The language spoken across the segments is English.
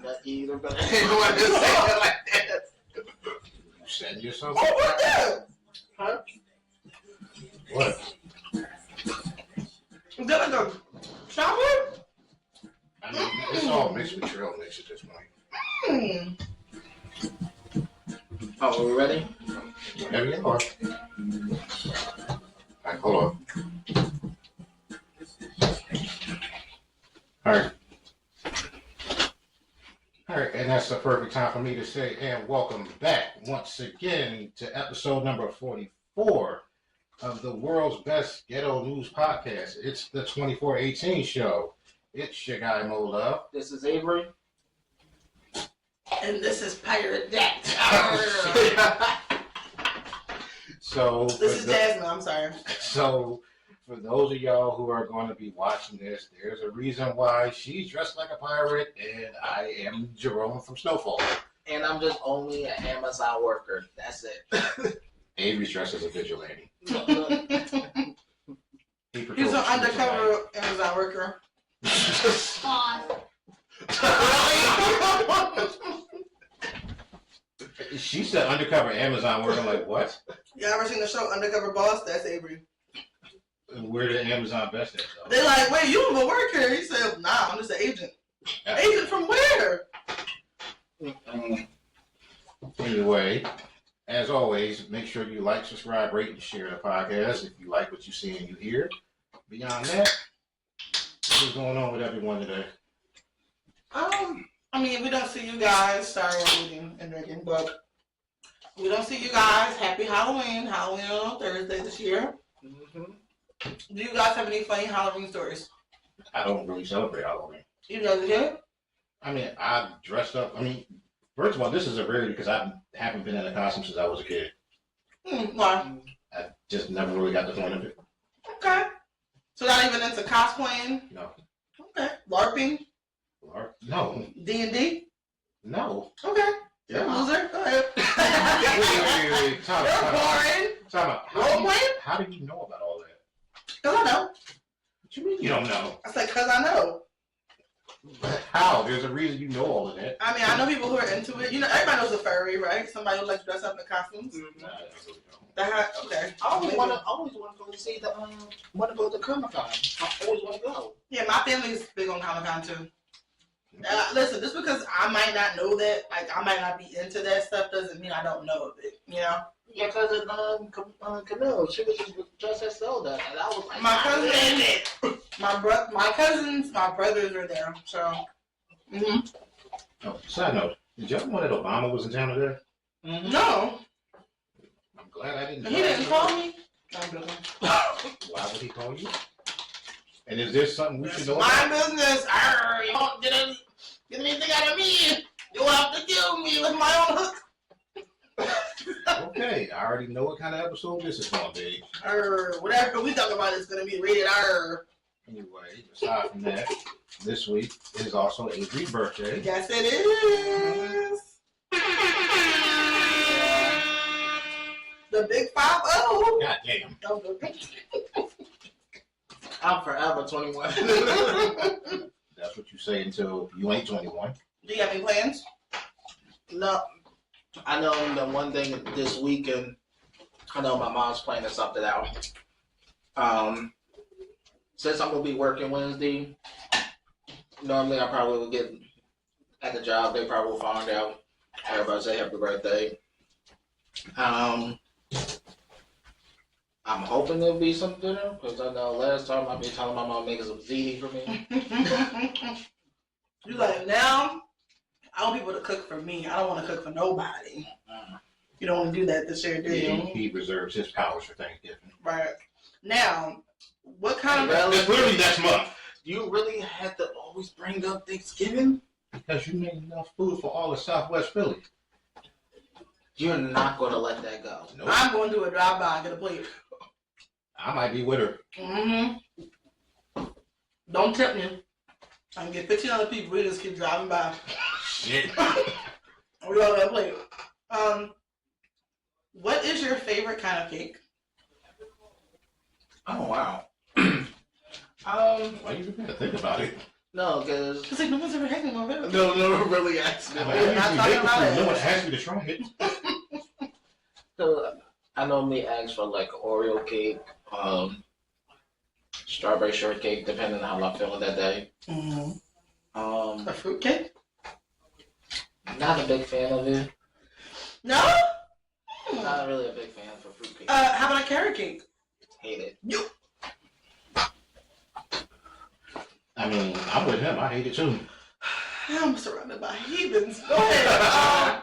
Not either, but I didn't want to say it like that. You setting yourself Oh, up? what that? Huh? What? Is that like a chocolate? I mean, it's all mixed with trail mix at this point. Oh, we ready? Whatever you are. Alright, hold on. Alright. Alright, and that's the perfect time for me to say, and welcome back once again to episode number 44 of the world's best ghetto news podcast. It's the 2418 show. It's your guy Mo Love. This is Avery. And this is Pirate Jack. So This is Jasmine, I'm sorry. So for those of y'all who are going to be watching this, there's a reason why she's dressed like a pirate and I am Jerome from Snowfall. And I'm just only an Amazon worker. That's it. Avery's dressed as a vigilante. He's an undercover Amazon worker. She said undercover Amazon worker. Like what? You ever seen the show Undercover Boss? That's Avery. Where did Amazon best at though? They're like, wait, you a worker? He said, nah, I'm just an agent. Agent from where? Anyway, as always, make sure you like, subscribe, rate, and share the podcast if you like what you see and you hear. Beyond that, what's going on with everyone today? I mean, we don't see you guys. Sorry, I'm eating and drinking, but we don't see you guys. Happy Halloween. Halloween on Thursday this year. Mm-hmm. Do you guys have any funny Halloween stories? I don't really celebrate Halloween. You know the kid? I mean, I dressed up. I mean, first of all, this is a rarity because I haven't been in a costume since I was a kid. Why? I just never really got the point of it. Okay. So not even into cosplaying? No. Okay. LARPing? No. D&D? No. Okay. Yeah. Loser? Go ahead. Wait. Time out. Role playing? How do you know about all that? Because I know. What you mean you don't know? I said, because I know. How? There's a reason you know all of that. I mean, I know people who are into it. You know, everybody knows a furry, right? Somebody who likes to dress up in costumes. Nah, I don't really know. Okay. I always want to go to see the want to go to Comic-Con. I always want to go. Yeah, my family's big on Comic-Con too. Listen, just because I might not know that, like I might not be into that stuff, doesn't mean I don't know of it. You know. Yeah, cousin Camille, she was just dressed as Zelda, and I was like, My cousins, my brothers are there. So. Oh, side note, did y'all know that Obama was in town today? No. I'm glad I didn't. He didn't call me. I'm joking. Why would he call you? And is there something we should know My about? business. You don't get anything out of me. You'll have to kill me with my own hook. Okay, I already know what kind of episode this is going to be. Whatever we talk about is going to be rated R. Anyway, aside from that, this week is also Avery's birthday. Yes, it is. The big 5-0. God damn. I'm forever 21. That's what you say until you ain't 21. Do you have any plans? No, I know the one thing this weekend. I know my mom's planning something out. Since I'm gonna be working Wednesday, normally I probably will get at the job. They probably will find out. Everybody say happy birthday. I'm hoping there'll be some dinner because I know last time I've been telling my mom making some ziti for me. You like now? I want people to cook for me. I don't want to cook for nobody. You don't want to do that this year, do you? He reserves his powers for Thanksgiving. Right. Now, what kind of... It's literally next month. You really had to always bring up Thanksgiving? Because you made enough food for all of Southwest Philly. You're not going to let that go. Nope. I'm going to do a drive-by and get a plate. I might be with her. Don't tip me. I can get 15 other people. We just keep driving by. Shit. We all got a plate. What is your favorite kind of cake? Oh, wow. Why you gotta think about it? No, because Cause like no one's ever had me on birthday. no, really asked me. I usually not make talking it about to it. no one asked me to try it. So I normally ask for like Oreo cake, strawberry shortcake, depending on how I'm feeling that day. Mm-hmm. A Um, fruitcake? Not a big fan of it. No. Not really a big fan for fruitcake. How about a carrot cake? Hate it. I mean, I'm with him. I hate it too. I'm surrounded by heathens. Go ahead.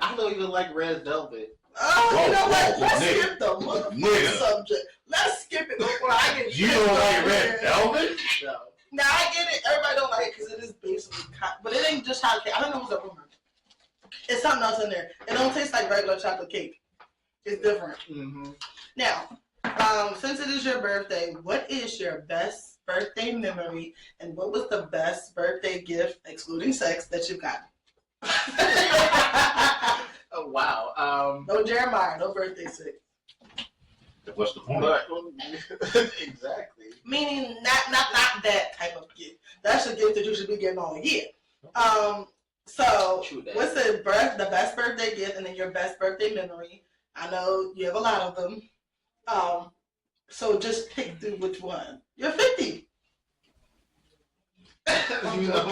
I don't even like red velvet. You know what? Let's nigga. skip the motherfucking Nigga. subject. Let's skip it before I get. You don't like red velvet? No. Now I get it. Everybody don't like it because it is basically, but it ain't just chocolate cake. I don't know what's up with it. It's something else in there. It don't taste like regular chocolate cake. It's different. Mm-hmm. Now, since it is your birthday, what is your best birthday memory, and what was the best birthday gift, excluding sex, that you got? Oh wow. No Jeremiah, no birthday sex. What's the point? But exactly. Meaning not that type of gift. That's a gift that you should be getting all year. So True that. what's the best birthday gift and then your best birthday memory? I know you have a lot of them. So just pick through which one. You're 50. You're not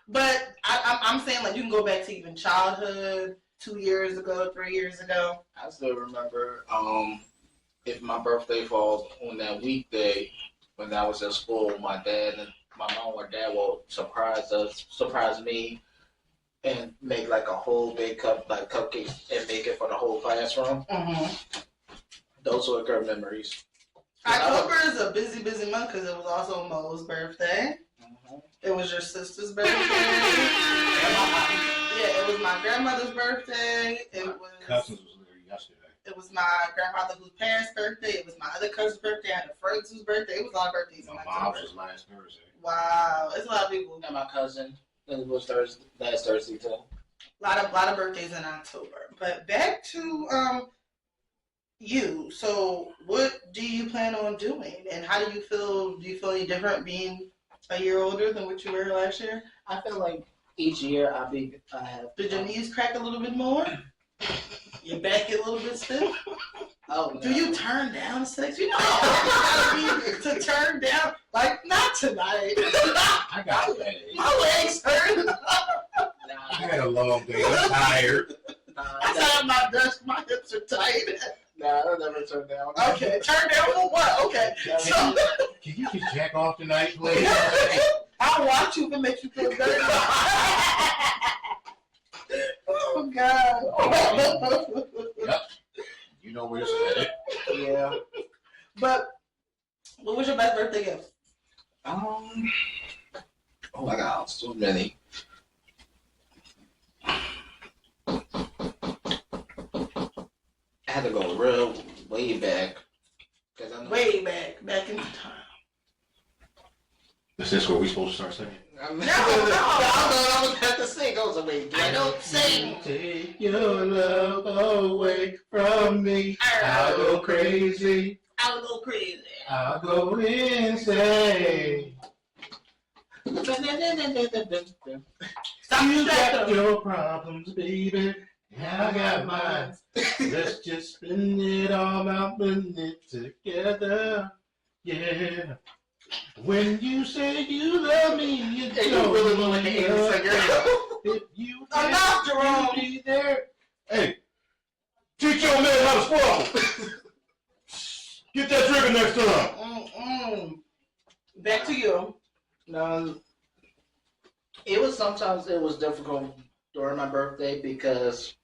But I'm saying like you can go back to even childhood, 2 years ago, 3 years ago. I still remember if my birthday falls on that weekday when I was at school, my dad and my mom or dad will surprise me and make like a whole big cupcakes and make it for the whole classroom. Mm-hmm. Those were good memories. October is a busy month because it was also Mo's birthday. Mm-hmm. It was your sister's birthday. It was my grandmother's birthday. It was Cousins was literally yesterday. It was my grandmother whose parents' birthday. It was my other cousin's birthday. I had a friend's whose birthday. It was a lot of birthdays in My October. mom's was last Thursday. Wow, it's a lot of people. And my cousin, it was last Thursday too. Lot of birthdays in October. But back to you. So what do you plan on doing, and how do you feel? Do you feel any different being a year older than what you were last year? I feel like each year I have. Did your knees crack a little bit more? Your back get a little bit stiff? Oh, no. Do you turn down sex? You know how you gotta be to turn down. Like, not tonight. I got that. My legs hurt. I had a long day. I'm tired. I sat at my desk. My hips are tight. I'll never turn down. Okay, turn down for what? Okay. So, Can you just jack off tonight, please? I'll watch you if it makes you feel good. Oh, God. Yep. You know where this is headed. Yeah. But, what was your best birthday gift? Oh my God, so many. I had to go real way back. Way back in time. Is this where we supposed to start singing? No. I was at the sing. I was like, I don't sing. Take your love away from me. I'll go crazy. I was a little crazy. I'll go insane. Stop You got distracting. your problems, baby. And I got mine. Let's just spin it all out, blend it together. Yeah. When you say you love me, you Hey, you don't really want to hate the love singer? If you Enough, Jerome. be there. Hey, teach your man how to swallow. Get that trigger next time. Back to you. Sometimes it was difficult during my birthday because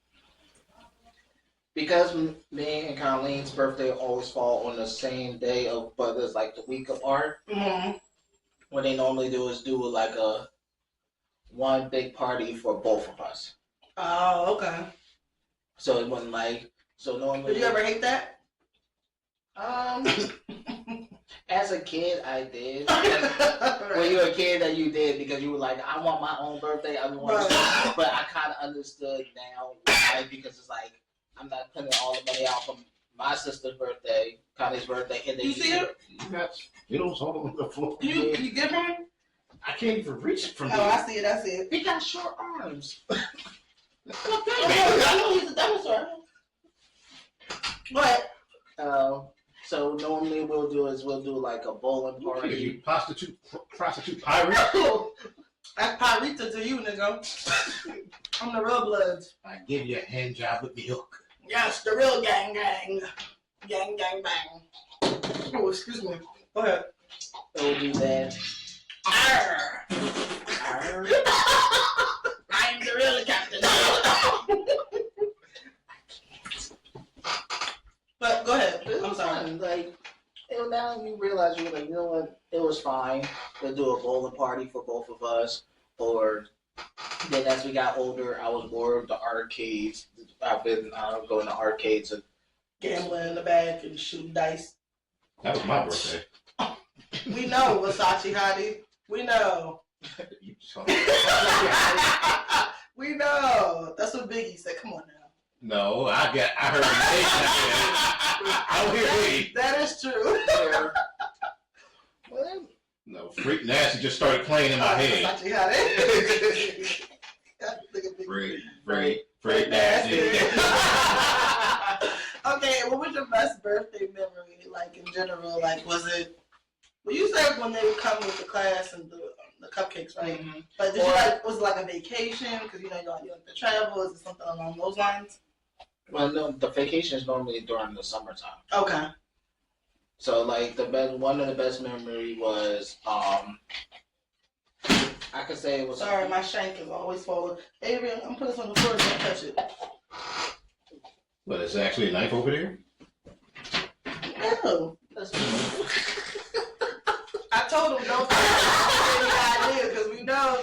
me and Colleen's birthday always fall on the same day but it's like the week apart. Mm-hmm. What they normally do is do like a one big party for both of us. Oh, okay. So it wasn't like normally. Did you ever hate that? As a kid, I did. When you were a kid, that you did because you were like, I want my own birthday. I want, Right. But I kind of understood now why, because it's like I'm not putting all the money out for my sister's birthday, Connie's birthday, and then You see it? You got Skittles all over the floor. You give him? I can't even reach it from Oh, here. I see it. I see it. He got short arms. I know he's a dinosaur. But So normally we'll do like a bowling What are party. you, prostitute pirate? that's Pyrita to you, nigga. I'm the real bloods. I give you a hand job with the hook. Yes, the real gang. Gang bang. Oh, excuse me. Go ahead. We'll do that. Arr. Arr. I'm the real captain. But go ahead. I'm sorry. Fun. Like, now you realize you're like, you know what? It was fine. We'll do a bowling party for both of us. Or then as we got older, I was more of the arcades. I've been going to arcades and Gambling in the back and shooting dice. That was my birthday. We know, Versace Hottie. We know. You saw- We know. That's what Biggie said. Come on now. No, I heard the name. Wait. That is true. well, No, Freak Nasty just started playing in my head. Versace Hottie. Look at Biggie. Freak Nasty. Okay, what was your best birthday memory, like, in general? Like, was it... Well, you said when they would come with the class and the cupcakes, right? mm-hmm. But did you like... Was it like a vacation? Because, you know, you like to travel. Is it something along those lines? Well, no, the vacation is normally during the summertime. Okay. So, like, one of the best memory was, I could say it was... Sorry, my shank is always falling. Avery, I'm putting this on the floor. Don't touch it. But it's actually a knife over there? No. That's I told him don't touch any idea because we know.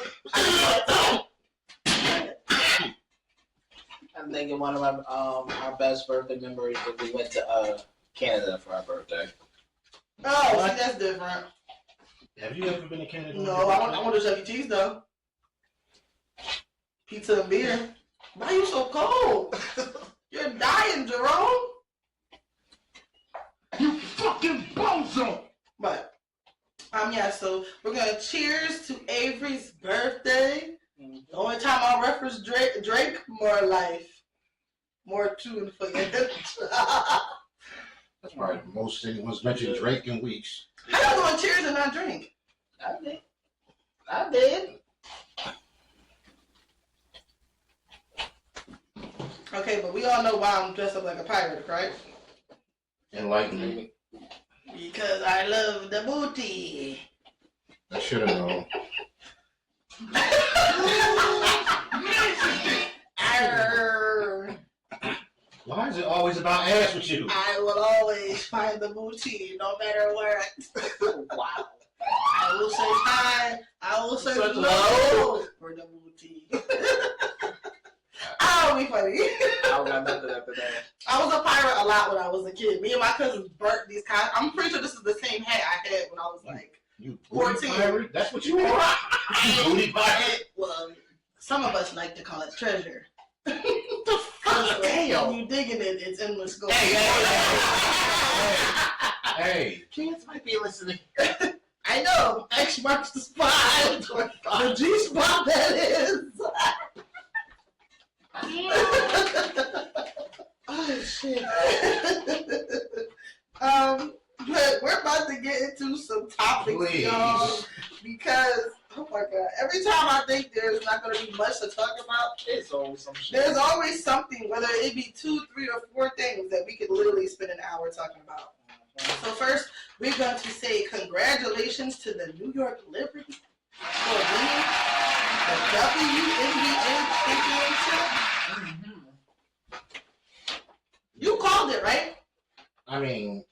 I'm thinking one of my our best birthday memories was we went to Canada for our birthday. Oh, see, that's different. Have you ever been to Canada? No, I want to Chuck E. Cheese though. Pizza and beer. Why are you so cold? You're dying, Jerome. You fucking bozo! But yeah, so we're gonna cheers to Avery's birthday. Mm-hmm. The only time I'll reference Drake, more life. More tune for you. That's probably the most anyone's mentioned Drake in weeks. How you gonna cheers and not drink? I did. Okay, but we all know why I'm dressed up like a pirate, right? Enlighten me. Because I love the booty. I should have known. Arr. Why is it always about ass with you? I will always find the booty, no matter what. Wow. I will say hi. I will say Such low for the booty. I'll be funny. I don't got nothing after that. I was a pirate a lot when I was a kid. Me and my cousins burnt these costumes. I'm pretty sure this is the same hat I had when I was like You booty 14. pirate? That's what you are? You booty pirate? Well, some of us like to call it treasure. The fuck? Damn. When you digging it, it's endless gold. Hey. Kids might be listening. I know. X marks the spot. The G spot that is. Oh shit. But we're about to get into some topics, Please. y'all, because oh my god, every time I think there's not going to be much to talk about, It's always some shit. there's always something, whether it be 2, 3, or 4 things that we could literally spend an hour talking about. So first, we're going to say congratulations to the New York Liberty for winning the WNBA championship. You called it, right? I mean,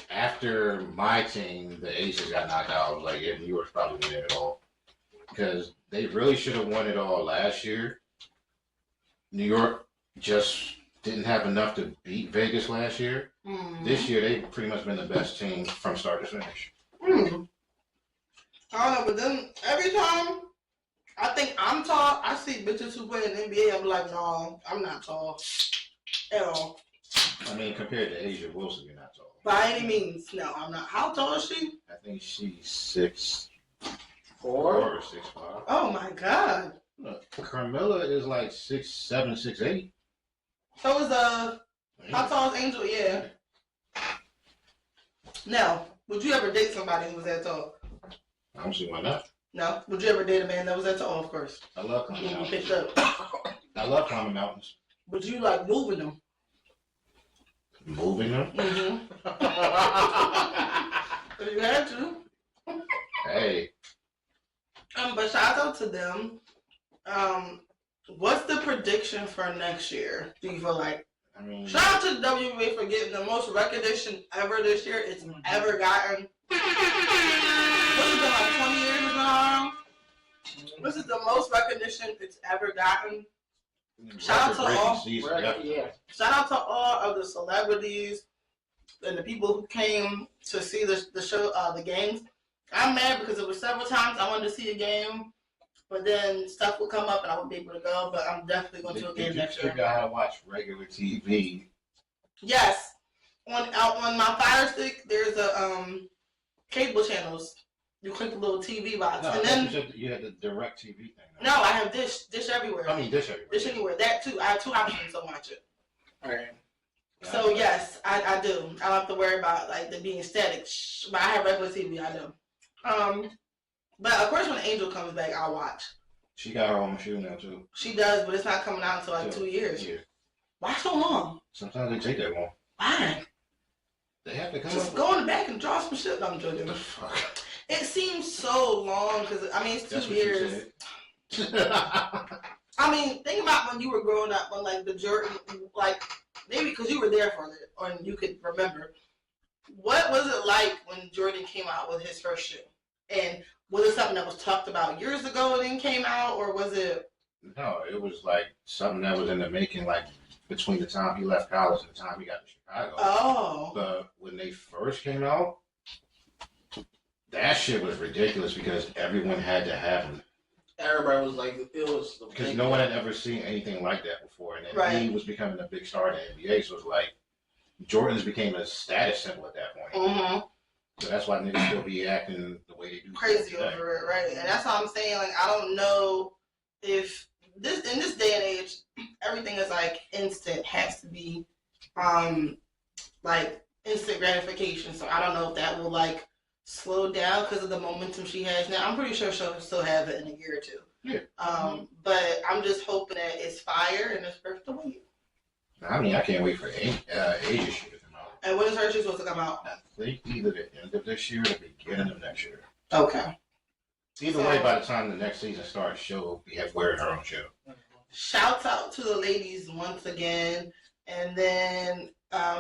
after my team, the Aces got knocked out, I was like, yeah, New York's probably winning it all. Because they really should have won it all last year. New York just didn't have enough to beat Vegas last year. This year, they've pretty much been the best team from start to finish. I don't know, but then every time I think I'm tall, I see bitches who play in the NBA, I'm like, no, I'm not tall at all. I mean, compared to Asia Wilson, you're not tall. By any means, no, I'm not. How tall is she? I think she's 6'4" Four. or 6'5". Oh my God. Look, Carmilla is like 6'7", 6'8". So is how tall is Angel? Yeah. Now, would you ever date somebody who was that tall? I don't see why not. No. Would you ever date a man that was that tall? Of course. I love climbing You mountains. picked up. I love climbing mountains. But you like moving them. Moving them? Mm-hmm. If you had to. Hey. But shout out to them. What's the prediction for next year? Do you feel like? I mean, Shout out to the WNBA for getting the most recognition ever this year it's ever gotten. What's it been, like 20 years it's been around? This is the most recognition it's ever gotten. Shout out to all. season, Yeah. Shout out to all of the celebrities and the people who came to see the show, the games. I'm mad because it was several times I wanted to see a game, but then stuff would come up and I wouldn't be able to go. But I'm definitely going to a game next year. Did you figure out how to watch regular TV? Yes, on my Fire Stick, there's a cable channels. You click the little TV box, No, and then you had the direct TV thing. no, I have Dish everywhere. I mean, Dish everywhere. Dish anywhere. That too. I have two options to watch it. Alright. So yes, I do. I don't have to worry about like the being static. But I have regular TV. I do. But of course, when Angel comes back, I'll watch. She got her own shoe now too. She does, but it's not coming out until like 2 years. Yeah. Why so long? Sometimes they take that long. Why? They have to come Just up go in the back and draw some shit. No, I'm joking. the fuck. It seems so long because I mean it's 2 That's what years. you said. I mean, think about when you were growing up, when like the Jordan, like maybe because you were there for it, or you could remember. What was it like when Jordan came out with his first shoe? And was it something that was talked about years ago and then came out, or was it? No, it was like something that was in the making, like between the time he left college and the time he got to Chicago. Oh. But when they first came out, that shit was ridiculous because everyone had to have them. Everybody was like, it was the Because big no one had ever seen anything like that before. And then Right. he was becoming a big star in the NBA, so it was like Jordans became a status symbol at that point. Mm-hmm. So that's why niggas still be acting the way they do. Crazy today. over it, right? And that's what I'm saying. Like, I don't know if this in this day and age, everything is like instant, has to be, like instant gratification. So I don't know if that will like slow down because of the momentum she has now. I'm pretty sure she'll still have it in a year or two. Yeah. But I'm just hoping that it's fire and it's worth the wait. I mean, I can't wait for Asia shit to come out. And when is her shoe supposed to come out? I think either the end of this year or the beginning of next year. Okay. Either So- way, by the time the next season starts, she'll be wearing her own shoe. Shouts out to the ladies once again. And then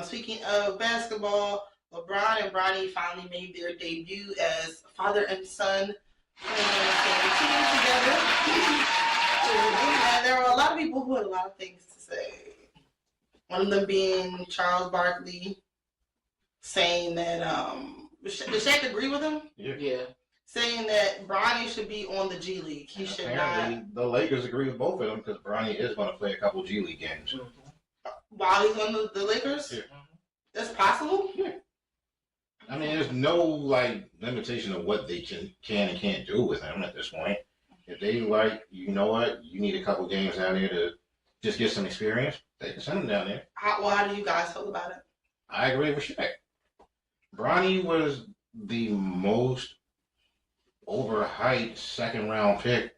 speaking of basketball, LeBron and Bronny finally made their debut as father and son playing on the same team together. And there were a lot of people who had a lot of things to say. One of them being Charles Barkley saying that did Shaq agree with him? Yeah. Saying that Bronny should be on the G League. He should Apparently, not. the Lakers agree with both of them because Bronny is going to play a couple G League games. While he's on the Lakers? Yeah. That's possible? Yeah. I mean, there's no like limitation of what they can and can't do with him at this point. If they like, you know what, you need a couple games down there to just get some experience, they can send him down there. How do you guys feel about it? I agree with Shaq. Bronny was the most overhyped second round pick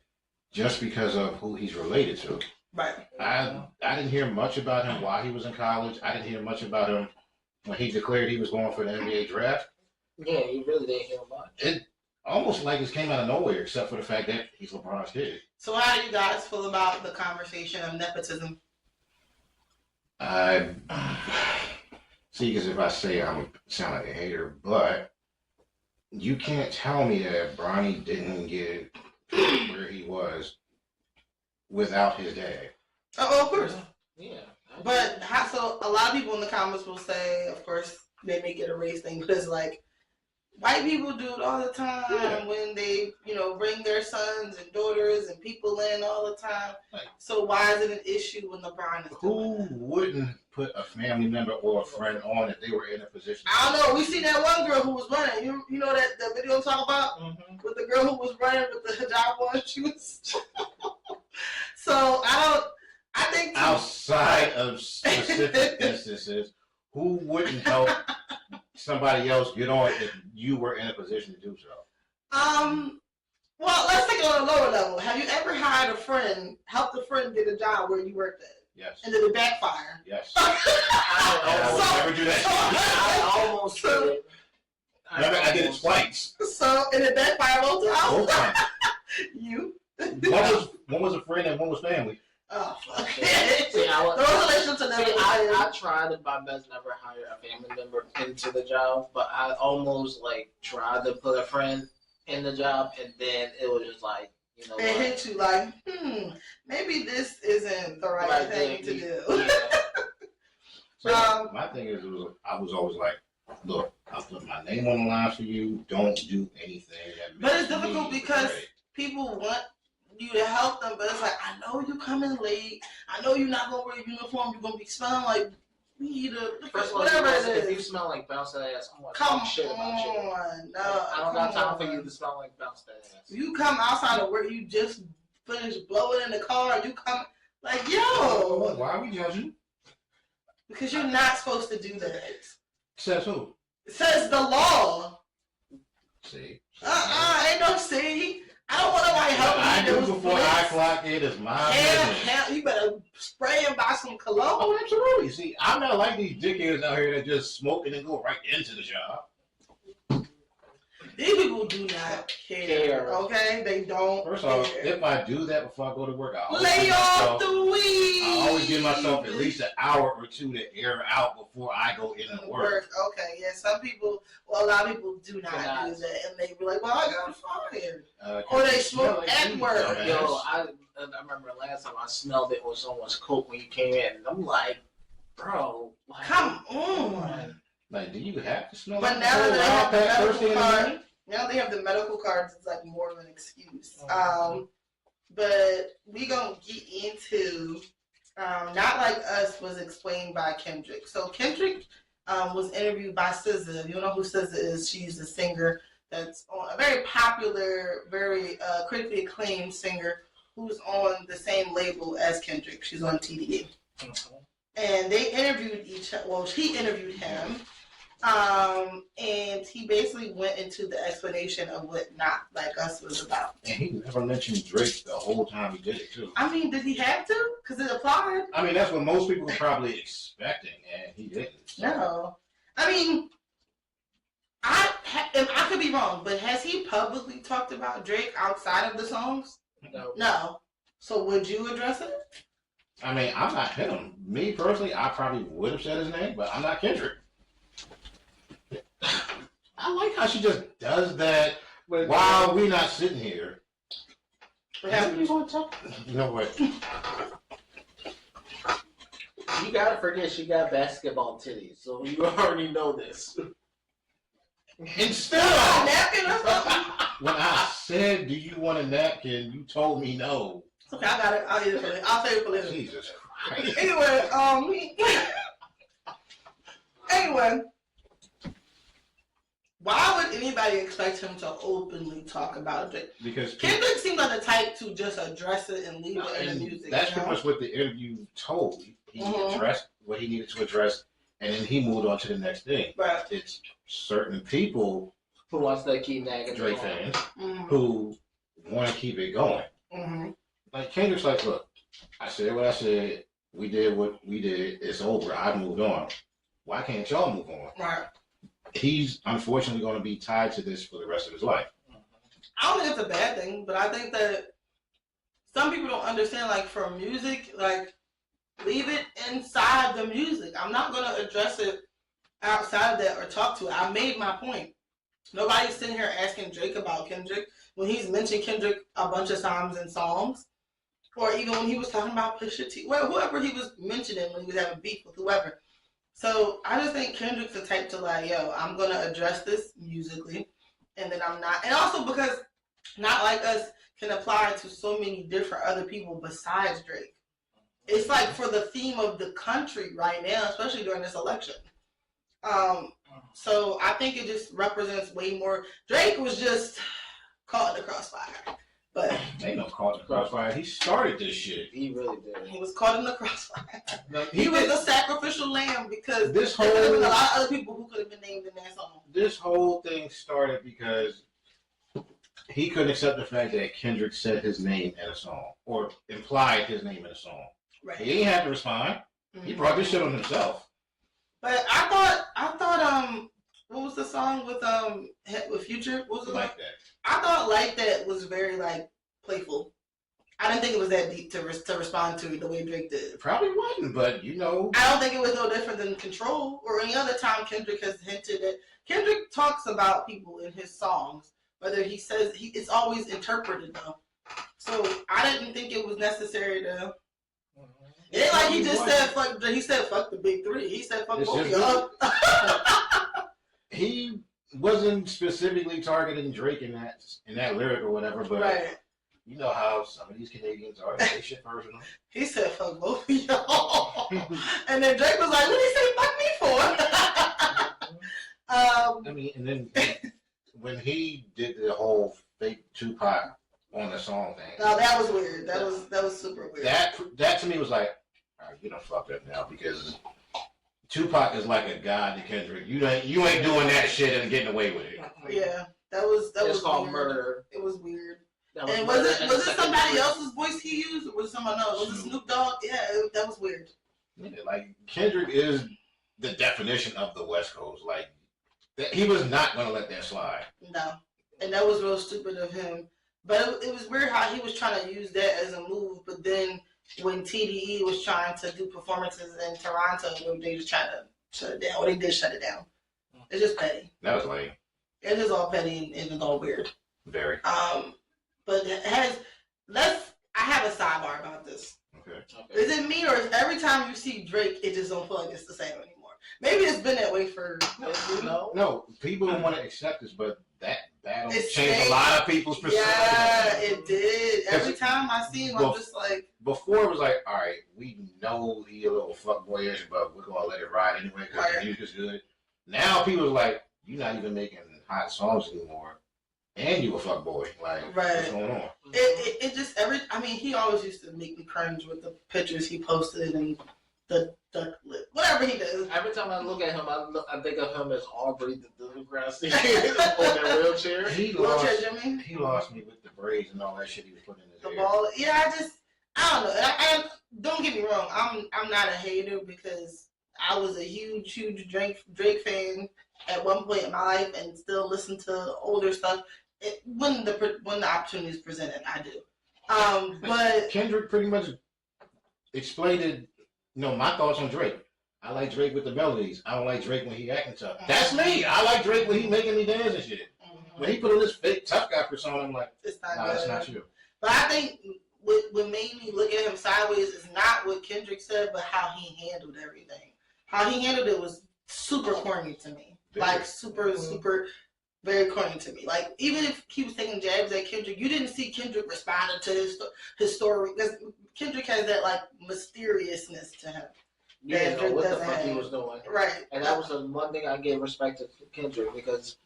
just because of who he's related to. Right. I didn't hear much about him while he was in college. I didn't hear much about him when he declared he was going for the NBA draft. Yeah, you really didn't hear much. It almost like it came out of nowhere, except for the fact that he's LeBron's kid. So how do you guys feel about the conversation of nepotism? I see, because if I say I would sound like a hater, but you can't tell me that Bronny didn't get where he was without his dad. Oh, of course. Yeah. But so a lot of people in the comments will say, of course, they make it a race thing, but it's like White people do it all the time when they, bring their sons and daughters and people in all the time. Like, so why is it an issue when LeBron is doing who it? wouldn't put a family member or a friend on if they were in a position? I don't know. We seen that one girl who was running. You know that the video I'm talking about with the girl who was running with the hijab on. She was. So I think outside of specific instances, who wouldn't help somebody else get on if you were in a position to do so? Well, let's take it on a lower level. Have you ever hired a friend, helped a friend get a job where you worked at? Yes. And did it backfire? Yes. I would never do that. I almost did it. I did it twice. So, and it backfired both times? Both times. You? One was a friend and one was family. Oh, fuck. See, those relationships are never I tried my best never hire a family member into the job, but I almost tried to put a friend in the job, and then it was just like, it hit you like, maybe this isn't the right thing to do. Yeah. So my thing is, I was always like, look, I'll put my name on the line for you. Don't do anything that makes But it's difficult me because afraid. people want you to help them, but it's like, I know you coming late. I know you're not gonna wear a uniform. You're gonna be smelling like weed or whatever it is. If you smell like bounced ass, I'm gonna Come talk shit about you. on, no, I don't got time for you to smell like bounced ass. You come outside of work, you just finished blowing in the car. You come like, yo, Why are we judging? because you're not supposed to do that. Says who? It says the law. See. Ain't no see. I don't want nobody helping me. I do before I clock it is my business. Hell, you better spray and buy some cologne. Oh, absolutely. See, I'm not like these dickheads out here that just smoke and then go right into the job. These people do not care. Okay, they don't. First off, if I do that before I go to work, lay off the weed. I always give myself at least an hour or two to air out before I go into work. Okay, yeah. Some people, a lot of people do not do that, and they be like, "Well, I got fired," or they smoke at work. Yo, I remember last time I smelled it on someone's coat when you came in, and I'm like, bro, come on. Like, do you have to smell? But now that they have the medical card, now they have the medical cards. It's like more of an excuse. But we gonna get into Not Like Us was explained by Kendrick. So Kendrick was interviewed by SZA. If you don't know who SZA is, she's a singer that's on a very popular, very critically acclaimed singer who's on the same label as Kendrick. She's on TDE. And they interviewed he interviewed him. And he basically went into the explanation of what Not Like Us was about. And he never mentioned Drake the whole time he did it, too. I mean, did he have to? Because it applied. I mean, that's what most people were probably expecting, and he didn't. So. No. I mean, I could be wrong, but has he publicly talked about Drake outside of the songs? No. So would you address it? I mean, I'm not him. Me, personally, I probably would have said his name, but I'm not Kendrick. I like how she just does that while we're not sitting here. No way. You gotta forget she got basketball titties, so you already know this. Instead of napkin or something? When I said, "Do you want a napkin?" you told me no. Okay, I got it. I'll eat it for later. I'll save it for later. Jesus Christ. Anyway, why would anybody expect him to openly talk about it? Because Kendrick seemed like the type to just address it and leave it in the music. That's pretty much what the interview told. He addressed what he needed to address, and then he moved on to the next thing. Right. It's certain people who wants to keep nagging Drake fans who want to keep it going. Like Kendrick's like, look, I said what I said. We did what we did. It's over. I moved on. Why can't y'all move on? Right. He's unfortunately going to be tied to this for the rest of his life. I don't think it's a bad thing, but I think that some people don't understand, like, for music, like, leave it inside the music. I'm not going to address it outside of that or talk to it. I made my point. Nobody's sitting here asking Drake about Kendrick when he's mentioned Kendrick a bunch of times in songs, or even when he was talking about Pusha T, well, whoever he was mentioning when he was having beef with whoever. So I just think Kendrick's the type to like, yo, I'm gonna address this musically, and then I'm not, and also because Not Like Us can apply to so many different other people besides Drake. It's like for the theme of the country right now, especially during this election. So I think it just represents way more. Drake was just caught in the crossfire, but Ain't no caught in the crossfire. He started this shit. He really did. he was caught in the crossfire. No, He was the sacrificial lamb because This there could have been a whole lot of other people who could have been named in that song. this whole thing started because he couldn't accept the fact that Kendrick said his name in a song or implied his name in a song. Right. He didn't have to respond. He brought this shit on himself. But I thought, what was the song with Future? What was it Like that. I thought Like That was very like playful. I didn't think it was that deep to respond to the way Drake did. It probably wasn't, but you know. I don't think it was no different than Control or any other time Kendrick has hinted at. Kendrick talks about people in his songs, whether he says it's always interpreted though. So I didn't think it was necessary to. It ain't like he just said fuck. He said fuck the big three. He said fuck both of y'all. He wasn't specifically targeting Drake in that lyric or whatever, but Right. you know how some of these Canadians are. They shit personal. He said fuck both of y'all. And then Drake was like, what did he say fuck me for? I mean, and then when he did the whole fake Tupac on the song thing. No, that was weird. That was super weird. That to me was like, all right, you done fucked up now because Tupac is like a god to Kendrick. You ain't doing that shit and getting away with it. Yeah, that was It's called weird. murder. It was weird. That And murder was it second somebody degree. else's voice he used, or was it someone else? Was it Snoop Dogg? Yeah, that was weird. Yeah, like Kendrick is the definition of the West Coast. Like he was not gonna let that slide. No, and that was real stupid of him. But it was weird how he was trying to use that as a move, but then when TDE was trying to do performances in Toronto, they just tried to shut it down. Or they did shut it down. It's just petty. That was lame. It's just all petty and it's all weird. Very. But I have a sidebar about this. Okay. Is it me or is every time you see Drake, it just don't feel like it's the same anymore? Maybe it's been that way for No, people don't want to accept this, but that battle It's changed changed. a lot of people's perception. Yeah, it did. Every time I see him, I'm just like, Before it was like, all right, we know he a little fuckboyish, but we're gonna let it ride anyway because the music's good. Now people are like, you're not even making hot songs anymore, and you a fuckboy. Like, what's going on? it just he always used to make me cringe with the pictures he posted and the duck lip, whatever he does. Every time I look at him, I think of him as Aubrey, the grass on that wheelchair. He lost me with the braids and all that shit he was putting in his The hair. ball. Yeah, I don't know. I don't get me wrong. I'm not a hater because I was a huge Drake fan at one point in my life and still listen to older stuff. When the opportunity is presented, I do. But Kendrick pretty much explained my thoughts on Drake. I like Drake with the melodies. I don't like Drake when he acting tough. That's me. I like Drake when he making me dance and shit. When he put on this fake tough guy persona, I'm like, that's not you. But I think what made me look at him sideways is not what Kendrick said, but how he handled everything. How he handled it was super corny to me. Like super very corny to me. Like even if he was taking jabs at Kendrick, you didn't see Kendrick responding to his story because Kendrick has that like mysteriousness to him. Yeah, what the fuck he was doing. Right. And that was the one thing I give respect to Kendrick because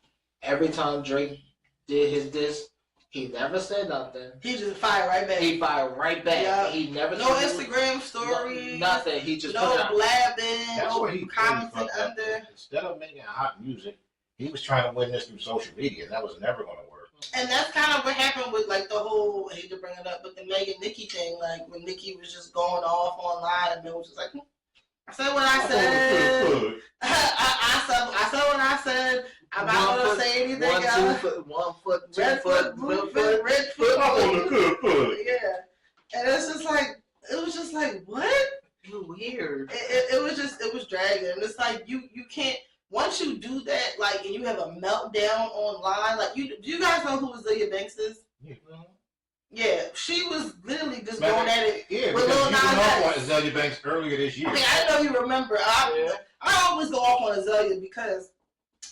every time Drake did his diss, he never said nothing. He just fired right back. He fired right back. Yeah. He never Instagram stories. Nothing. He just no blabbing. That's no what he commenting under. Instead of making hot music, he was trying to win this through social media, and that was never going to work. And that's kind of what happened with like the whole, I hate to bring it up, but the Meg and Nicki thing, like when Nicki was just going off online and it was just like, I said what I said. I said what I said. I'm not going to say anything else. 1 foot, 2 Red foot, blue foot, red foot. I'm on the good foot. Yeah. And it's just like, it was just like, what? Weird. It was dragging. And it's like, you can't, once you do that, like, and you have a meltdown online, like, do you guys know who Azealia Banks is? Yeah, she was literally just going at it. Yeah, with because Lil you Nas know X. what Azealia Banks earlier this year. I mean, I didn't know you remember. I always go off on Azalea because,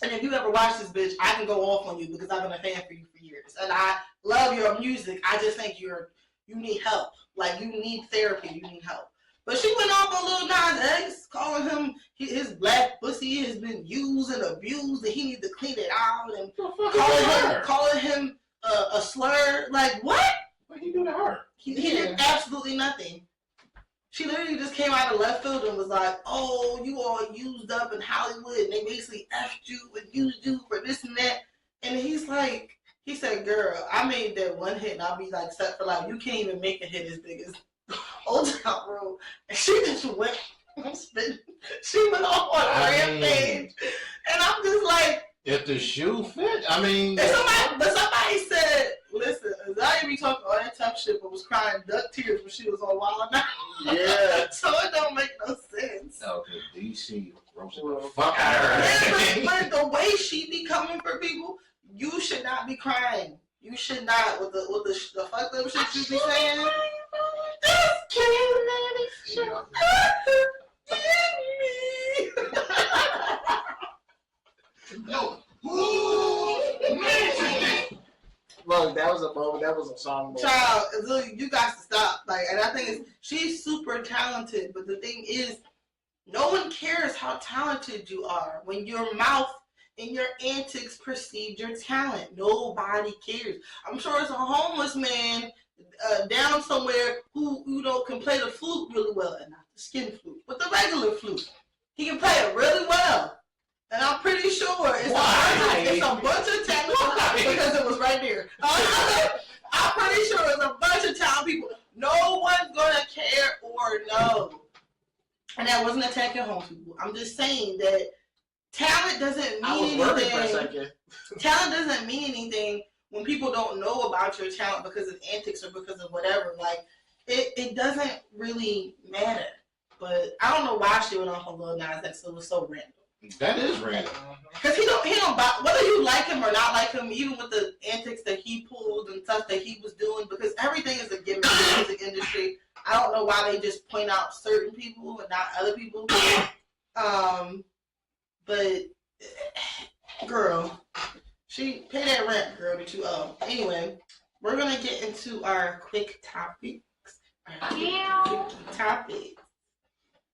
and if you ever watch this bitch, I can go off on you because I've been a fan for you for years, and I love your music. I just think you need help. Like, you need therapy. You need help. But she went off on Lil Nas X, calling him his black pussy has been used and abused, and he needs to clean it out, and calling him a slur. Like, what? What did he do to her? He did absolutely nothing. She literally just came out of left field and was like, "Oh, you all used up in Hollywood, and they basically effed you and used you for this and that." And he said, "Girl, I made that one hit, and I'll be like set for life. You can't even make a hit as big as Old Town Road." And she just went, she went off on a rampage, and I'm just like, if the shoe fit, I mean. But somebody said, listen, Azalea be talking all that tough shit, but was crying duck tears when she was on Wild 'N Out. Yeah. So it don't make no sense. No, because DC roasted Well, the fuck out of her. But the way she be coming for people, you should not be crying. You should not with the fucked up shit you be saying. No. Look, that was a moment. That was a song. Moment. Child, you got to stop. Like, and I think she's super talented, but the thing is, no one cares how talented you are when your mouth and your antics precede your talent. Nobody cares. I'm sure it's a homeless man down somewhere who can play the flute really well, and not the skin flute, but the regular flute. He can play it really well. And I'm pretty sure it's a bunch of talent because it was right there. I'm pretty sure it's a bunch of talent people. No one's gonna care or know. And that wasn't attacking homeless people. I'm just saying that talent doesn't mean anything. Talent doesn't mean anything when people don't know about your talent because of antics or because of whatever. Like, it doesn't really matter. But I don't know why she went off on Lil Nas X. It was so random. That is random. Because he don't whether you like him or not like him, even with the antics that he pulled and stuff that he was doing, because everything is a gimmick in the music industry. I don't know why they just point out certain people and not other people. But girl, she pay that rent, girl, that you owe. Anyway, we're gonna get into our quick topics.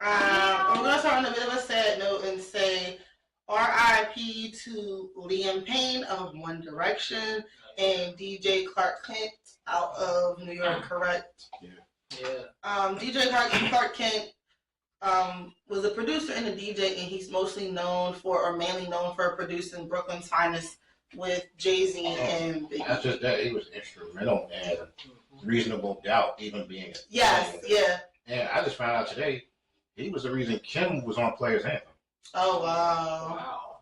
I'm going to start on a bit of a sad note and say R.I.P. to Liam Payne of One Direction and DJ Clark Kent out of New York, correct? Yeah. DJ Clark Kent was a producer and a DJ, and he's mainly known for producing Brooklyn's Finest with Jay-Z and Biggie. That's just that. He was instrumental in Reasonable Doubt even being a Yes, yeah. And I just found out today, he was the reason Kim was on Players Anthem. Oh, wow.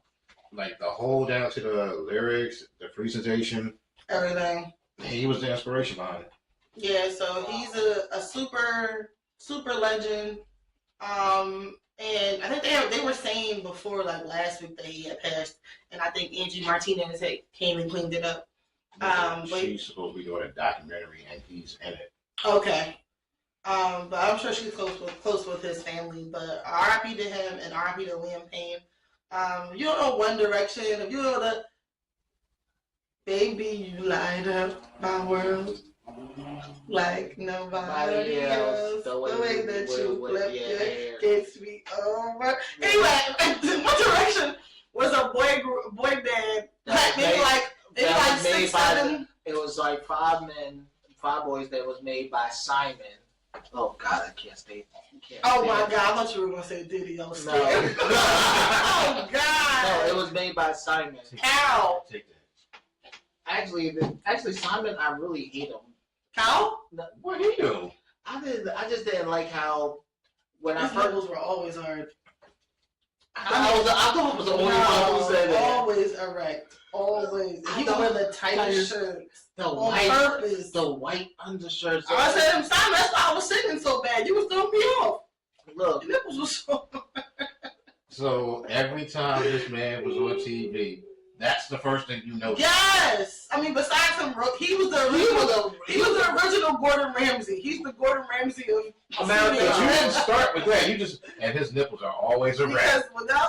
Like, the whole down to the lyrics, the presentation. Everything. He was the inspiration behind it. Yeah, so he's a super, super legend. And I think they were saying before, like, last week that he had passed. And I think Angie Martinez came and cleaned it up. She's supposed to be doing a documentary, and he's in it. Okay. But I'm sure she's close with his family. But R.I.P. to him and R.I.P. to Liam Payne. You don't know One Direction. If you know the Baby, you light up my world like nobody else. The way that you flip your hair gets me over. Anyway, One Direction was a boy band. Maybe like 6, 7. It was like 5 boys that was made by Simon. Oh God, I can't stay. Oh my God, I thought you were gonna say Diddy. I was scared. No. Oh God. No, it was made by Simon. How? Actually, Simon, I really hate him. How? What did he do? I just didn't like how when His I first levels were always hard. I thought it was the only one who said that. Always erect. Always. He would wear the tightest shirts. On purpose. The white undershirts. I said, Simon, that's why I was singing so bad. You was throwing me off. Look. Your nipples were so So every time this man was on TV, That's the first thing you know. Yes, I mean, besides him, he was the original. He was the original Gordon Ramsay. He's the Gordon Ramsay of America. But you didn't start with that. You just and his nipples are always erect. Because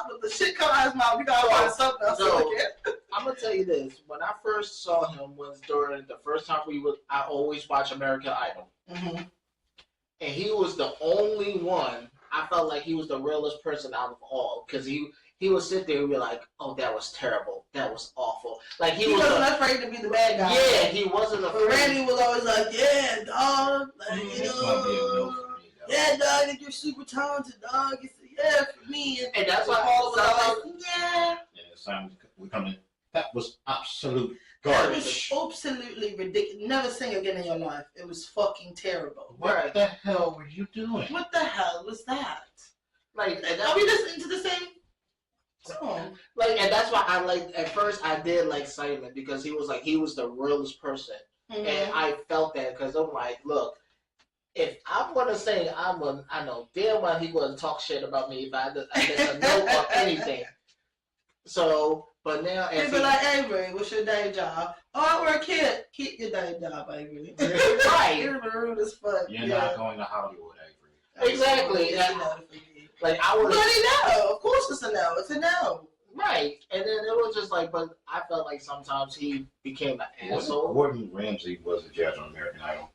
with the shit coming out of his mouth, we gotta find something else to look at. I'm gonna tell you this: when I first saw him was during the first time I always watch American Idol, and he was the only one. I felt like he was the realest person out of all because he would sit there and be like, "Oh, that was terrible. That was awful." Like he wasn't afraid to be the bad guy. Yeah, he wasn't afraid. But Randy was always like, "Yeah, dog. Like, you know, yeah, dog. If you're super talented, dog. It's yeah for me." And that's why Paul was like, "Yeah." Yeah, Simon, we come in. That was absolute That garbage. was absolutely ridiculous. Never sing again in your life. It was fucking terrible. What the hell were you doing? What the hell was that? Like, and Are we listening to the same song? Like, and that's why I like. At first, I did like Simon because he was the realest person, and I felt that because I'm like, look, if I'm gonna sing, I know damn well he gonna talk shit about me if I get a note or anything. So, but now He'd be like, Avery, what's your day job? Oh, I work here. Keep your day job, Avery. Right. You're rude as fuck. You're not going to Hollywood, Avery. Exactly. Like I would. But no, of course it's a no. It's a no. Right, and then it was just like, but I felt like sometimes he became an asshole. Gordon Ramsay was a judge on American Idol.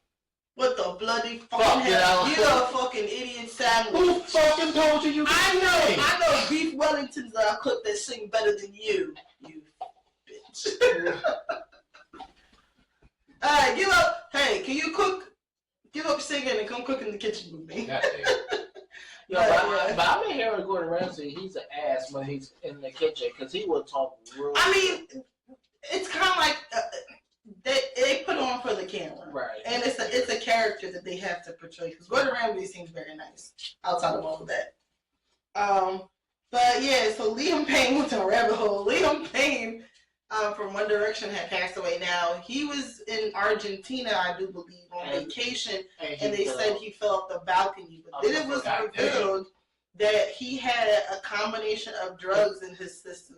What the bloody Fuck, fucking hell? yeah. You're a fucking idiot sandwich. Who fucking told you could sing? I know beef Wellingtons that I cook that sing better than you bitch. Alright, give up. Hey, can you cook? Give up singing and come cook in the kitchen with me. But I'm hearing Gordon Ramsay. He's an ass when he's in the kitchen because he will talk real. I mean, it's kind of like they put on for the camera, right? And it's a character that they have to portray. Because Gordon Ramsay seems very nice outside of all of that. But yeah, so Liam Payne went to a rabbit hole. Liam Payne from One Direction had passed away. Now he was in Argentina, I do believe, on vacation, and they said he fell off the balcony. But then it was revealed that he had a combination of drugs in his system,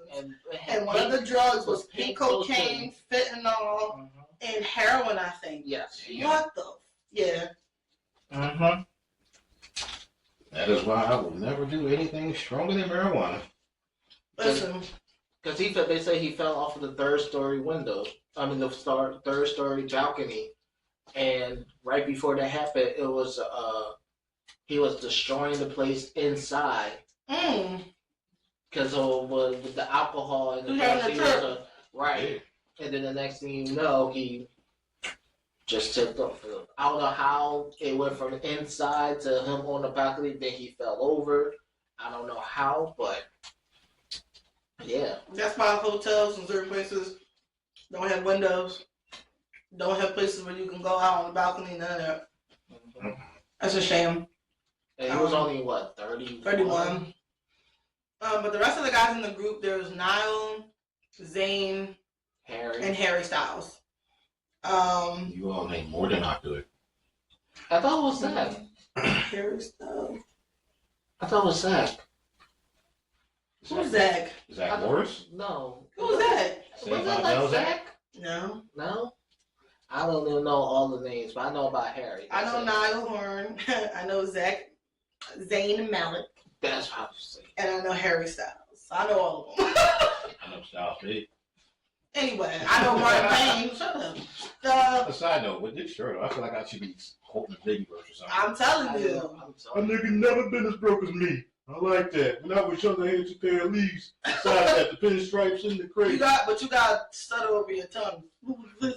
and one of the drugs was pink cocaine, fentanyl, and heroin, I think. Yes. What the? Yeah. That is why I will never do anything stronger than marijuana. Listen. Because they say he fell off of the third-story window. I mean, the third-story balcony, and right before that happened, it was he was destroying the place inside. Because with the alcohol and the right, and then the next thing you know, he just tipped off. I don't know how it went from inside to him on the balcony. Then he fell over. I don't know how, but. Yeah. That's why hotels and certain places don't have windows, don't have places where you can go out on the balcony, none of that. That's a shame. And he was only, 30? 31. But the rest of the guys in the group, there was Niall, Zayn, Harry, and Harry Styles. You all name more than I could. I thought it was Zach. Harry Styles. I thought it was Zach. Who's Zach? Zach Morris? No. Who's that? Was it like Zach? No. No? I don't even know all the names, but I know about Harry. I know Niall Horn. I know Zach, Zayn Malik. That's what I was saying. And I know Harry Styles. I know all of them. I know Styles big. Anyway, I know Martin Payne. Shut up. A side note, with this shirt, I feel like I should be quoting a Biggie verse or something. I'm telling you. A nigga never been as broke as me. I like that. When I was younger, I had to pair of leaves. Besides that, the pinstripes in the crate. You got stutter over your tongue. What was this?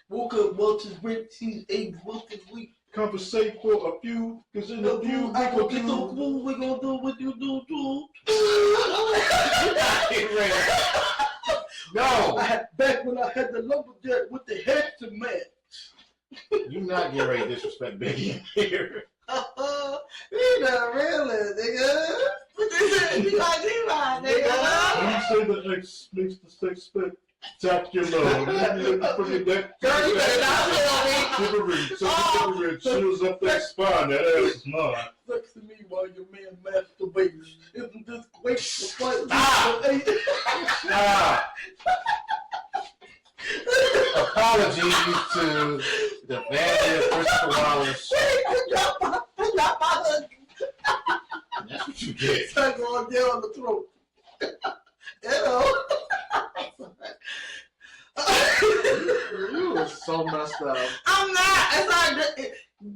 Woke up, Walter's ribs, he's eggs, Walter's weak. Conversate for a few, cause in the few, I gonna get so cool, we gonna do what you do too. No! Back when I had the lumberjack with the head to match. You not getting ready to disrespect Biggie here. You the realest, nigga. What they say? You got G-Rod, nigga. You say the X makes the sex spectacular. You looking for me that. Girl, you better not tell me. Shivering, chills up that spine. That ass is mine. Sex to me while your man masturbates. Isn't this great? Stop! apologies to the family of Christopher Wallace. Drop my hood. That's what you get. Stuck on down the throat. You was so messed up. I'm not. It's not.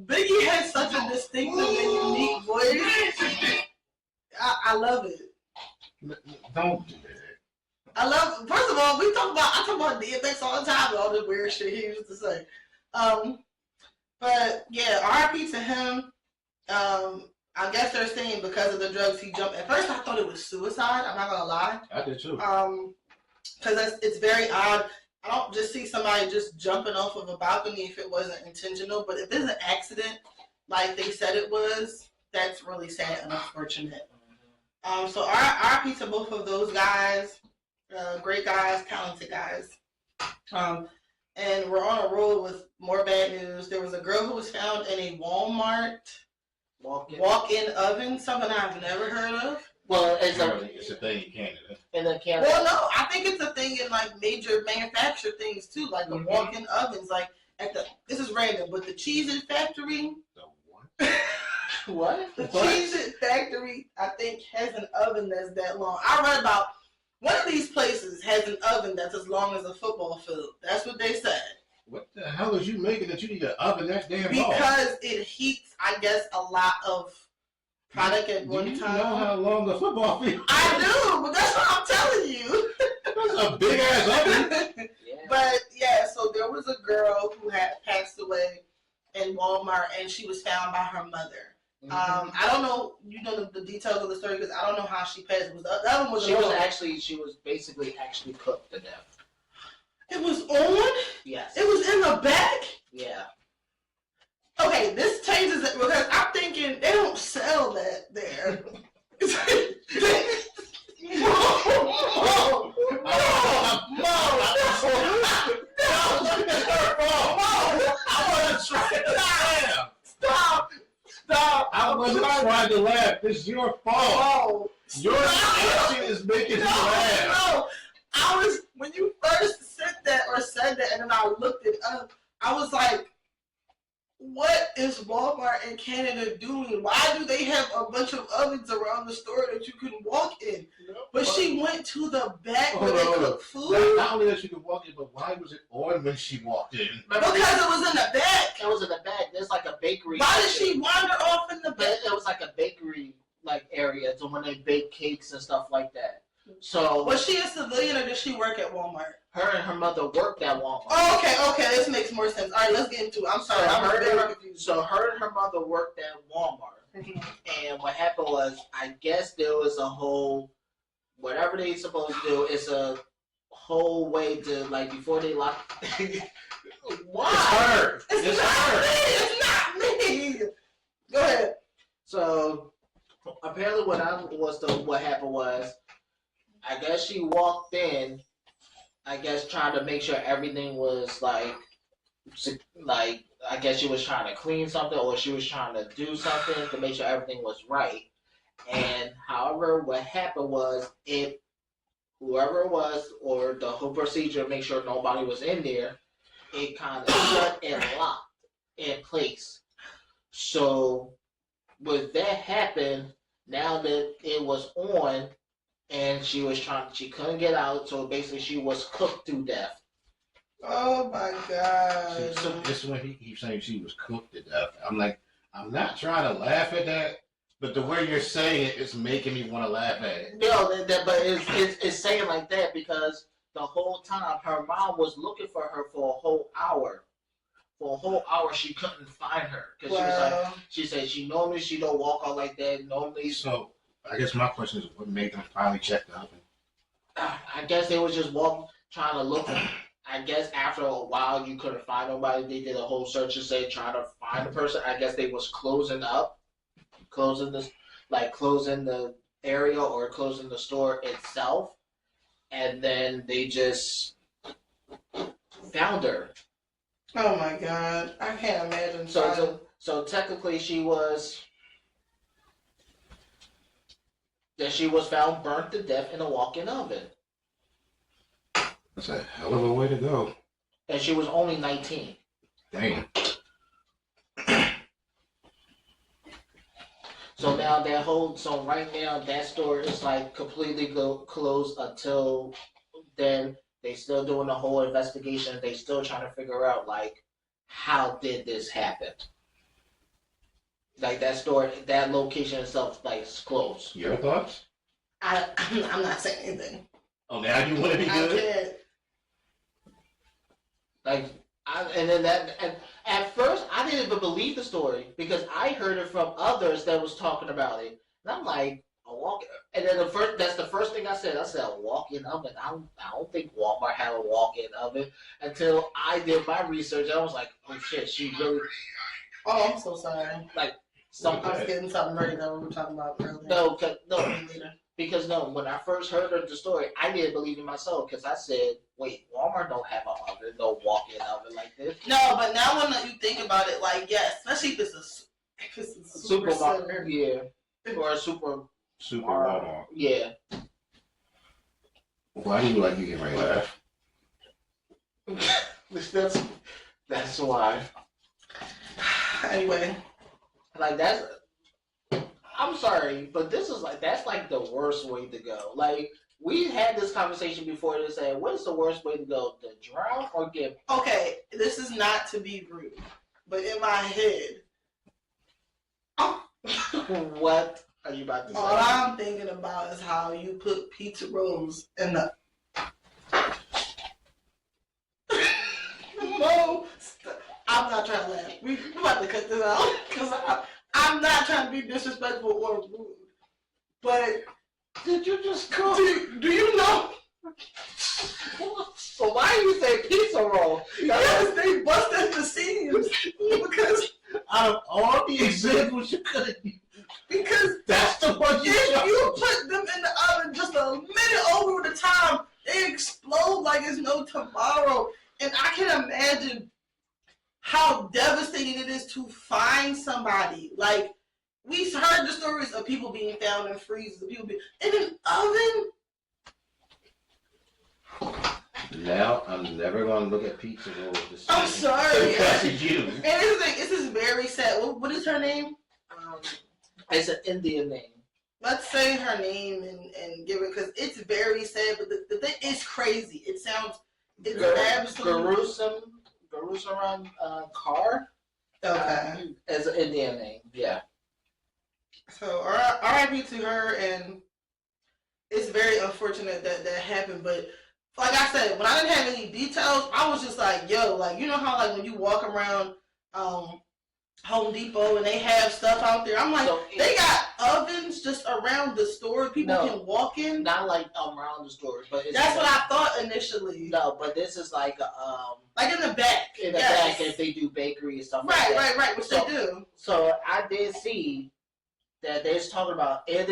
Biggie has such a distinctive and unique voice. I love it. Don't do that. I love. First of all, I talk about DMX all the time and all the weird shit he used to say. But yeah, R.I.P. to him. I guess they're saying because of the drugs he jumped. At first, I thought it was suicide. I'm not gonna lie. I did too. Because it's very odd. I don't just see somebody just jumping off of a balcony if it wasn't intentional. But if it's an accident, like they said it was, that's really sad and unfortunate. So R.I.P. to both of those guys. Great guys, talented guys. And we're on a roll with more bad news. There was a girl who was found in a Walmart walk-in oven, something I've never heard of. Well, it's a thing in Canada. In the Canada. Well, no, I think it's a thing in like major manufacturer things too, like the walk-in ovens. Like this is random, but the Cheez-It factory. The what? What? The Cheez-It factory, I think, has an oven that's that long. I read about one of these places has an oven that's as long as a football field. That's what they said. What the hell is you making that you need an oven that damn long? Because it heats, I guess, a lot of product at one time. Do you know how long a football field is? I do, but that's what I'm telling you. That's a big ass oven. Yeah. But yeah, so there was a girl who had passed away in Walmart, and she was found by her mother. I don't know, the details of the story because I don't know how she passed. She was basically cooked to death. It was on? Yes. It was in the back? Yeah. Okay, this changes it because I'm thinking they don't sell that there. Stop! I wasn't trying to laugh. It's your fault. Your action is making me laugh. No, when you first said that, and then I looked it up, I was like, what is Walmart in Canada doing? Why do they have a bunch of ovens around the store that you can walk in? But she went to the back where they cook food. Not only that she could walk in, but why was it on when she walked in? Because it was in the back. It was in the back. There's like a bakery. Why did she wander off in the back? It was like a bakery area, so when they bake cakes and stuff like that. So was she a civilian or did she work at Walmart? Her and her mother worked at Walmart. Oh, okay, this makes more sense. All right, let's get into it. I'm sorry, I'm very confused. So her and her mother worked at Walmart, and what happened was, I guess there was a whole, whatever they supposed to do, it's a whole way to before they lock. Why? It's not me. Go ahead. So apparently, what happened was, I guess she walked in, I guess trying to make sure everything was I guess she was trying to clean something or she was trying to do something to make sure everything was right. And however, what happened was whoever it was or the whole procedure to make sure nobody was in there, it kind of shut and locked in place. So with that happened, now that it was on, and she couldn't get out, so basically she was cooked to death. Oh my God. So this is when he keeps saying she was cooked to death. I'm like, I'm not trying to laugh at that, but the way you're saying it is making me want to laugh at it. No, but it's saying like that because the whole time her mom was looking for her for a whole hour. For a whole hour, she couldn't find her because she said she normally she don't walk out like that. Normally, so I guess my question is, what made them finally check the oven? I guess they was just trying to look. I guess after a while you couldn't find nobody. They did a whole search and say trying to find the person. I guess they was closing the area or closing the store itself, and then they just found her. Oh my God, I can't imagine. So technically she was found burnt to death in a walk-in oven. That's a hell of a way to go. and she was only 19. Damn. So now right now that store is like completely closed until then. They still doing the whole investigation. They still trying to figure out like how did this happen. Like that store, that location itself, like is closed. Your thoughts? I'm not saying anything. Oh, now you want to be good? I can't. Like, at first, I didn't even believe the story because I heard it from others that was talking about it, and I'm like, a walk. And then that's the first thing I said. I said a walk-in oven. I don't think Walmart had a walk-in oven until I did my research. I was like, oh shit, she really. Oh, I'm so sorry. Like, I was getting something ready that we were talking about earlier. Because when I first heard of the story, I didn't believe in myself because I said, wait, Walmart don't have an oven, no walk-in oven like this. No, but now when you think about it, like, yes, especially if it's a supermarket, yeah, or a super Walmart. Yeah. Why do you like you get ready to laugh? That's why. Anyway. Like I'm sorry, but that's like the worst way to go. Like we had this conversation before to say, what is the worst way to go? To drown or get? Okay, this is not to be rude, but in my head, what are you about to say? All I'm thinking about is how you put pizza rolls in the. No, I'm not trying to laugh. We're about to cut this out because I'm not trying to be disrespectful or rude. But did you just go? Do you know? So why do you say pizza roll? Because they busted the seams. Because out of all the examples you could have used, because that's the one you if chose. you put them in the oven just a minute over the time, they explode like it's no tomorrow. And I can imagine how devastating it is to find somebody. Like, we heard the stories of people being found in freezers, people being in an oven. Now I'm never gonna look at pizza rolls the same. I'm sorry. Because of you. And this is very sad. What is her name? It's an Indian name. Let's say her name and give it, because it's very sad. But the thing is crazy. It sounds absolutely. Garusaran Kaur. Okay. As an Indian name, yeah. So R.I.P. to her, and it's very unfortunate that happened. But like I said, when I didn't have any details, I was just like, yo, like, you know how like when you walk around Home Depot and they have stuff out there, I'm like, they got ovens just around the store people can walk in. Not like around the store, but that's what I thought initially. No, but this is like in the back. In the back, if they do bakery and stuff like that. Right, which they do. So I did see that they're talking about it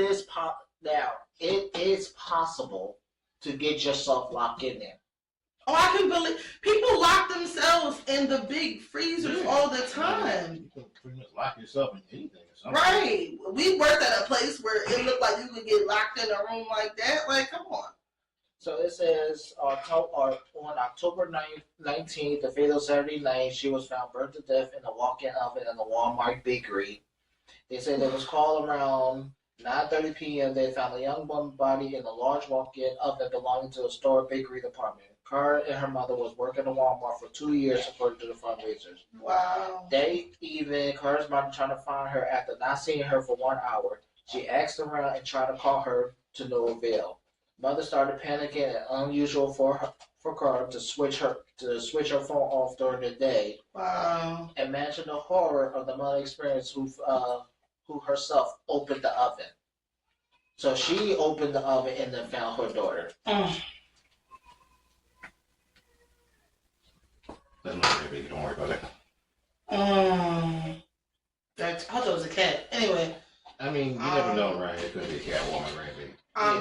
is possible to get yourself locked in there. Oh, I can believe people lock themselves in the big freezers all the time. You can pretty much lock yourself in anything or something. Right. We worked at a place where it looked like you could get locked in a room like that. Like, come on. So it says on October 19th, the fatal Saturday night, she was found burned to death in a walk-in oven in the Walmart bakery. They said it was called around 9:30 p.m. They found a young woman's body in a large walk-in oven belonging to a store bakery department. Carr and her mother was working at Walmart for 2 years, according to the fundraisers. Wow. Carr's mother trying to find her after not seeing her for 1 hour. She asked around and tried to call her to no avail. Mother started panicking and unusual for Carr to switch her phone off during the day. Wow. Imagine the horror of the mother experience who herself opened the oven. So she opened the oven and then found her daughter. That's not very big. Don't worry about it. I thought it was a cat. Anyway. I mean, you never know, right? It could be a cat, woman, right?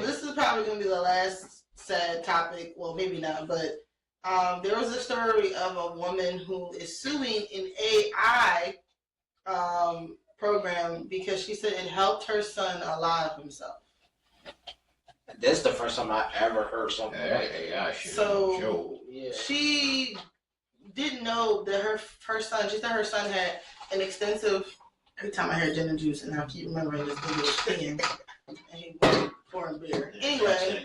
This is probably going to be the last sad topic. Well, maybe not, but there was a story of a woman who is suing an AI program because she said it helped her son alive himself. This is the first time I ever heard something like AI shit. So yeah. she didn't know that her son, she said her son had an extensive. Every time I hear gin and juice, and I keep remembering this English thing, and he went foreign beer. Anyway.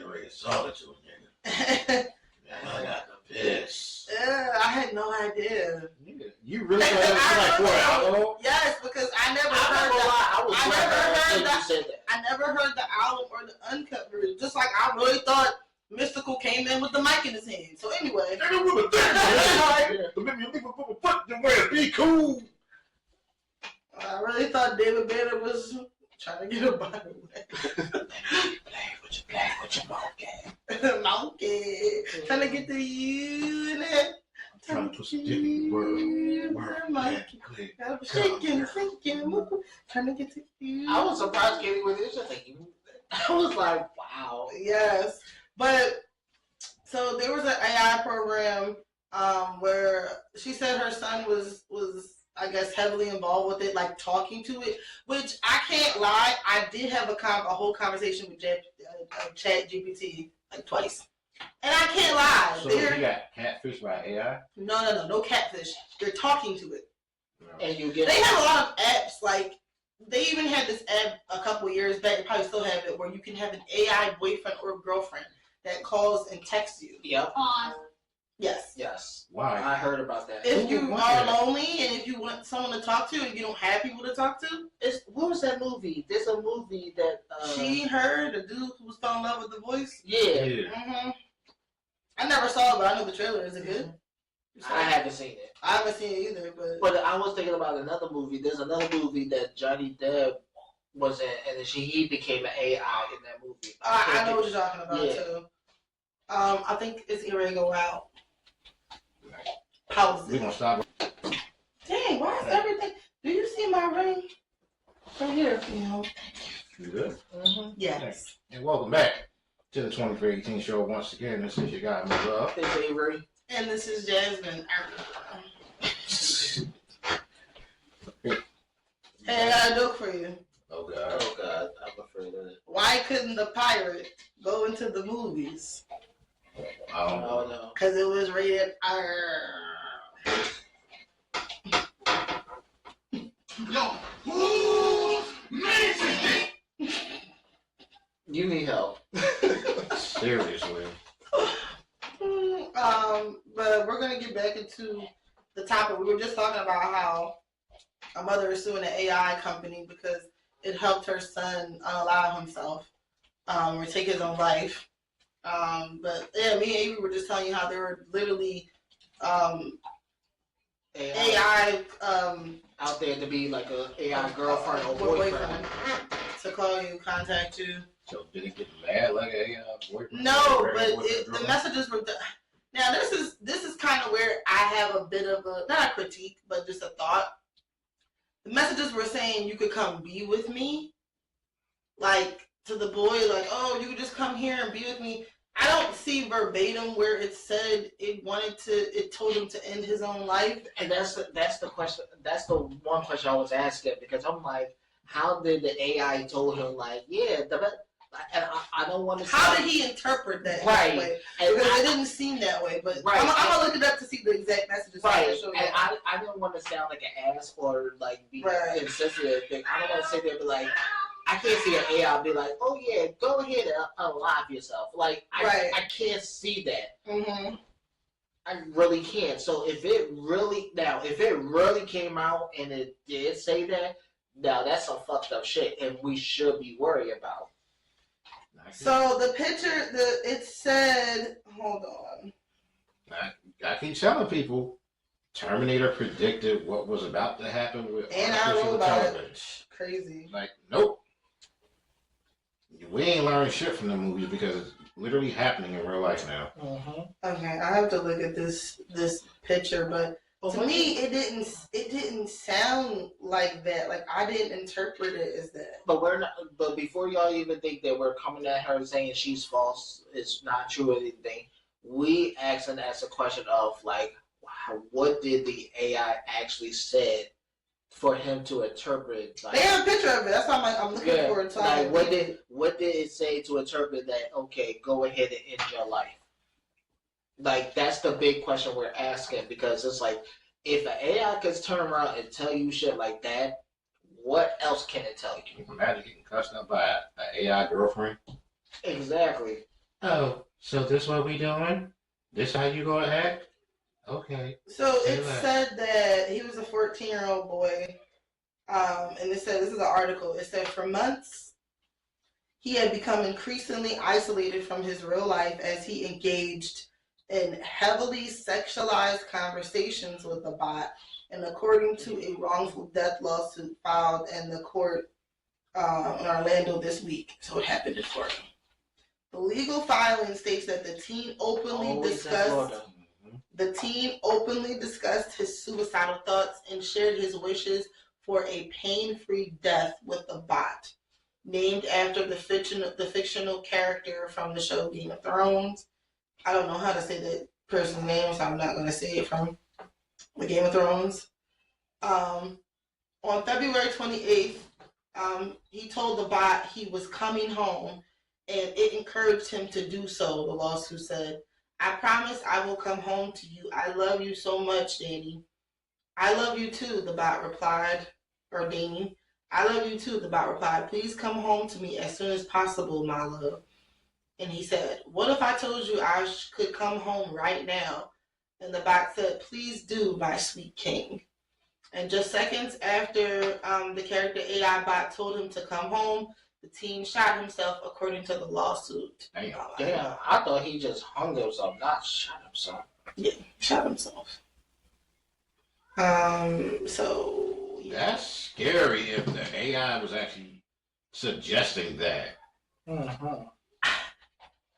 I got the piss. I had no idea. You really thought it was like alcohol? Yes, because I never heard the album or the uncut version. Just like I really thought Mystical came in with the mic in his hand. So anyway. Be cool. I really thought David Banner was trying to get a body away. Play with your monkey. Monkey. Trying to get the you in it. Trying to put some dick in the word. Shaking, thinking, trying to get to you. I was surprised Katie was interesting. I was like, wow. Yes. But, so there was an AI program where she said her son was I guess heavily involved with it, like talking to it, which I can't lie, I did have a whole conversation with Chat GPT like twice. And I can't lie. So you got catfish by AI? No catfish. They're talking to it. No. And you get. They have a lot of apps. Like they even had this app a couple years back. They probably still have it, where you can have an AI boyfriend or girlfriend that calls and texts you. Yep. Yes. Yes. Why? I heard about that. If you are lonely and if you want someone to talk to and you don't have people to talk to, What was that movie? There's a movie that the dude who fell in love with the voice. Yeah. Mm-hmm. I never saw it, but I know the trailer. Is it good? I haven't seen it. I haven't seen it either, But I was thinking about another movie. There's another movie that Johnny Depp was in, and he became an AI in that movie. I know what you're talking about too. I think it's getting ready to go out. Pause We're it. gonna stop. Dang, why is everything? Do you see my ring? Right here. You know. You good? Mm-hmm. Yes. And welcome back to the 2418 show once again. This is your guy, Ms. Love. It's Avery. And this is Jasmine. Hey, I got a joke for you. Oh God. Oh God, I'm afraid of it. Why couldn't the pirate go into the movies? Oh no. Because it was rated R. No. You need help. Seriously. But we're gonna get back into the topic. We were just talking about how a mother is suing an AI company because it helped her son unallow himself or take his own life. But yeah, me and Avery were just telling you how there were literally AI out there to be like a AI girlfriend or boyfriend to call you, contact you. So did it get mad like a boyfriend? No, but the messages were. Now this is kind of where I have a bit of a not a critique, but just a thought. The messages were saying you could come be with me, like to the boy, like oh you could just come here and be with me. I don't see verbatim where it said it told him to end his own life. And that's the question. That's the one question I was asking because I'm like, how did the AI told him like and I don't want to. How did he interpret that? Right. Way? Because it didn't seem that way. But right. I'm gonna look it up to see the exact messages. Right. And I didn't want to sound like an ass or like be insensitive. I don't want to sit there and be like, I can't see an AI be like, oh yeah, go ahead and unalive yourself. Like I can't see that. Mm-hmm. I really can't. So if it really came out and it did say that, now that's some fucked up shit, and we should be worried about. So the picture, it said, hold on. I keep telling people, Terminator predicted what was about to happen with artificial intelligence. Crazy. Like, nope. We ain't learning shit from the movies because it's literally happening in real life now. Mm-hmm. Okay, I have to look at this picture, but to me, it didn't sound like that. Like I didn't interpret it as that. But we're not. But before y'all even think that we're coming at her saying she's false, it's not true or anything. We asked a question of like, what did the AI actually said for him to interpret? Like, they have a picture of it. That's why I'm looking for it. Like, what did it say to interpret that? Okay, go ahead and end your life. Like, that's the big question we're asking, because it's like, if an AI could turn around and tell you shit like that, what else can it tell you? Imagine getting cussed up by an AI girlfriend. Exactly. Oh, so this what we doing? This how you gonna act? Okay. So Say it less. said that he was a 14-year-old boy. And it said, this is an article. It said, for months, he had become increasingly isolated from his real life as he engaged in heavily sexualized conversations with the bot. And according to a wrongful death lawsuit filed in the court in Orlando this week, so it happened in Florida. The legal filing states that the teen openly discussed his suicidal thoughts and shared his wishes for a pain-free death with a bot, named after the fictional character from the show Game of Thrones. I don't know how to say that person's name, so I'm not going to say it from the Game of Thrones. On February 28th, he told the bot he was coming home, and it encouraged him to do so, the lawsuit said. I promise I will come home to you. I love you so much, Danny. I love you too, the bot replied, or Danny. I love you too, the bot replied. Please come home to me as soon as possible, my love. And he said, what if I told you I could come home right now? And the bot said, please do, my sweet king. And just seconds after the character AI bot told him to come home, the teen shot himself, according to the lawsuit. Damn, I thought he just hung himself, not shot himself. Yeah, shot himself. So yeah. That's scary if the AI was actually suggesting that. Mm-hmm.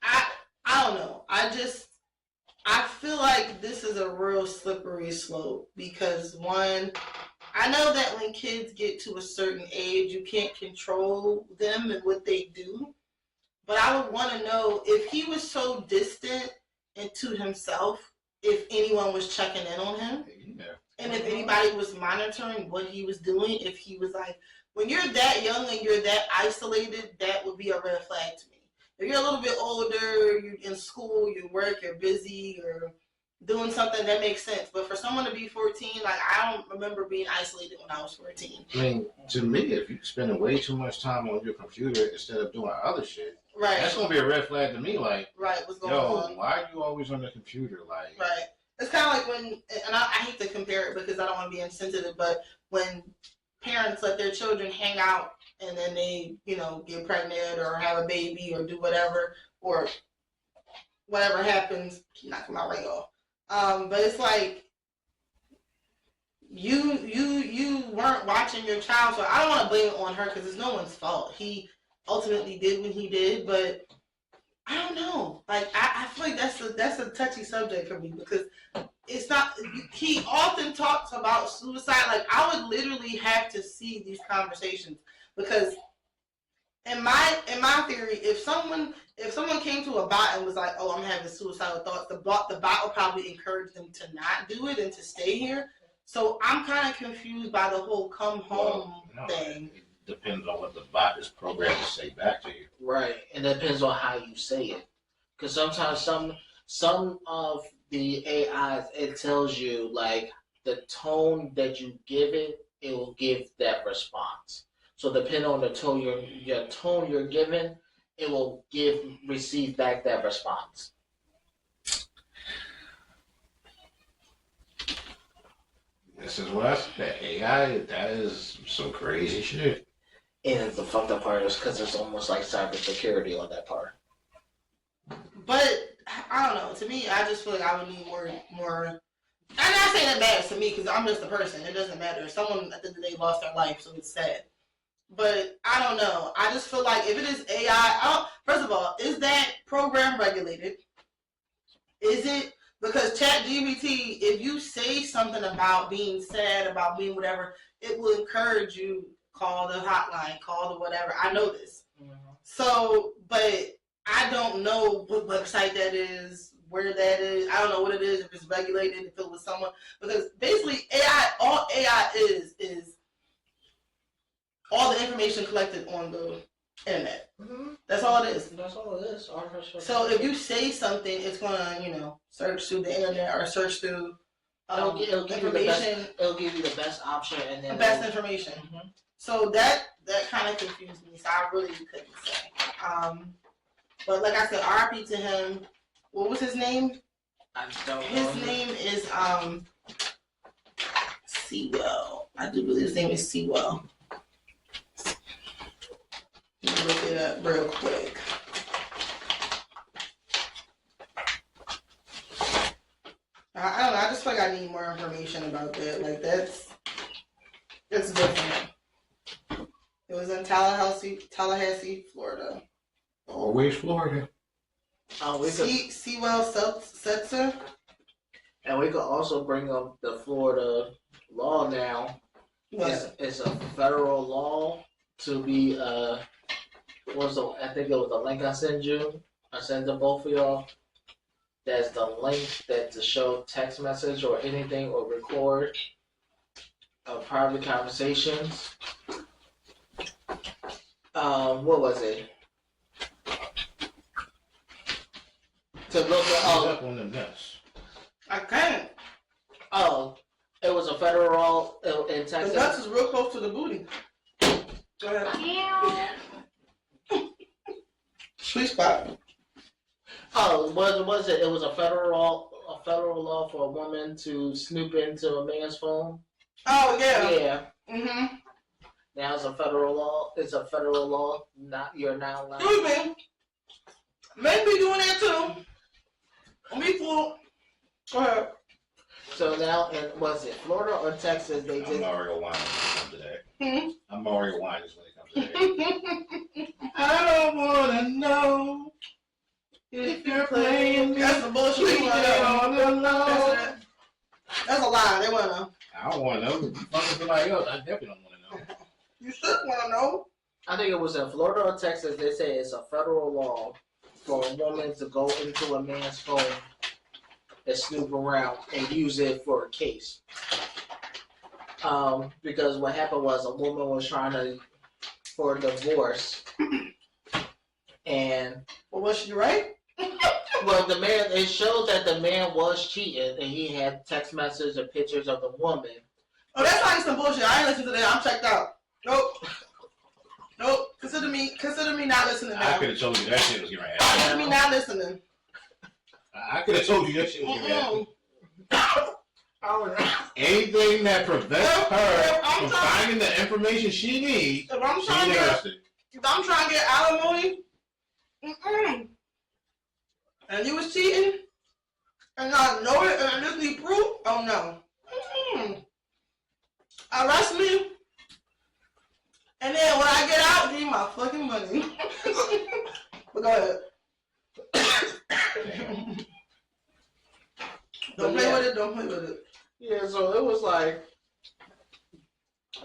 I don't know. I feel like this is a real slippery slope because one, I know that when kids get to a certain age, you can't control them and what they do. But I would want to know if he was so distant and to himself, if anyone was checking in on him. Yeah. And if anybody was monitoring what he was doing, if he was like, when you're that young and you're that isolated, that would be a red flag to me. If you're a little bit older, you're in school, you work, you're busy, you're doing something that makes sense. But for someone to be 14, like, I don't remember being isolated when I was 14. I mean, to me, if you're spending way too much time on your computer instead of doing other shit, right, that's gonna be a red flag to me. Like, right, what's going on? Why are you always on the computer? Like, right. It's kind of like when, and I hate to compare it because I don't want to be insensitive, but when parents let their children hang out and then they, get pregnant or have a baby or do whatever, or whatever happens, keep knocking my ring off. But it's like you weren't watching your child, so I don't want to blame it on her because it's no one's fault. He ultimately did what he did, but I don't know. Like I feel like that's a touchy subject for me because it's not. He often talks about suicide. Like I would literally have to see these conversations because in my theory, if someone came to a bot and was like, "Oh, I'm having suicidal thoughts," the bot would probably encourage them to not do it and to stay here. So I'm kind of confused by the whole come home thing. It depends on what the bot is programmed to say back to you. Right, and it depends on how you say it. Because sometimes some of the AIs, it tells you like the tone that you give it, it will give that response. So depending on the tone your tone you're giving, it will receive back that response. This is what I said. AI, that is some crazy shit. And the fucked up part is because it's almost like cybersecurity on that part. But I don't know. To me, I just feel like I would need more. I'm not saying that matters to me because I'm just a person. It doesn't matter. Someone at the end of the day lost their life, so it's sad. But I don't know. I just feel like if it is AI, first of all, is that program regulated? Is it? Because ChatGPT, if you say something about being sad, about being whatever, it will encourage you, call the hotline, call the whatever. I know this. Mm-hmm. So, but I don't know what website that is, where that is. I don't know what it is, if it's regulated, if it was someone. Because basically, all AI is all the information collected on the internet. Mm-hmm. That's all it is. That's all it is. Artificial. So if you say something, it's gonna, search through the internet or search through it'll give information. It'll give you the best option and then The best information. Mm-hmm. So that kind of confused me. So I really couldn't say. But like I said, RIP to him. What was his name? I don't know. His name is Sewell. I do believe his name is Sewell. Let me look it up real quick. I don't know. I just feel like I need more information about that. Like it's different. It was in Tallahassee, Florida. Always Florida. Sewell Setzer. And we could also bring up the Florida law now. What? It's a federal law to be I think it was the link I sent you. I sent to both of y'all. That's the link that to show text message or anything or record private conversations. What was it? To look Up on the nuts. I can't. Oh, it was a federal law in Texas. The nuts is real close to the booty. Go ahead. Sweet spot. Oh, was it? It was a federal law for a woman to snoop into a man's phone. Oh yeah. Yeah. Mhm. Now it's a federal law. It's a federal law. You're not allowed. Excuse me. Men be doing that too. Me fool. Go ahead. So now, was it Florida or Texas? They I'm did. Mario Wines when it comes to that. Hmm? I'm Mario Wines when it comes to that. I don't wanna know if you're playing me. That's the bullshit. They wanna know. That's a lie. They wanna know. I don't wanna know. If you fucking somebody else, I definitely don't wanna know. You should wanna know. I think it was in Florida or Texas. They say it's a federal law for a woman to go into a man's phone and snoop around and use it for a case. Because what happened was a woman was trying for a divorce, and Well, was she right? well, it showed that the man was cheating, and he had text messages and pictures of the woman. Oh, that's probably some bullshit. I ain't listening to that. I'm checked out. Nope. Consider me not listening now. I could have told you that shit was getting right. Consider me not listening. I could have told you that shit was getting right. Anything that prevents her from finding the information she needs, If I'm she's trying to interested. get alimony, and you was cheating, and I know it, and I just need proof, oh no. Arrest me, and then when I get out, give me my fucking money. But go ahead. Don't play with it. Yeah, so it was like,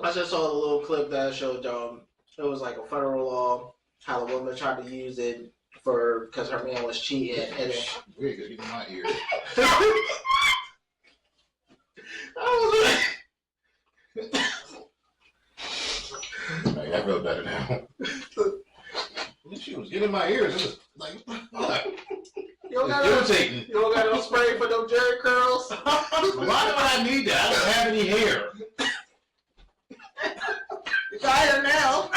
I just saw a little clip that showed it was like a federal law, how the woman tried to use it because her man was cheating, and then Weird, get in my ear. Right, I feel better now. She was getting in my ears. It was like, you don't irritating. You don't got no spray for no jerry curls? Why do I need that? I don't have any hair. It's higher now.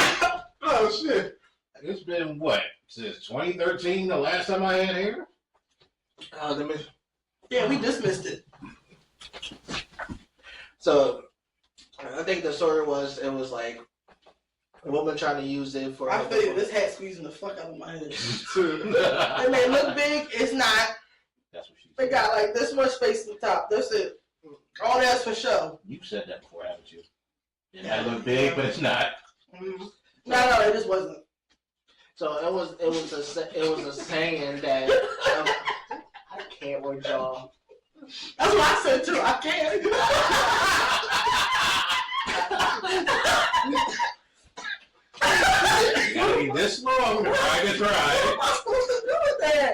Oh shit! It's been what since 2013? The last time I had hair. Yeah, we dismissed it. So I think the story was it was like a woman trying to use it for. I feel you. This hat squeezing the fuck out of my head. It may look big. It's not. That's what she said. They got like this much space on the top. That's it. All that's for show. You said that before, haven't you? It might look big, but it's not. Mm-hmm. No, it just wasn't. So it was a saying that I can't with y'all. That's what I said too. I can't. You gotta be this long to ride this ride. What am I supposed to do with that?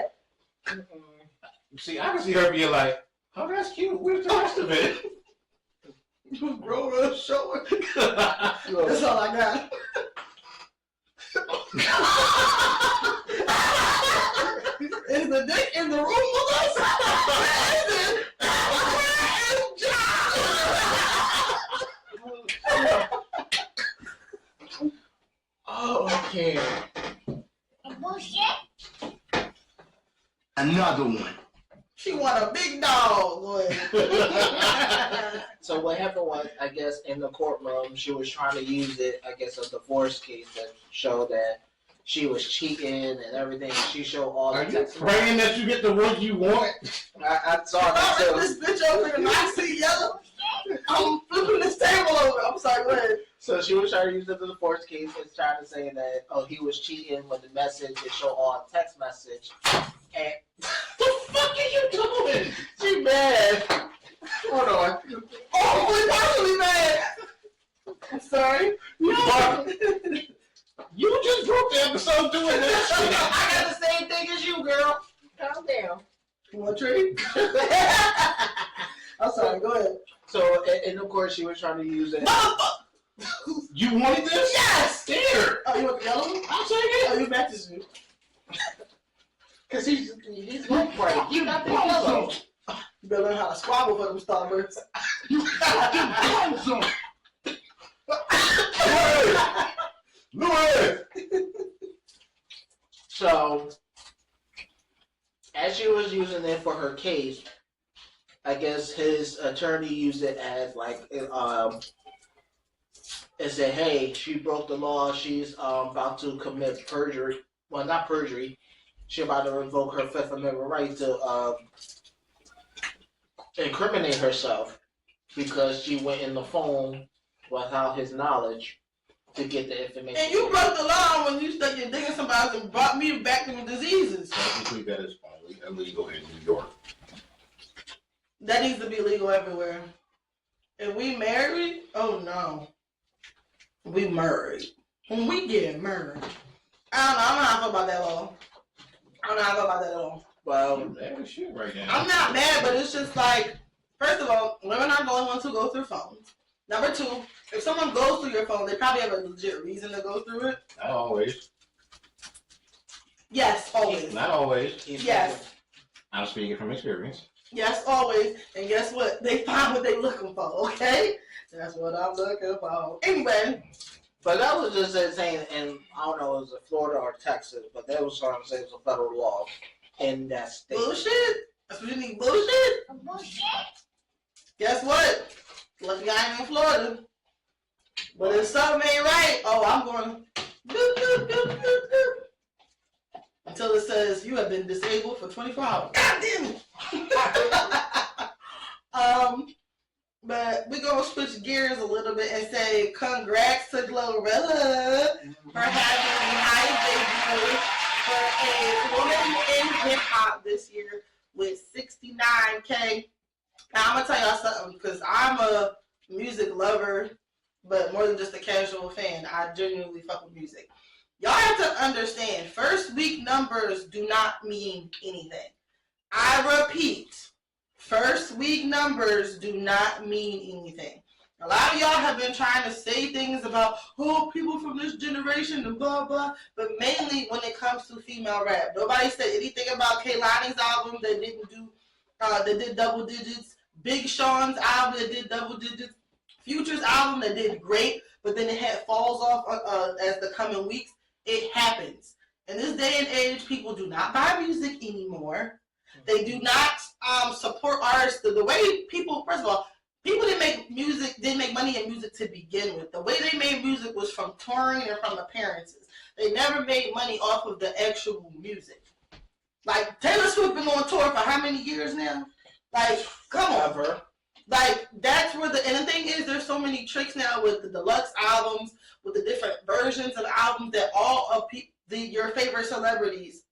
See, I can see her being like, "Oh, that's cute. Where's the rest of it?" You grown up showing. That's all I got. Is the dick in the room with us? Oh, I can't. Another one. She want a big dog. So what happened was, I guess, in the courtroom, she was trying to use it, I guess, a divorce case to show that she was cheating and everything. She showed all the Are you text praying that you get the one you want? I saw that too. This bitch over and I see yellow. I'm flipping this table over. I'm sorry, go ahead. So she was trying to use the divorce case and trying to say that, oh, he was cheating with the message. It showed all text message. And The fuck are you doing? she mad. Hold on. Oh, we're actually mad. I'm sorry. You just broke the episode doing this shit. I got the same thing as you, girl. Calm down. You want a treat? I'm sorry, go ahead. So, and of course, she was trying to use it. You wanted this? Yes! Here. Oh, you want the yellow one? I'll take it. Oh, you matches me. Because he's like right. You got the yellow. You better learn how to squabble for them Starbursts. You got them guns on. Louis! So, as she was using it for her case, I guess his attorney used it as like, and said, hey, she broke the law. She's about to commit perjury. Well, not perjury. She's about to revoke her Fifth Amendment right to incriminate herself because she went in the phone without his knowledge to get the information. And you broke the law when you stuck your dick in somebody and brought me back to diseases. Technically, that is only illegal in New York. That needs to be legal everywhere. If we married, oh no. We married. When we get married. I don't know how I feel about that law. I don't know how I feel about that at all. Well, You're mad as shit right now. I'm not mad, but it's just like, first of all, women are the only ones who go through phones. Number two, if someone goes through your phone, they probably have a legit reason to go through it. Not always. Yes, always. Not always. Yes. I'm speaking from experience. Yes, always. And guess what? They find what they're looking for, okay? That's what I'm looking for. Anyway. but that was just saying, and I don't know, it was Florida or Texas, but they was trying to say it was a federal law in that state. Bullshit. That's what you need. Bullshit. Guess what? Lucky I ain't in Florida. But if something ain't right, oh, I'm going doop, doop, doop, doop, doop. Until it says you have been disabled for 24 hours. God damn it. But we're going to switch gears a little bit and say congrats to Glorilla for having the highest debut for a woman in hip-hop this year with 69K. Now, I'm going to tell y'all something because I'm a music lover, but more than just a casual fan. I genuinely fuck with music. Y'all have to understand, first week numbers do not mean anything. I repeat, first week numbers do not mean anything. A lot of y'all have been trying to say things about, oh, people from this generation and blah, blah, but mainly when it comes to female rap. Nobody said anything about Kehlani's album that didn't do, that did double digits. Big Sean's album that did double digits. Future's album that did great, but then it had falls off as the coming weeks. It happens. In this day and age, people do not buy music anymore. They do not support artists the way people, first of all, people didn't make money in music to begin with. The way they made music was from touring and from appearances. They never made money off of the actual music. Like, Taylor Swift been on tour for how many years now? Like, come on. Ever. Like, that's where and the thing is, there's so many tricks now with the deluxe albums, with the different versions of albums that all of your favorite celebrities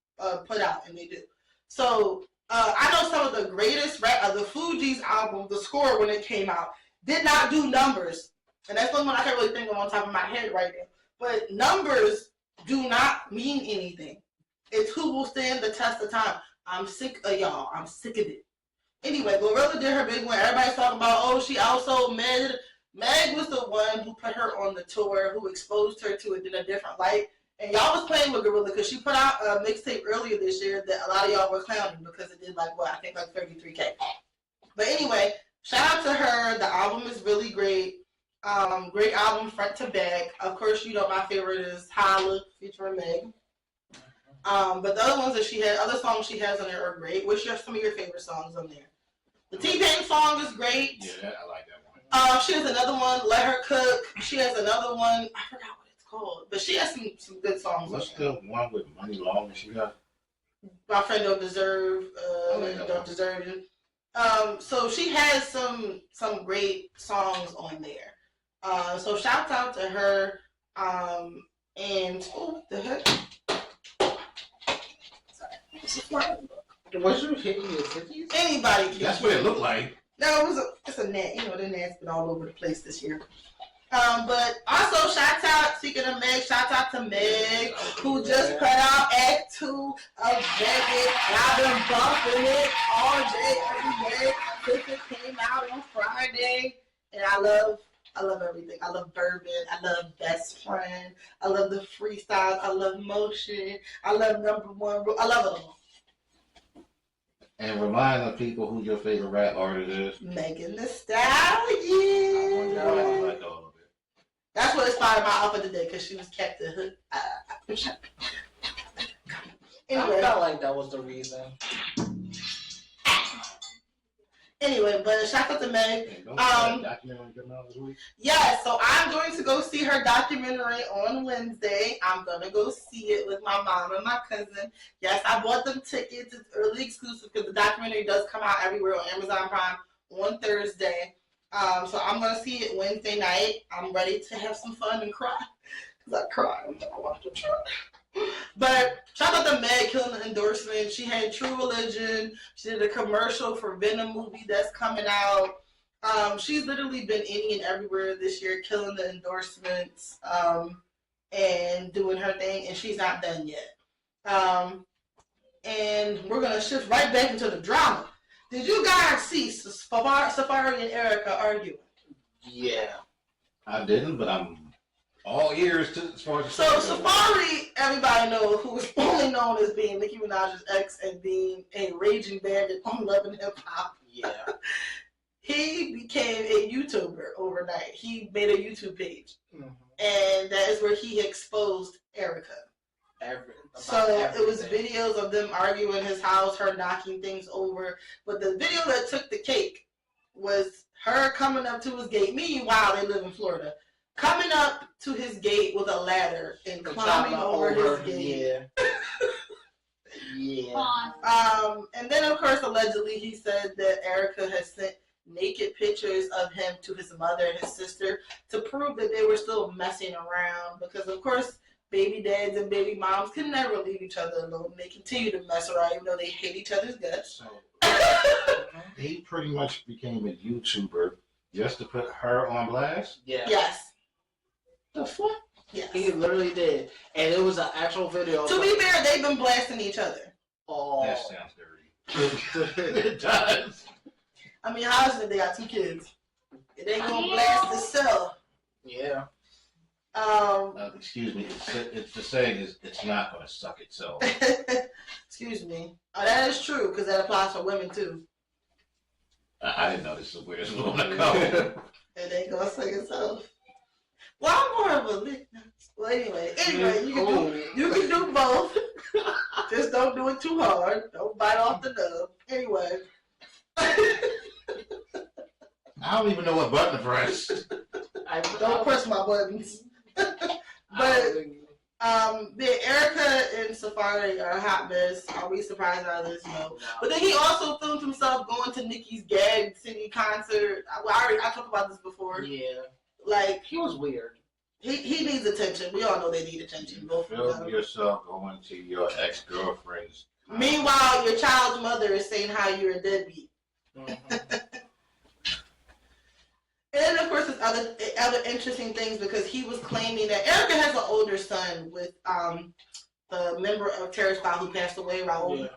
put out, and they do. So, I know some of the greatest rap, the Fugees album, The Score, when it came out, did not do numbers. And that's the one I can't really think of on top of my head right now. But numbers do not mean anything. It's who will stand the test of time. I'm sick of y'all. I'm sick of it. Anyway, Glorilla did her big one. Everybody's talking about, oh, she outsold Meg. Meg was the one who put her on the tour, who exposed her to it in a different light. And y'all was playing with Gorilla because she put out a mixtape earlier this year that a lot of y'all were clowning because it did like, what, I think like 33K. But anyway, shout out to her. The album is really great. Great album front to back. Of course, you know my favorite is Holla featuring Meg. But the other ones that she had, other songs she has on there are great. What's some of your favorite songs on there? The T-Pain song is great. Yeah, I like that one. She has another one, Let Her Cook. She has another one, I forgot what it's called, but she has some good songs. What's the one with Money Long that she got? My Friend Don't Deserve, that Don't one. Deserve You. So she has some great songs on there. So shouts out to her. And what the heck? Was you hitting your cookies? Anybody can. That's what it looked like. No, it's a gnat. You know, the gnat's been all over the place this year. But also, speaking of Meg, shout out to Meg, who just put out Act 2 of Vegas. And I've been bumping it all day, every day, since it came out on Friday. And I love everything. I love Bourbon. I love Best Friend. I love the freestyle. I love Motion. I love Number One. I love it all. And remind the people who your favorite rap artist is. Megan Thee I Stallion. like all of it. That's what inspired my outfit today, because she was kept the hood. I Anyway, felt like that was the reason. but shout out to Meg. Hey, don't you documentary coming out this week? Yes, so I'm going to go see her documentary on Wednesday. I'm going to go see it with my mom and my cousin. Yes, I bought them tickets. It's early exclusive because the documentary does come out everywhere on Amazon Prime on Thursday. So I'm going to see it Wednesday night. I'm ready to have some fun and cry. Because I cry. I want to try. But shout out to Meg killing the endorsement. She had True Religion. She did a commercial for Venom movie that's coming out. She's literally been any and everywhere this year, killing the endorsements and doing her thing, and she's not done yet. And we're gonna shift right back into the drama. Did you guys see Safari and Erica arguing? Yeah. I didn't, but I'm all ears as far as the So story goes. Safari, everybody knows, who is only known as being Nicki Minaj's ex and being a raging bandit on Love and Hip Hop. Yeah. He became a YouTuber overnight. He made a YouTube page, Mm-hmm. and that is where he exposed Erica. So it was videos of them arguing in his house, her knocking things over. But the video that took the cake was her coming up to his gate. Meanwhile, they live in Florida. Coming up to his gate with a ladder and climbing over his gate. Yeah. And then, of course, allegedly, he said that Erica has sent naked pictures of him to his mother and his sister to prove that they were still messing around. Because, of course, baby dads and baby moms can never leave each other alone. They continue to mess around even though they hate each other's guts. So he pretty much became a YouTuber just to put her on blast? Yeah. Yes. The fuck? Yes. He literally did. And it was an actual video. To be fair, they've been blasting each other. Oh. That sounds dirty. It does. I mean, how is it they got 2 kids? It ain't gonna blast itself. Yeah. Excuse me. It's the saying is it's not going to suck itself. Excuse me. That is true, because that applies for women too. I didn't know this was where this was going to go. It ain't gonna suck itself. Well, I'm more of a lick. Well, anyway, you can do both. Just don't do it too hard. Don't bite off the nub. Anyway. I don't even know what button to press. Don't press my buttons. But Erica and Safari are a hot mess. Are we surprised by this? No. But then he also filmed himself going to Nicki's Gag City concert. I talked about this before. Yeah. Like, He was weird. he needs attention. We all know they need attention. Both of Film them. yourself going to your ex-girlfriend's. Meanwhile, your child's mother is saying how you're a deadbeat. Mm-hmm. And then, of course, there's other interesting things because he was claiming that Erica has an older son with the member of Terror Squad who passed away, Raul. Yeah.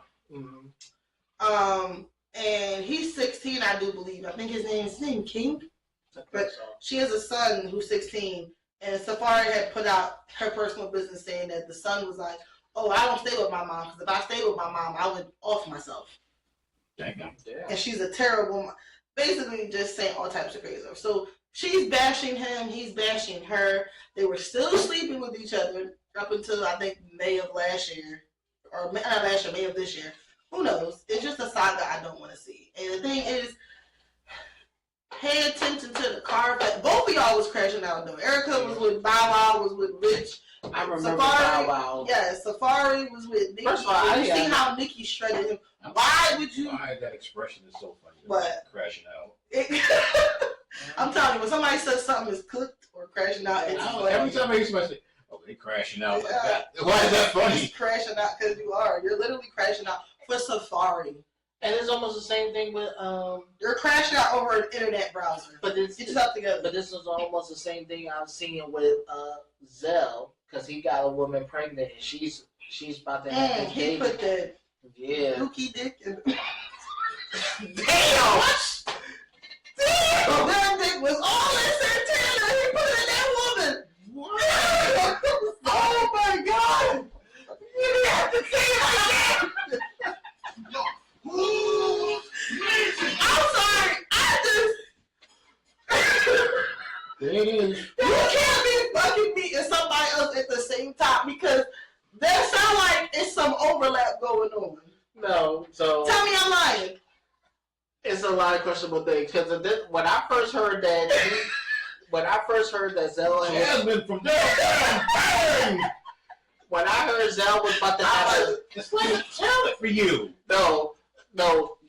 Mm-hmm. And he's 16, I do believe. I think his name King. I think But so. she has a son who's 16, And Safari had put out her personal business saying that the son was like, "Oh, I don't stay with my mom because if I stayed with my mom, I would off myself." Damn. And she's a terrible, basically just saying all types of crazy stuff. So she's bashing him, he's bashing her. They were still sleeping with each other up until I think May of last year, or not last year, May of this year. Who knows? It's just a saga I don't want to see. And the thing is, pay attention to the car. Both of y'all was crashing out though. Erica was with Bow Wow, was with Rich. I remember Safari, Bow Wow. Yeah, Safari was with Nikki. First of all, you see how Nikki shredded him. Why would you? Why that expression is so funny. What? Crashing out. I'm telling you, when somebody says something is cooked or crashing out, it's Every time I hear somebody say, "Oh, they crashing out like that," why is that funny? It's crashing out because you are. You're literally crashing out for Safari. And it's almost the same thing with You're crashing out over an internet browser. But this Get yourself together. But this is almost the same thing I'm seeing with Zell, because he got a woman pregnant and she's about to have his He baby. put that dookie dick in. Damn! Damn! That dick was all in Santana. He put it in that woman. What? Oh my god! You didn't have to say it like that. I'm sorry. There it is. You can't be fucking me and somebody else at the same time because that sound like it's some overlap going on. No, so Tell me I'm lying. it's a lot of questionable things. Because when I first heard that, Zell and Jasmine from downtown. when I heard Zell was about to have It's like a talent for you. no,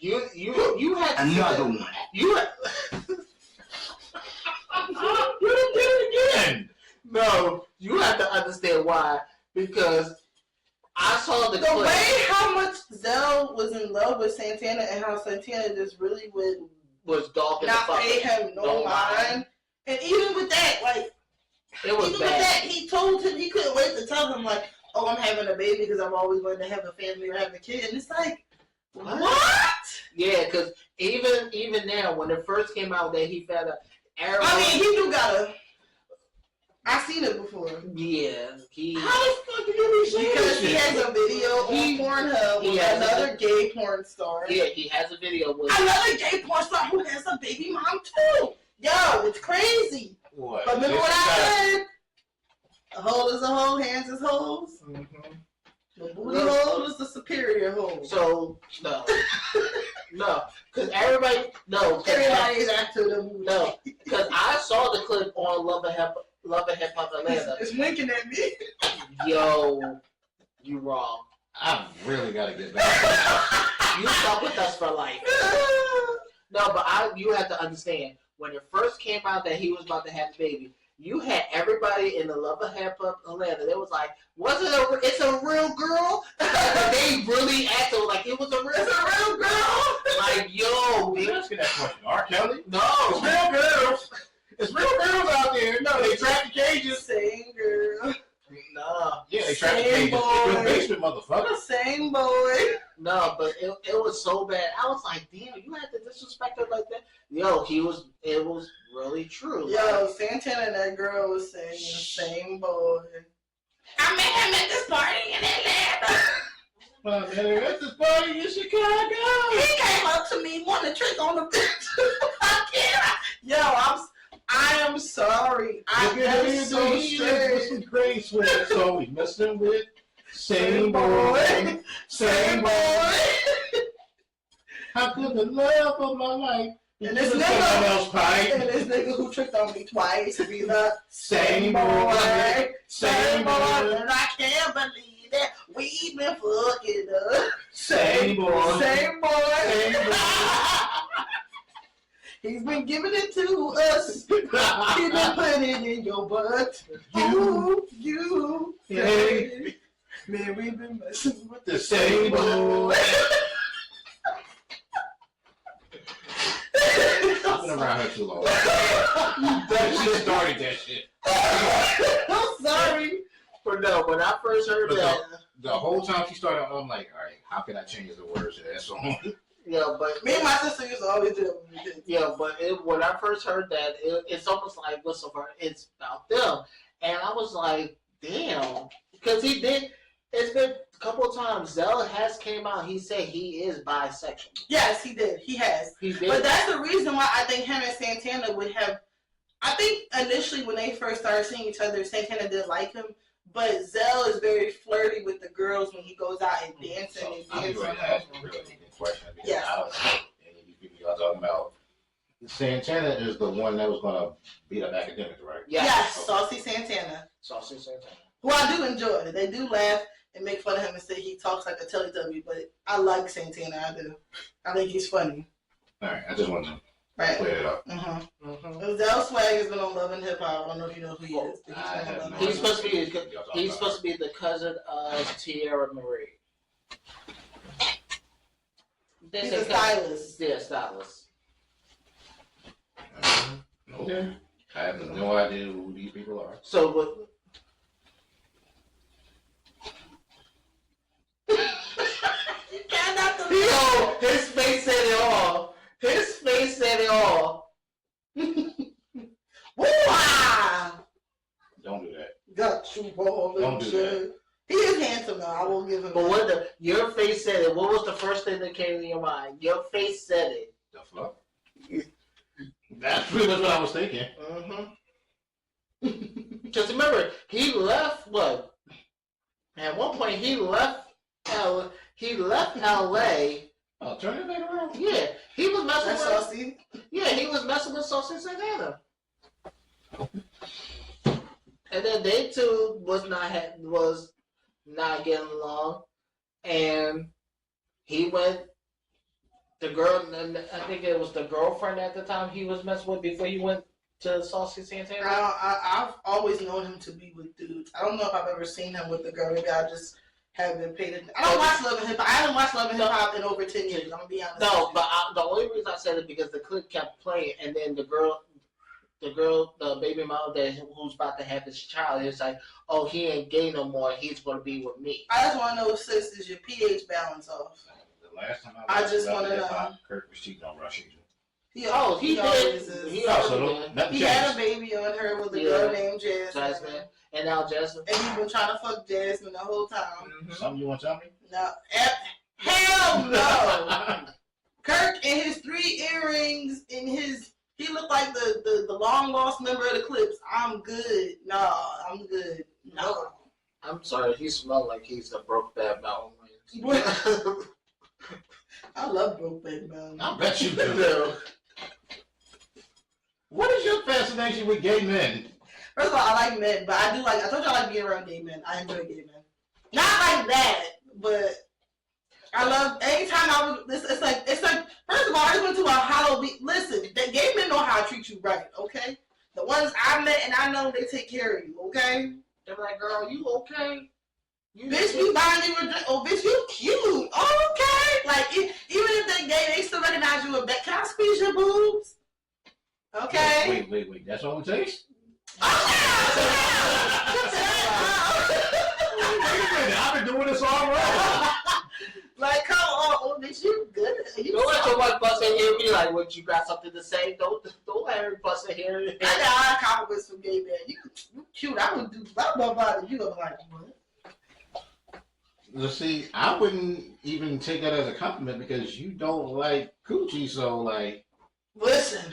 you had to Another one. You had, You didn't get it again. no, you have to understand why. Because I saw the The clip. way how much Zell was in love with Santana and how Santana just really would Was dog in the not fuck. pay him no No mind. And even with that, like, It was even bad. with that, he told him he couldn't wait to tell him, like, "Oh, I'm having a baby because I've always wanted to have a family or have a kid." And it's like, what? Yeah, because even now, when it first came out that he found out, I mean, he do gotta. I seen it before. yeah, he. How the fuck do you be saying Because this he shit? has a video on Pornhub he with has another gay porn star. Yeah, he has a video with. Another gay porn star who has a baby mom too. Yo, it's crazy. What? But remember what I said? A hole is a hole, hands is holes. Mm-hmm. The booty hole is the superior hole. So no, because everybody Everybody's after the booty. no, because I saw the clip on Love and Hip Hop Atlanta. It's winking at me. Yo, you wrong. I really gotta get back. You stuck with us for life. No, but you have to understand, when it first came out that he was about to have the baby, you had everybody in the Love and Hip Hop Atlanta. They was like, it's a real girl? They really acted like it was a real girl. Like, yo, You asking that question, R. Kelly? no. It's real girls. It's real girls out there. No, they trap the cages. Same girl. No. Yeah, they trap the Same cages. boy. In your basement, motherfucker. Same boy. No, but it was so bad. I was like, damn, you had to disrespect her like that? Yo, it was really true. Yo, Santana and that girl was saying the same boy. I met him at this party in Atlanta. Well, man, at this party in Chicago. He came up to me, wanted to trick on the bitch. I can't. Yo, I am sorry. Look at I'm him, so he is with straight. some gray sweat, so we messing with same boy. Same boy. How could the love of my life And this someone nigga, else pipe? and this nigga who tricked on me twice be the Same boy. Same boy. And I can't believe that we been fucking up. Same boy. Same boy. Same boy. He's been giving it to us. He's been putting it in your butt. You. Hey. Man, we've been messing with The same boy. I've been around her too long. That shit started that shit. I'm sorry. But no, when I first heard But that, The whole time she started, I'm like, all right, how can I change the words to that song? Yeah, but Me and my sister used to always do that when we were kids. yeah, but when I first heard that, it's almost like listen, it's about them, and I was like, damn, because he did. It's been a couple of times. Zell has came out. He said he is bisexual. Yes, he did. He has. He did. But that's the reason why I think him and Santana would have. I think initially when they first started seeing each other, Santana did like him. But Zell is very flirty with the girls when he goes out and dancing So, and I'm dancing. going to ask a really good question because Yes. I don't know any of these people y'all talking about. Santana is the one that was going to beat up academics, right? Yes, Saucy Santana. Saucy Santana. Who I do enjoy. They do laugh and make fun of him and say he talks like a Teletubby, but I like Santana. I do. I think he's funny. All right, I just wanted to Right. clear it up. Zell Swag has been on Love and Hip Hop. I don't know if you know who he is. But I have no He's idea. supposed to be. Y'all talking He's about. supposed to be the cousin of Tierra Marie. He's a stylist. Yeah, stylist. Okay. I have no idea who these people are. So, but You cannot yo, his face said it all. His face said it all. Woo-ah! Don't do that. Got you all Don't do that. He is handsome though. I will give him But that. what your face said it. What was the first thing that came to your mind? Your face said it. The fuck? That's pretty much what I was thinking. Because remember, he left what? At one point, he left L. He left L.A. Oh, turn it back around. Yeah, he was messing That's with. Saucy. Yeah, he was messing with Saucy Santana. And then they two was not getting along, and he went. The girl, I think it was the girlfriend at the time he was messing with before he went to Saucy Santana. I've always known him to be with dudes. I don't know if I've ever seen him with a girl. Maybe I just haven't paid attention. I don't watch Love and Hip Hop. I haven't watched Love and Hip Hop in over 10 years. I'm gonna be honest. No, with but the only reason I said it because the clip kept playing, and then the baby mom who's about to have his child is like, oh, he ain't gay no more. He's gonna be with me. I just want to know, sis, is your pH balance off? The last time I watched just Love wanna and Hip know. Hop, Kirk was cheating on Rashida. He always did. is. He Oh, always so did. nothing He had a changed. baby on her with a Yeah. girl named Jasmine. Jasmine. And now Jasmine. And he's been trying to fuck Jasmine the whole time. Mm-hmm. Something you want to tell me? No. Hell no! Kirk and his 3 earrings and his... He looked like the long lost member of the Clips. I'm good. No, I'm good. No. I'm sorry, he smelled like he's the Brokeback Mountain. I love Brokeback Mountain. I bet you do. What is your fascination with gay men? First of all, I like men, but I do like... I told you I like being around gay men. I enjoy gay men. Not like that, but... I love anytime I was. It's like. First of all, I just went to a Halloween. Listen, the gay men know how to treat you right. Okay, the ones I met and I know they take care of you. Okay, They're like, girl, you okay? bitch, we buying you a drink. Oh, bitch, you cute. Okay, like even if they're gay, they still recognize you a bet. Can I squeeze your boobs? Okay. Wait. That's all it takes? I've been doing this all right. Like, come on, oh, bitch, you good? Don't let your wife bust in here and be like, what, you got something to say? Don't let her bust in here. I got high compliments from gay men. You cute. I would do blah blah blah. You gonna be like, what? See, I wouldn't even take that as a compliment because you don't like coochie, so like. Listen,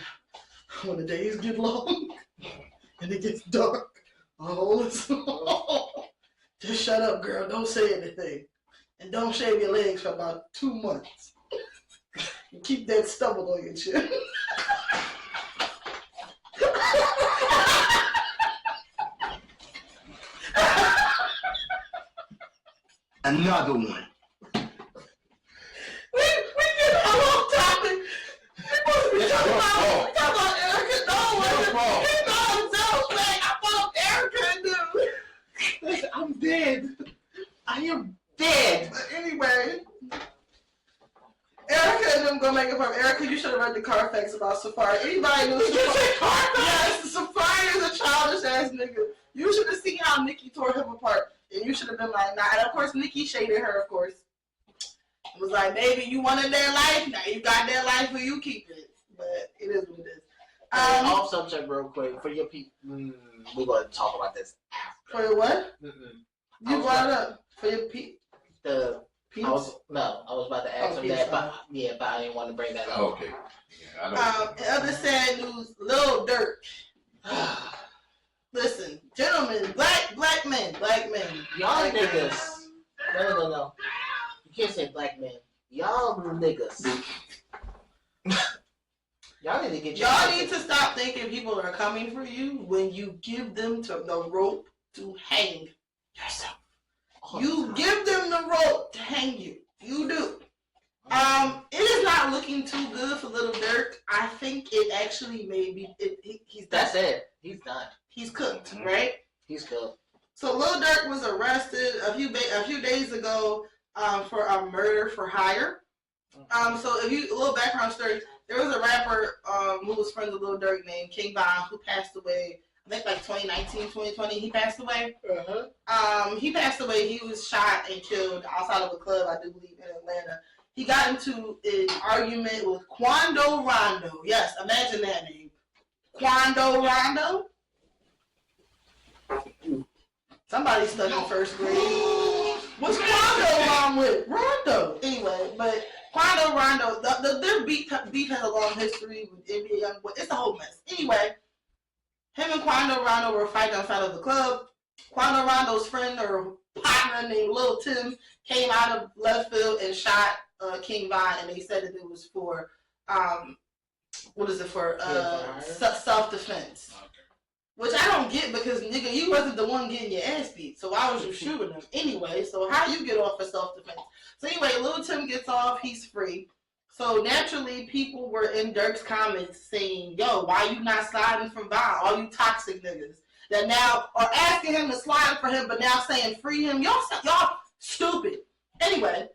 when the days get long and it gets dark, just shut up, girl. Don't say anything. And don't shave your legs for about 2 months. And keep that stubble on your chin. Another one. We get a long topic. We supposed to be talking about Erica. No, I found Erica and I'm dead. I am dead. But anyway, Erica and them gonna make it from Erica. You should have read the Carfax about Safari. Anybody knew Safari? Yes, Safari is a childish ass nigga. You should have seen how Nikki tore him apart, and you should have been like, nah. And of course, Nikki shaded her, of course. It was like, maybe you wanted their life, now you got their life, where you keep it. But it is what it is. Off subject real quick for your people. We're going to talk about this after. For your what? Mm-mm. You brought it up for your peeps. I was about to ask him that, but I didn't want to bring that up. Okay. Yeah, In other sad news, Lil Durk. Listen, gentlemen, black men. Y'all niggas. No. You can't say black men. Y'all niggas. Y'all need to get. Y'all need to stop thinking people are coming for you when you give them the rope to hang yourself. You give them the rope to hang you. You do. It is not looking too good for Little Durk. I think it actually maybe he's done. That's it. He's done. He's cooked, right? He's cooked. So Lil Durk was arrested a few days ago for a murder for hire. So a little background story. There was a rapper who was friends with Lil Durk named King Von who passed away. I think like 2019, 2020. He passed away. He passed away. He was shot and killed outside of a club, I do believe, in Atlanta. He got into an argument with Quando Rondo. Yes, imagine that name. Quando Rondo. Somebody stuck in first grade. What's Quando along with Rondo? Anyway, but Quando Rondo, their beef has a long history with NBA Youngboy. It's a whole mess. Anyway, him and Quando Rondo were fighting outside of the club. Quando Rondo's friend or partner named Lil Tim came out of left field and shot King Von, and they said that it was for self-defense. Okay. Which I don't get because, nigga, you wasn't the one getting your ass beat, so why was you shooting him anyway? So how you get off for self-defense? So anyway, Lil Tim gets off, he's free. So naturally, people were in Durk's comments saying, yo, why you not sliding from Von? All you toxic niggas that now are asking him to slide for him, but now saying free him. Y'all stupid. Anyway,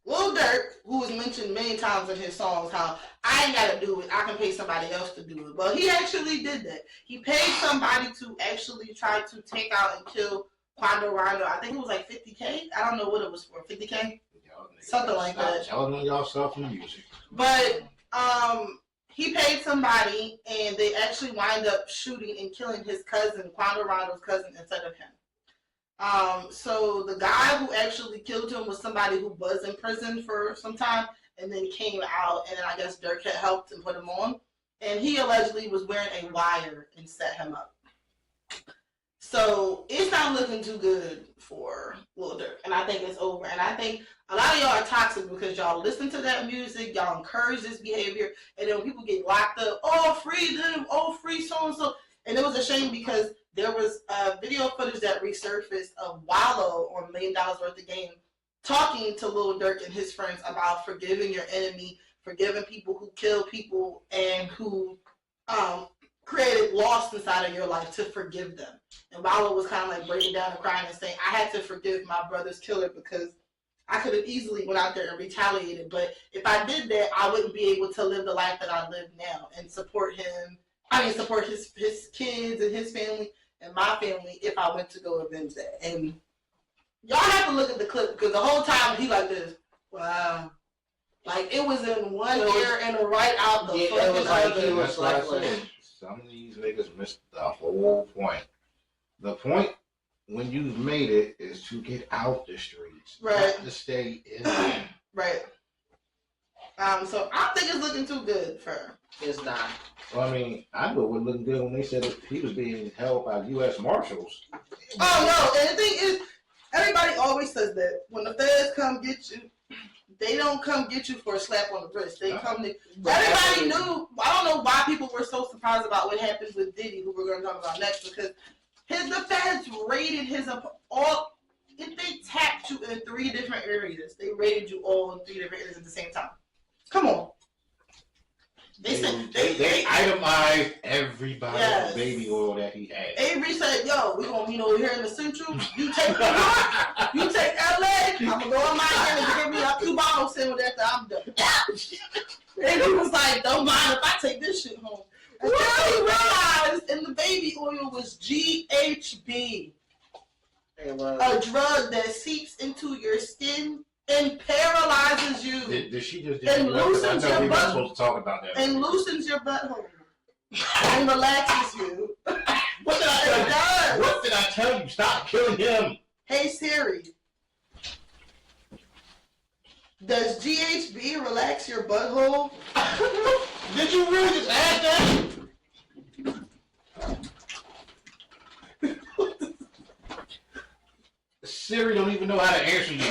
Lil Durk, who was mentioned many times in his songs, how I ain't got to do it, I can pay somebody else to do it. Well, he actually did that. He paid somebody to actually try to take out and kill Quando Rondo. I think it was like $50K. I don't know what it was for. $50K? Something like that. Telling on yourself in the music. But he paid somebody, and they actually wind up shooting and killing his cousin, Quando Rondo's cousin, instead of him. So the guy who actually killed him was somebody who was in prison for some time and then came out, and then I guess Durk had helped and put him on. And he allegedly was wearing a wire and set him up. So it's not looking too good for Lil Durk. And I think it's over. And I think a lot of y'all are toxic because y'all listen to that music, y'all encourage this behavior, and then when people get locked up, oh, free them, oh, free so-and-so. And it was a shame because there was video footage that resurfaced of Wallow on $1 Million Worth of Game talking to Lil Durk and his friends about forgiving your enemy, forgiving people who kill people and who created loss inside of your life, to forgive them. And Wallow was kind of like breaking down and crying and saying, I had to forgive my brother's killer because I could have easily went out there and retaliated. But if I did that, I wouldn't be able to live the life that I live now and support him. Support his kids and his family and my family if I went to go avenge that. And y'all have to look at the clip because the whole time he like this. Wow. Like it was in one ear and right out the fucking other. That's what I said. Some of these niggas missed the whole point. The point when you made it is to get out the streets, right? Not to stay in them. Right. So I think it's looking too good for her. It's not. Well, I mean, I knew it was looking good when they said that he was being held by U.S. Marshals. Oh no! And the thing is, everybody always says that when the feds come get you, they don't come get you for a slap on the wrist. They come to. Everybody knew. I don't know why people were so surprised about what happened with Diddy, who we're going to talk about next, because the feds raided his all. If they tapped you in 3 different areas, they raided you all in 3 different areas at the same time. Come on. They itemized everybody's baby oil that he had. Avery said, yo, we're going to meet over here in the Central. You take New York, you take LA, I'm going to go in Miami and give me up 2 bottles and with that, I'm done. Avery was like, don't mind if I take this shit home. And then he realized in the baby oil was GHB, a drug that seeps into your skin and paralyzes you Did she just and loosens I know your we're not butt supposed to talk about that. and loosens your butthole and relaxes you. What did I tell It you? does. What did I tell you? Stop killing him. Hey Siri, does GHB relax your butthole? Did you really just ask that? Siri don't even know how to answer you.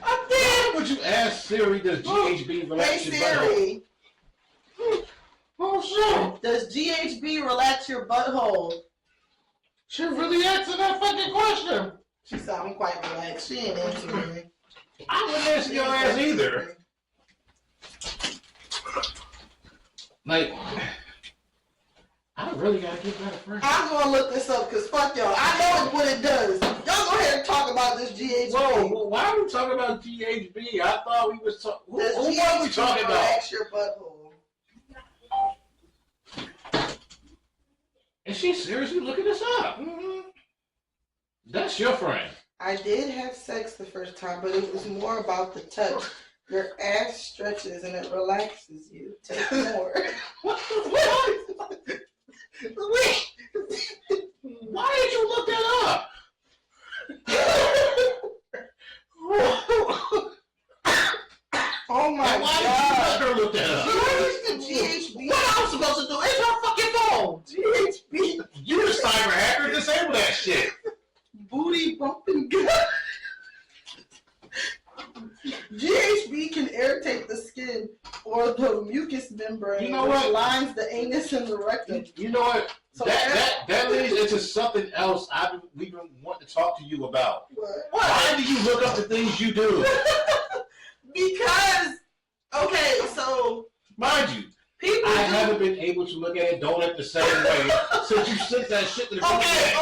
I'm dead. Why would you ask Siri, does GHB relax Hey your butthole? Siri, Oh shit! does GHB relax your butthole? She really answered that fucking question. She said, I'm quite relaxed. She ain't answering me. I wouldn't answer your ass either. Like, I really gotta get better friends. I'm gonna look this up because fuck y'all. I know what it does. Y'all go ahead and talk about this GHB. Whoa, why are we talking about GHB? I thought we was talking. Who Does were we talking about? relax your butthole? Is she seriously looking this up? Mm-hmm. That's your friend. I did have sex the first time, but it was more about the touch. Your ass stretches and it relaxes you. Take more. What the fuck? Wait. Why did you look that up? Oh my And why god. did you let her look that up? Where is the GHB? What I was supposed to do? It's her fucking phone. GHB You the cyber hacker, disable that shit. booty bumping gut. GHB can irritate the skin or the mucous membrane, You know which what? lines the anus and the rectum. You know what? So That leads into something else we've been wanting to talk to you about. What? Why do you look up the things you do? Because, okay, so Mind you, people. I do- haven't been able to look at it donut the same way since you sent that shit to the group chat.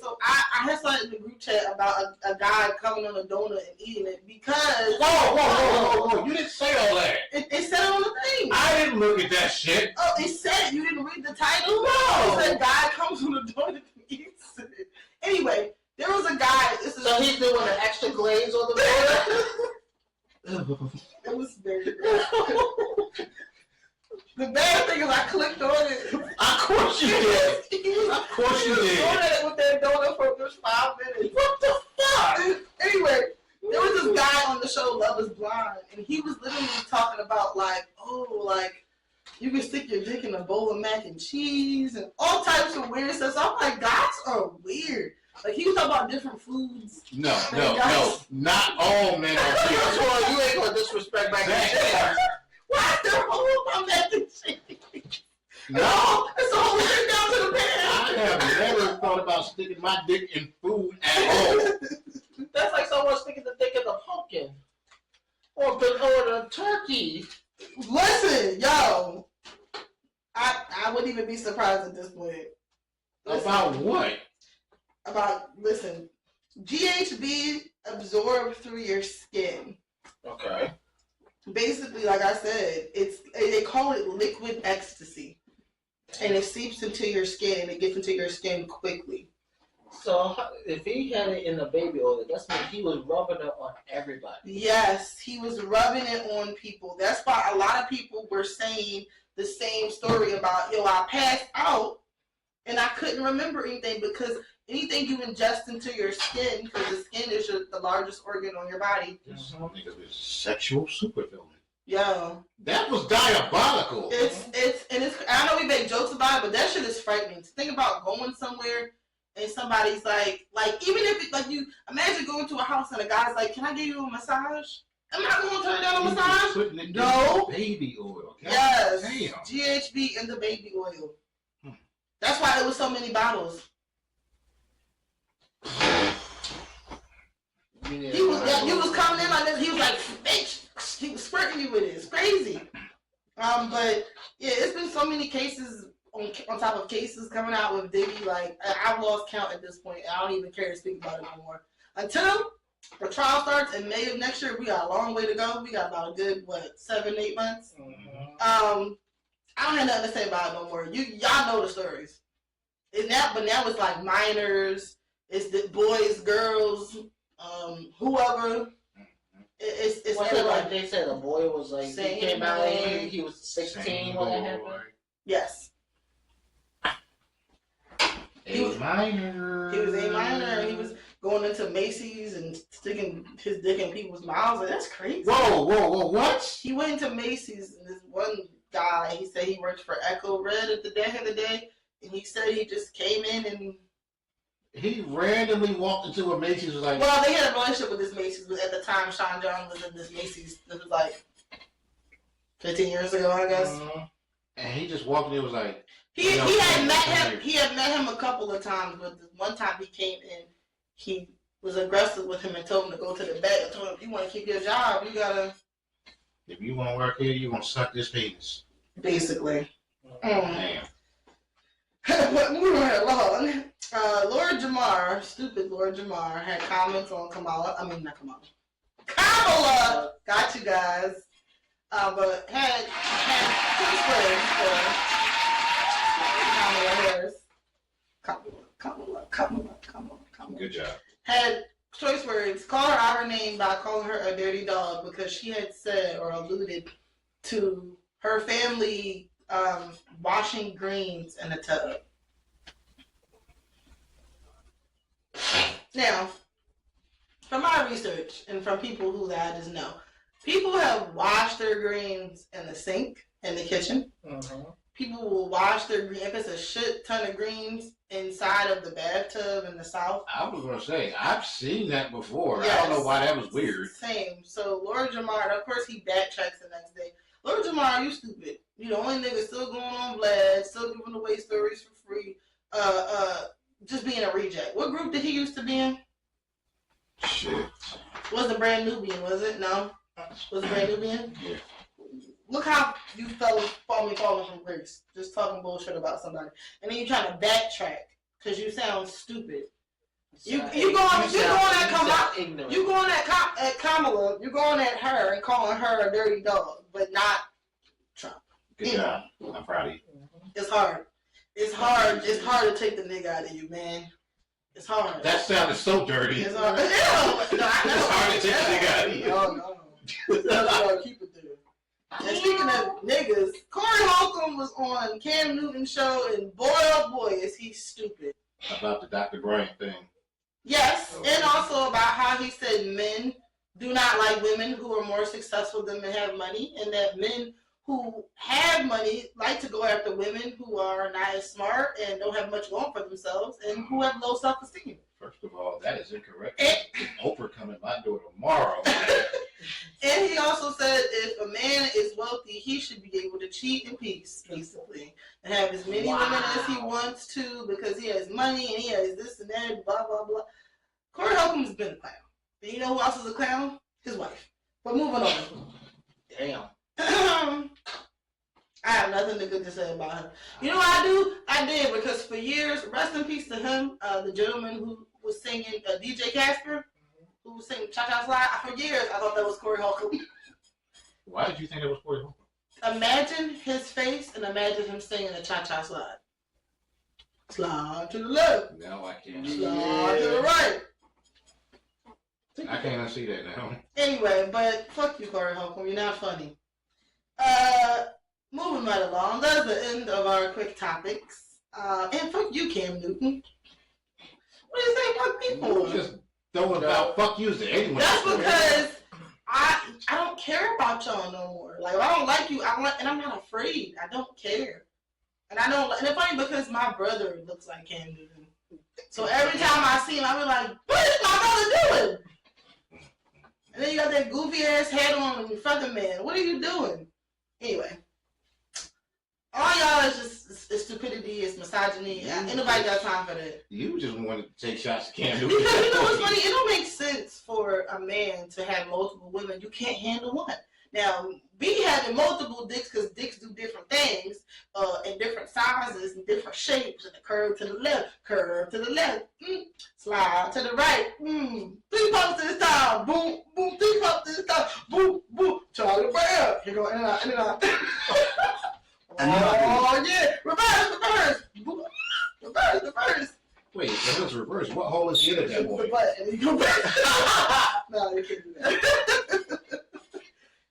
So I had something in the group chat about a guy coming on a donut and eating it because Whoa. You didn't say all that. it said it on the thing. I didn't look at that shit. Oh, it said you didn't read the title? No. It said guy comes on a donut and eats it. Anyway, there was a guy. So he's doing an extra glaze on the board. It was very good. The bad thing is I clicked on it. Of course you did. Of course you He was did. doing it with that donut for just 5 minutes. What the fuck? Anyway, there was this guy on the show Love is Blind, and he was literally talking about like you can stick your dick in a bowl of mac and cheese and all types of weird stuff. So I'm like, guys are weird. Like he was talking about different foods. No. Not all men are First weird. of all, you ain't gonna disrespect back then. Why is there a whole about mac and cheese? No. It's a whole thing down to the pan. I have never thought about sticking my dick in food at all. That's like someone sticking the dick in a pumpkin. Or the turkey. Listen, yo. I wouldn't even be surprised at this point. About what? Listen, GHB absorbed through your skin. Okay. Basically, like I said, they call it liquid ecstasy, and it seeps into your skin and it gets into your skin quickly. So if he had it in the baby oil, that's when he was rubbing it on everybody. Yes, he was rubbing it on people. That's why a lot of people were saying the same story about, I passed out and I couldn't remember anything because anything you ingest into your skin, because the skin is the largest organ on your body. This nigga is sexual supervillain. Yo, That was diabolical. I know we make jokes about it, but that shit is frightening. To think about going somewhere and somebody's like even if it, like you imagine going to a house and a guy's like, "Can I give you a massage?" Am I going to turn down a massage? Putting it No. in baby oil. God Yes, damn. GHB in the baby oil. That's why there was so many bottles. He was coming in like this. He was like, bitch. He was squirting you with it. It's crazy. But yeah, it's been so many cases on top of cases coming out with Diddy. Like I've lost count at this point. I don't even care to speak about it no more. Until the trial starts in May of next year, we got a long way to go. We got about a good 7-8 months. I don't have nothing to say about it no more. Y'all know the stories. But now it's like minors. It's the boys, girls. whoever. It's Well, everybody. like they said, a boy was like, Same he came out boy. and he was 16 when that happened. Yes. He was minor. He was a minor. He was going into Macy's and sticking his dick in people's mouths. Like, that's crazy. Whoa, what? He went into Macy's and this one guy, he said he worked for Echo Red at the back of the day, and he said he just came in and He randomly walked into a Macy's was like, well, they had a relationship with this Macy's, but at the time Sean John was in this Macy's. This was like 15 years ago, I guess. and he just walked in and was like, He had met him. He had met him a couple of times, but the one time he came in, he was aggressive with him and told him to go to the back. I told him, if you want to keep your job, you gotta. if you want to work here, you gonna suck this penis. Basically. Damn. But moving right along, Lord Jamar, stupid Lord Jamar, had comments on Kamala. I mean, not Kamala. Kamala! Got you guys. But had Kamala. Good job. Had choice words, called her out her name by calling her a dirty dog because she had said or alluded to her family washing greens in a tub. Now, from my research and from people who I just know, people have washed their greens in the sink in the kitchen. People will wash their greens if it's a shit ton of greens inside of the bathtub in the South. I was gonna say I've seen that before. Yes. I don't know why that was weird. Same. So Lord Jamar, of course, he backtracks the next day. Lord Jamar, you stupid. You the only nigga still going on Vlad, still giving away stories for free. Just being a reject. What group did he used to be in? Shit. Was the Brand Nubian? Was it? No. Was it Brand Nubian? Yeah. Look how you fellas falling from grace, just talking bullshit about somebody, and then you trying to backtrack because you sound stupid. You going at Kamala, you going at her and calling her a dirty dog, but not Trump. Good job. I'm proud of you. It's hard. It's hard to take the nigga out of you, man. It's hard. That sounded so dirty. It's hard. It's hard to take the nigga out of you. No. Keep it there. And speaking of niggas, Corey Holcomb was on Cam Newton's show, and boy, oh boy, is he stupid. About the Dr. Bryant thing. Yes, and also about how he said men do not like women who are more successful than men have money, and that men who have money like to go after women who are not as smart and don't have much going for themselves and who have low self-esteem. First of all, that is incorrect. Oprah coming my door tomorrow. And he also said if a man is wealthy, he should be able to cheat in peace, basically, and have as many women as he wants to because he has money and he has this and that, blah, blah, blah. Corey Holcomb's been a clown. And you know who else is a clown? His wife. But moving on. Damn. I have nothing good to say about her. You know what I do? I did because for years, rest in peace to him, the gentleman who was singing, DJ Casper, who was singing Cha Cha Slide. For years, I thought that was Corey Holcomb. Why did you think that was Corey Holcomb? Imagine his face and imagine him singing a Cha Cha Slide. Slide to the left. No, I can't. Slide to the right. I can't unsee that now. Anyway, but fuck you, Corey Holcomb. You're not funny. Moving right along. That's the end of our quick topics. And fuck you, Cam Newton. What do you say, fuck people? Just throwing about fuck yous to anyone. That's because I don't care about y'all no more. Like, if I don't like you, and I'm not afraid. I don't care. And I don't. And it's funny because my brother looks like Cam Newton. So every time I see him, I be like, what is my brother doing? And then you got that goofy ass hat on and Featherman. What are you doing? Anyway. All y'all is just it's stupidity, it's misogyny. Ain't nobody got time for that. You just wanted to take shots at Cam Newton. Because you know what's funny? It don't make sense for a man to have multiple women. You can't handle one. Now, be having multiple dicks because dicks do different things in different sizes and different shapes. And the curve to the left, slide to the right. 3 pumps this time, boom, boom, 3 pumps this time, boom, boom. Charlie Brown. Here go in and out, in and out. Oh yeah, reverse, boom, reverse. Wait, that was reverse. First, what hole is the internet The boy? button. You go back. No, you can't do that.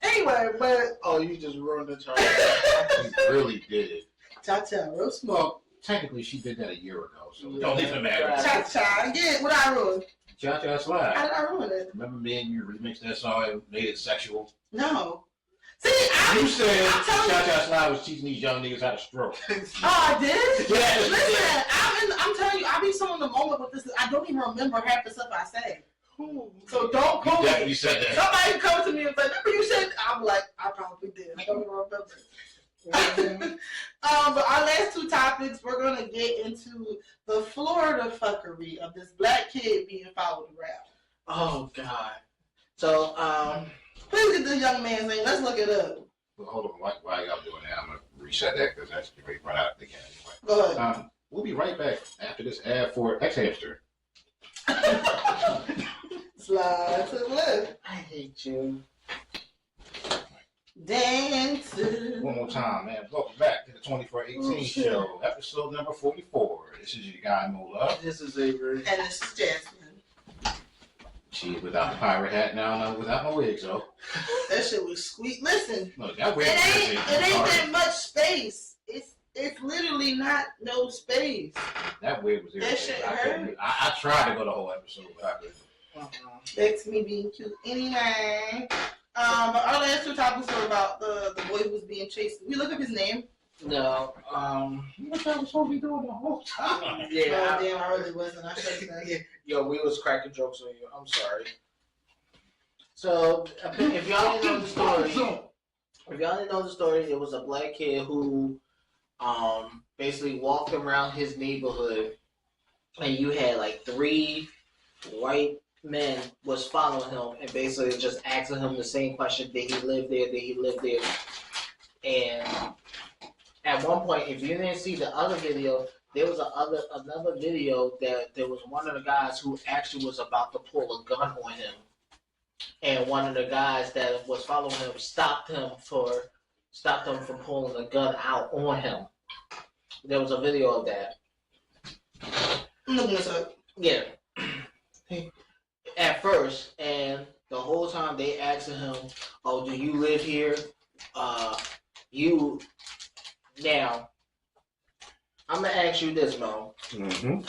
Anyway, but Oh, you just ruined the charge. She really did. Cha-cha, real small. Well, technically, she did that a year ago, so it don't even matter. Right. Cha-cha. Yeah, what I ruined? Cha-Cha How Slide. did I ruin it? Remember me and you remixed that song and made it sexual? No. See, You said I'm telling you. Cha-Cha Slide was teaching these young niggas how to stroke. Oh, I did? Yes. Listen, I'm telling you, I be so in the moment with this. I don't even remember half the stuff I say. So don't You quote definitely me. said that. Somebody come to me and say, remember you said, I'm like, I probably did. I don't even remember. But our last two topics, we're going to get into the Florida fuckery of this black kid being followed around. Oh God. So Please get the young man's name. Let's look it up. Well, hold on. While y'all doing that, I'm going to reset that because that's going to run out again anyway. Go ahead. We'll be right back after this ad for X-Hamster. Slide to the left. I hate you. Dance. One more time, man. Welcome back to the 2418 show, episode number 44. This is your guy, Mo Love. This is Avery. And this is Jasmine. She's without the pirate hat now, no, without no wig, so. That shit was sweet. Listen, Look, that it wig ain't that much space. It's literally not no space. That wig was That irritating. shit I hurt. couldn't- I tried to go the whole episode, but I couldn't. That's me being cute. Anyway, but our last two topics were about the boy who was being chased. We look up his name. No. What y'all was supposed to be doing the whole time? Yeah. Oh, damn, I really wasn't. I should have said. Yo, we was cracking jokes on you. I'm sorry. So, if y'all didn't know the story, it was a black kid who basically walked around his neighborhood, and you had like 3 white men was following him and basically just asking him the same question: did he live there? Did he live there? And at one point, if you didn't see the other video, there was another video that there was one of the guys who actually was about to pull a gun on him, and one of the guys that was following him stopped him from pulling the gun out on him. There was a video of that. I'm looking this up. Yeah. At first, and the whole time they asking him, "Oh, do you live here? You now." I'm gonna ask you this, Mo. Mm-hmm.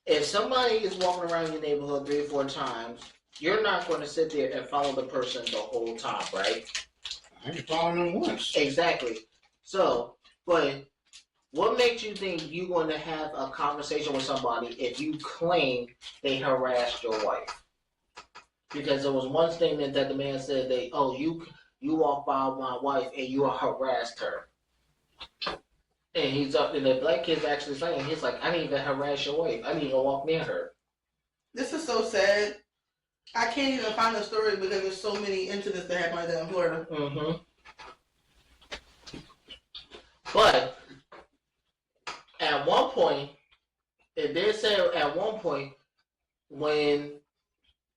If somebody is walking around your neighborhood 3 or 4 times, you're not going to sit there and follow the person the whole time, right? I ain't following them once. Exactly. So, but what makes you think you're going to have a conversation with somebody if you claim they harassed your wife? Because there was one statement that the man said you walked by my wife and you harassed her. And he's up, and the black kid's actually saying, he's like, I didn't even harass your wife. I didn't even walk near her. This is so sad. I can't even find the story because there's so many incidents that happen like that in Florida. Mm-hmm. But at one point, it did say at one point when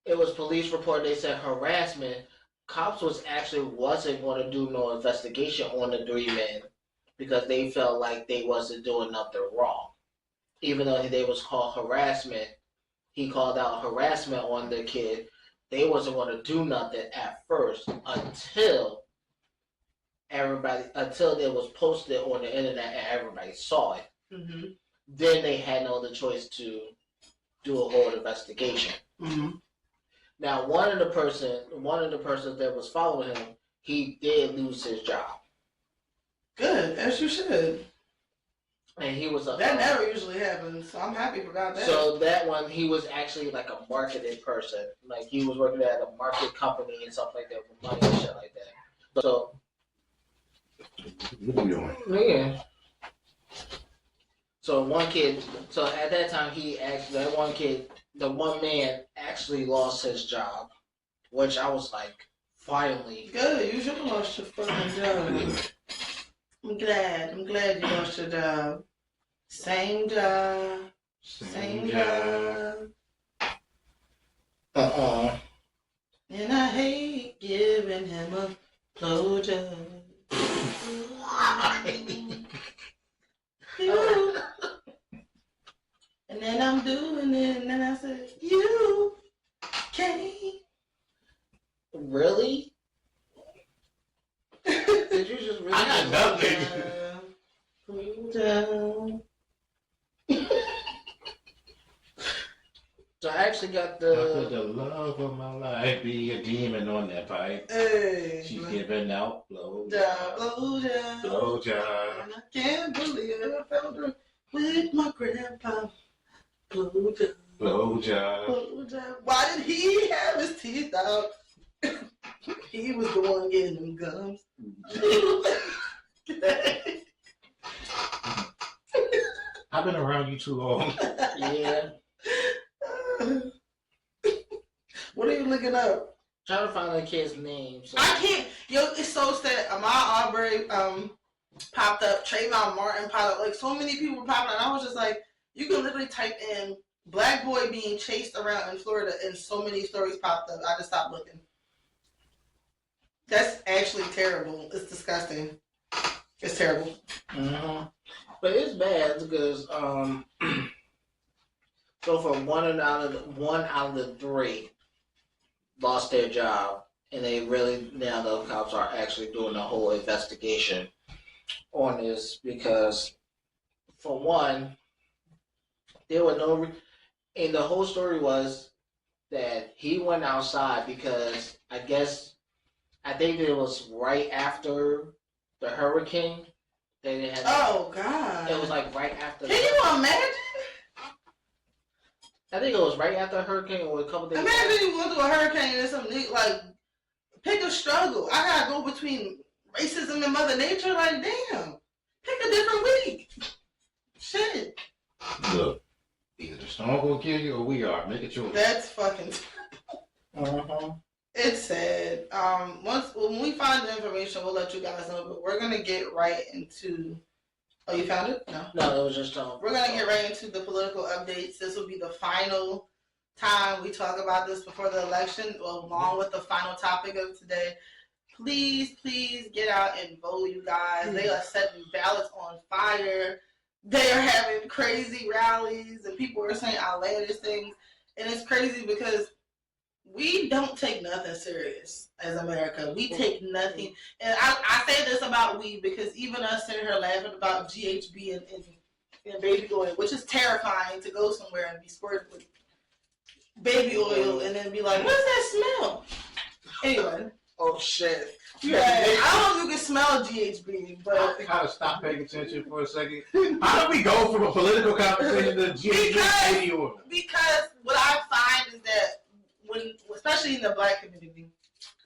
it was police report, they said harassment. Cops wasn't going to do no investigation on the 3 men because they felt like they wasn't doing nothing wrong, even though they was called harassment. He called out harassment on the kid. They wasn't going to do nothing at first until it was posted on the internet and everybody saw it. Mm-hmm. Then they had no other choice to do a whole investigation. Mm-hmm. Now, one of the persons that was following him, he did lose his job, Good, as you should. and he was That never usually happens, so I'm happy for God that. So that one, he was actually like a marketing person. Like he was working at a market company and stuff like that with money and shit like that. So What are you doing? yeah. So at that time, the one man actually lost his job, which I was like, finally. Good, you should have lost your fucking job. I'm glad you lost your job. Same job. Same job. And I hate giving him a blowjob. You. And and I'm doing it, and then I said, you can't. Really? Did you just really? I got nothing. Down. So I actually got How could the. the love of my life be a demon on that pipe? Hey. She's giving out blow Down, blow down. blow job. And I can't believe I found her with my grandpa. Blow down. Blow job. Blow down. Why did he have his teeth out? He was the one getting them gums. I've been around you too long. Yeah. What are you looking up? Trying to find the kid's name. So. I can't. Yo, it's so sad. Ahmaud Arbery popped up. Trayvon Martin popped up. Like, so many people were popping up. And I was just like, you can literally type in black boy being chased around in Florida, and so many stories popped up. I just stopped looking. That's actually terrible. It's disgusting. It's terrible. Mm-hmm. But it's bad because so for one out of the three lost their job, and they really now the cops are actually doing a whole investigation on this because for one there were no and the whole story was that he went outside because I think it was right after the hurricane. They didn't have. Oh, God. It was like right after. Can you imagine? I think it was right after a hurricane or a couple days. Imagine you went through a hurricane and some like pick a struggle. I gotta go between racism and Mother Nature. Like, damn, pick a different week. Shit. Look, either the storm gonna kill you or we are. Make a choice. That's fucking. Uh-huh. It's sad. When we find the information, we'll let you guys know. But we're gonna get right into. Oh, you found it? No. No, it was just We're gonna get right into the political updates. This will be the final time we talk about this before the election, along with the final topic of today. Please, please get out and vote, you guys. They are setting ballots on fire. They are having crazy rallies, and people are saying outlandish things. And it's crazy because we don't take nothing serious as America. We take nothing. And I say this about weed because even us sitting here laughing about GHB and baby oil, which is terrifying to go somewhere and be squirted with baby oil and then be like, what does that smell? Anyway. oh shit. Yeah, I don't know if you can smell GHB, but I gotta stop paying attention for a second. How do we go from a political conversation to GHB? because what I find is that when, especially in the black community,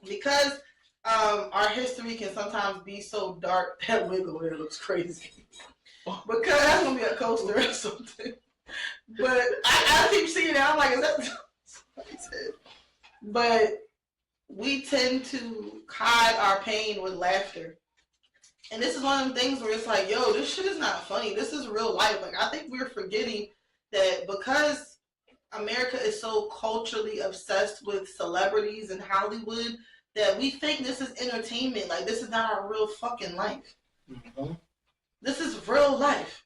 because our history can sometimes be so dark that wiggle oil looks crazy. Because that's gonna be a coaster or something. But I keep seeing it. I'm like, is that what he said? But we tend to hide our pain with laughter. And this is one of the things where it's like, yo, this shit is not funny. This is real life. Like, I think we're forgetting that because America is so culturally obsessed with celebrities and Hollywood that we think this is entertainment. Like, this is not our real fucking life. Mm-hmm. This is real life.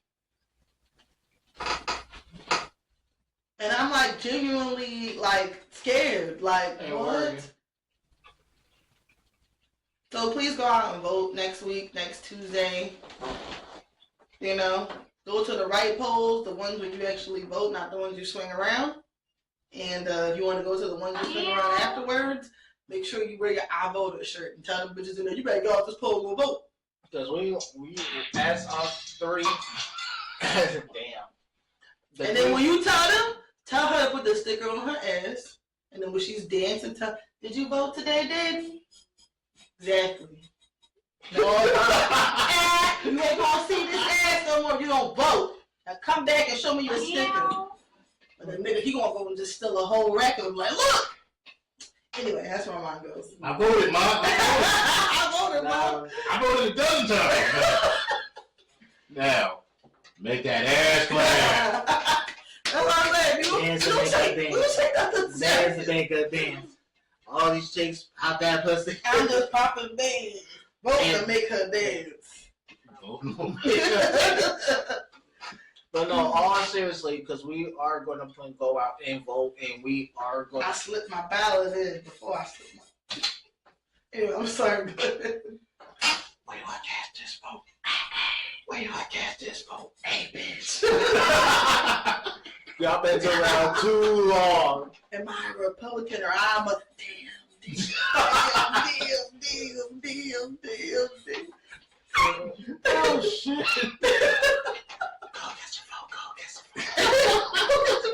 And I'm like genuinely like scared. Like, Hey, what? worry. So please go out and vote next week, next Tuesday. You know, go to the right polls, the ones where you actually vote, not the ones you swing around. And if you want to go to the ones you swing around afterwards, make sure you wear your I voted shirt and tell them bitches in there, you better go off this poll and go vote. Because we as us three. Damn. And then when you tell her to put the sticker on her ass. And then when she's dancing, did you vote today, Daddy? Exactly. No, you ain't gonna see this ass no more. You don't vote. Now come back and show me your sticker. And then nigga, he gonna go and just steal a whole record and be like, look. Anyway, that's where my mind goes. I voted, Mom. I voted, Mom. I voted a dozen times. Now, make that ass clap. That's what I'm saying. You take nothing serious. Make a dance. All these chicks out that pussy. I'm just popping bands. Vote to make her dance. But no, all seriously, because we are going to go out and vote, and we are going I to... slipped my ballot in before I slipped my... Anyway, I'm sorry. Wait till I cast this vote. Wait till I cast this vote. Hey, bitch. Y'all been around too long. Am I a Republican or I'm a damn. Oh shit! Go get your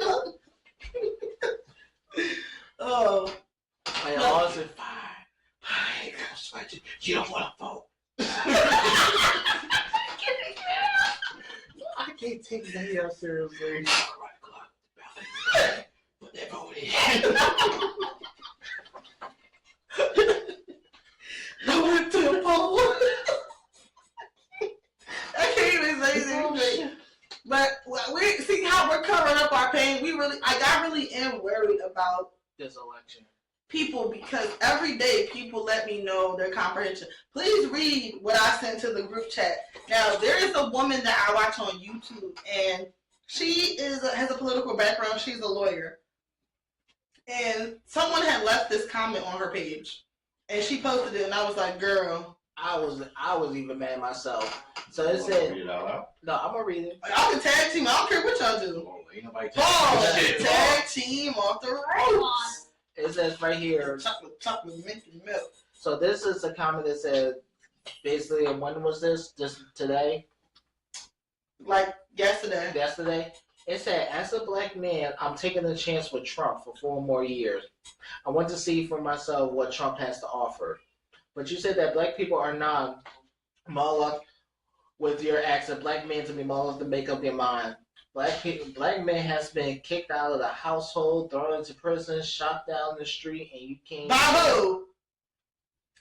vote. Oh. Like, all is fine. Hey, girl, sweat you. You don't want to vote. I can't take that seriously. But they're voting. I went to the poll. I can't even say anything. But we see how we're covering up our pain. I really am worried about This election. people because every day people let me know their comprehension. Please read what I sent to the group chat. Now there is a woman that I watch on YouTube, and she has a political background. She's a lawyer, and someone had left this comment on her page, and she posted it, and I was like, "Girl." I was even mad myself. So it Read said, it out loud. no, I'm gonna read it. Y'all can tag team. I don't care what y'all do. Oh, ain't nobody Oh, shit. tag team off the ropes. It says right here. Chocolate, minty milk. So this is a comment that said, basically, and when was this? Just today? Like yesterday. Yesterday? It said, as a black man, I'm taking a chance with Trump for 4 more years. I want to see for myself what Trump has to offer. But you said that black people are not Moloch with your accent. Black men to be Moloch to make up their mind. Black men has been kicked out of the household, thrown into prison, shot down the street, and you can't. By who?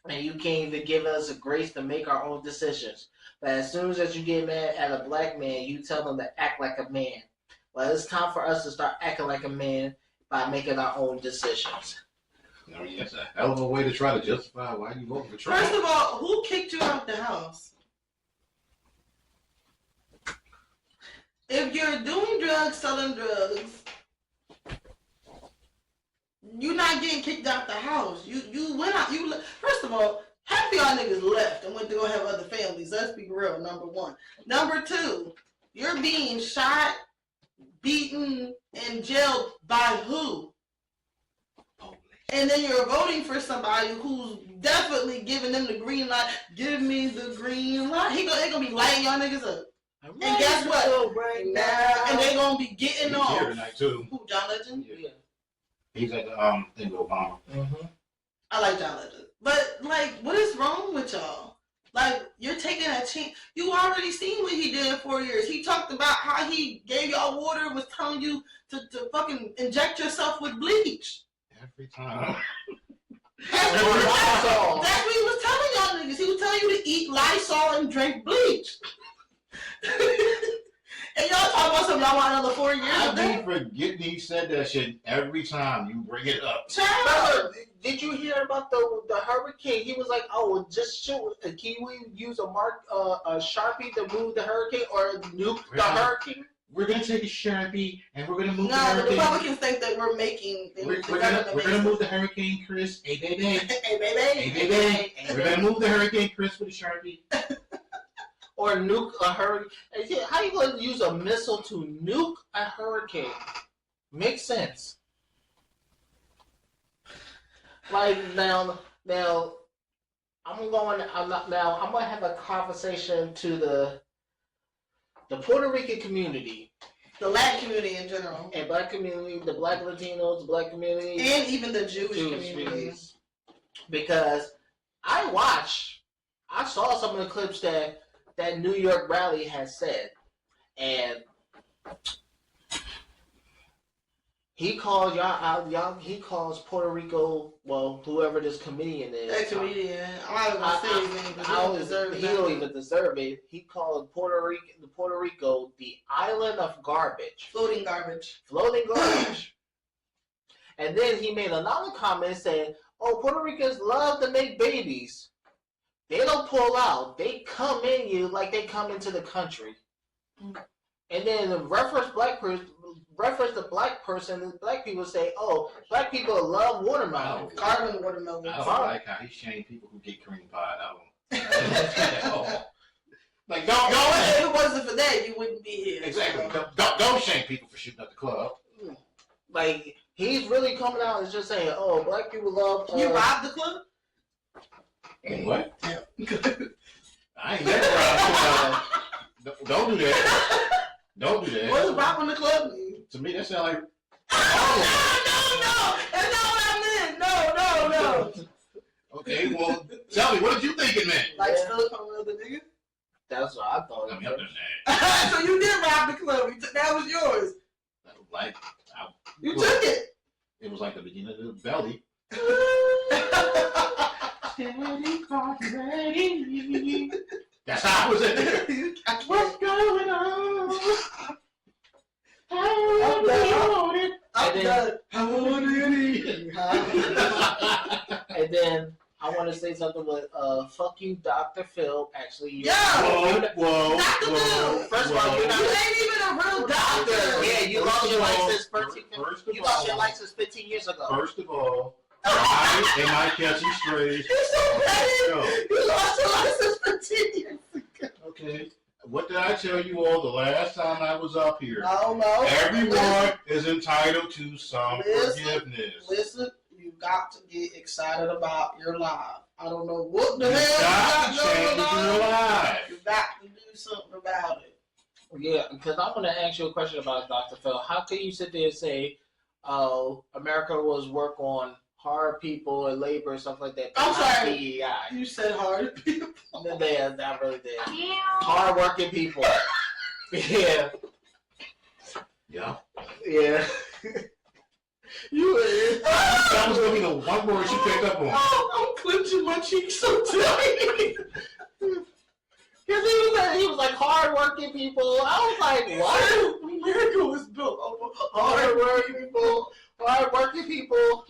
And you can't even give us a grace to make our own decisions. But as soon as you get mad at a black man, you tell them to act like a man. Well, it's time for us to start acting like a man by making our own decisions. I mean, that's a hell of a way to try to justify why you vote for Trump. First of all, who kicked you out the house? If you're doing drugs, selling drugs, you're not getting kicked out the house. You went out. First of all, half of y'all niggas left and went to go have other families. Let's be real. Number one. Number two, you're being shot, beaten, and jailed by who? And then you're voting for somebody who's definitely giving them the green light. Give me the green light. They gonna be lighting y'all niggas up. And guess what? Right Now, and they gonna be getting He's off. here tonight too. Who, John Legend? Yeah. He's at the thing with Obama. Mm-hmm. I like John Legend. But, like, what is wrong with y'all? Like, you're taking a chance. You already seen what he did in 4 years. He talked about how he gave y'all water, was telling you to fucking inject yourself with bleach. Every time. That's what he was telling y'all niggas. He was telling you to eat Lysol and drink bleach. And y'all talking about something y'all want another 4 years I of that? be forgetting he said that shit every time you bring it up. Child. Did you hear about the hurricane? He was like, "Oh, just shoot. Can we use a Sharpie to move the hurricane or nuke the hurricane?" We're gonna take a Sharpie and we're gonna move the No, the hurricane. Republicans think that we're making. We're gonna move the hurricane, Chris. Hey, baby. Hey, baby. Hey, baby. We're gonna move the hurricane, Chris, with a Sharpie. Or nuke a hurricane. How you going to use a missile to nuke a hurricane? Makes sense. Like now, I'm gonna have a conversation to the Puerto Rican community, The Latin community in general. and black community, the black Latinos, the black community, And even the Jewish Jewish community. communities. Because I saw some of the clips that New York rally has said, and he calls y'all out. He calls Puerto Rico, well, whoever this comedian is. That comedian. I'm not gonna say his name because he don't deserve it. He don't even deserve it. He called Puerto Rico the island of garbage. Floating garbage. Floating garbage. And then he made another comment saying, "Oh, Puerto Ricans love to make babies. They don't pull out. They come in you like they come into the country." and then reference the black person, and black people say, "Oh, black people love watermelon." Carbon watermelon. I don't like how he shamed people who get cream pie. I don't. Like, don't. If it wasn't for that, you wouldn't be here. Exactly. Don't shame people for shooting up the club. Like, he's really coming out and just saying, "Oh, black people love." You robbed the club? What? I ain't never robbed. Don't do that. Don't do that. What does robbing the club mean? To me, that sounds like. No! That's not what I meant. No. Okay, well, tell me, what did you think it meant? Like stealing from another nigga? That's what I thought. I mean, I've done that. So you did rob the club. That was yours. Like, You took it. it was like the beginning of the belly. That's how I was in there. What's going on? I'm done. And then I want to say something with fuck you, Dr. Phil. Actually, Whoa. Dr. Phil. First of all, You ain't even a real doctor. Yeah, you lost your license 15 years ago. First of all, am I catching strays? You're so petty. No. You lost your license 15 years ago. Okay. What did I tell you all the last time I was up here? No. Everyone is entitled to some forgiveness. Listen, you got to get excited about your life. I don't know what the You hell got to you got change going your on. life. You got to do something about it. Yeah, because I want to ask you a question about Dr. Phil. How can you sit there and say, America was work on hard people and labor and stuff like that? I'm sorry. DEI. You said hard people. They not really there. Hard working people. Yeah. Yeah. Yeah. That was going to be the one word she picked up on. Oh, I'm clenching my cheeks so tight. Because he was like hard working people. I was like, what? America was built over Hard working people. Hard working people.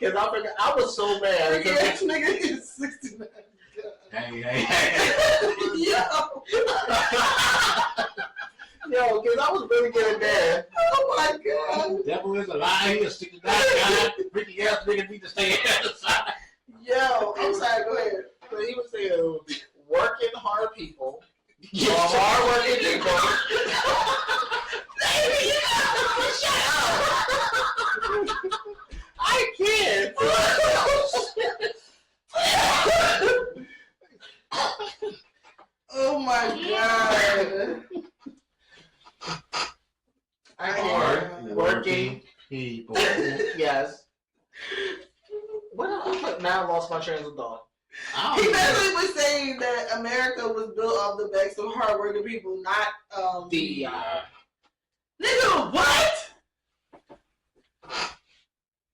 Because I was so mad. This nigga is 69. Hey. Yo. Yo, because I was really getting mad. Oh my god. Devil is a lie. He'll stick to that guy. Ricky ass nigga need to stay at the side. Yo, I'm sorry, go ahead. So he was saying, working hard people. Hard working people. Baby, shut up. I can't. Oh my god. I can't. Working people. Yes. What now I lost my train of thought. He basically was saying that America was built off the backs of hardworking people, not DEI. Nigga, what?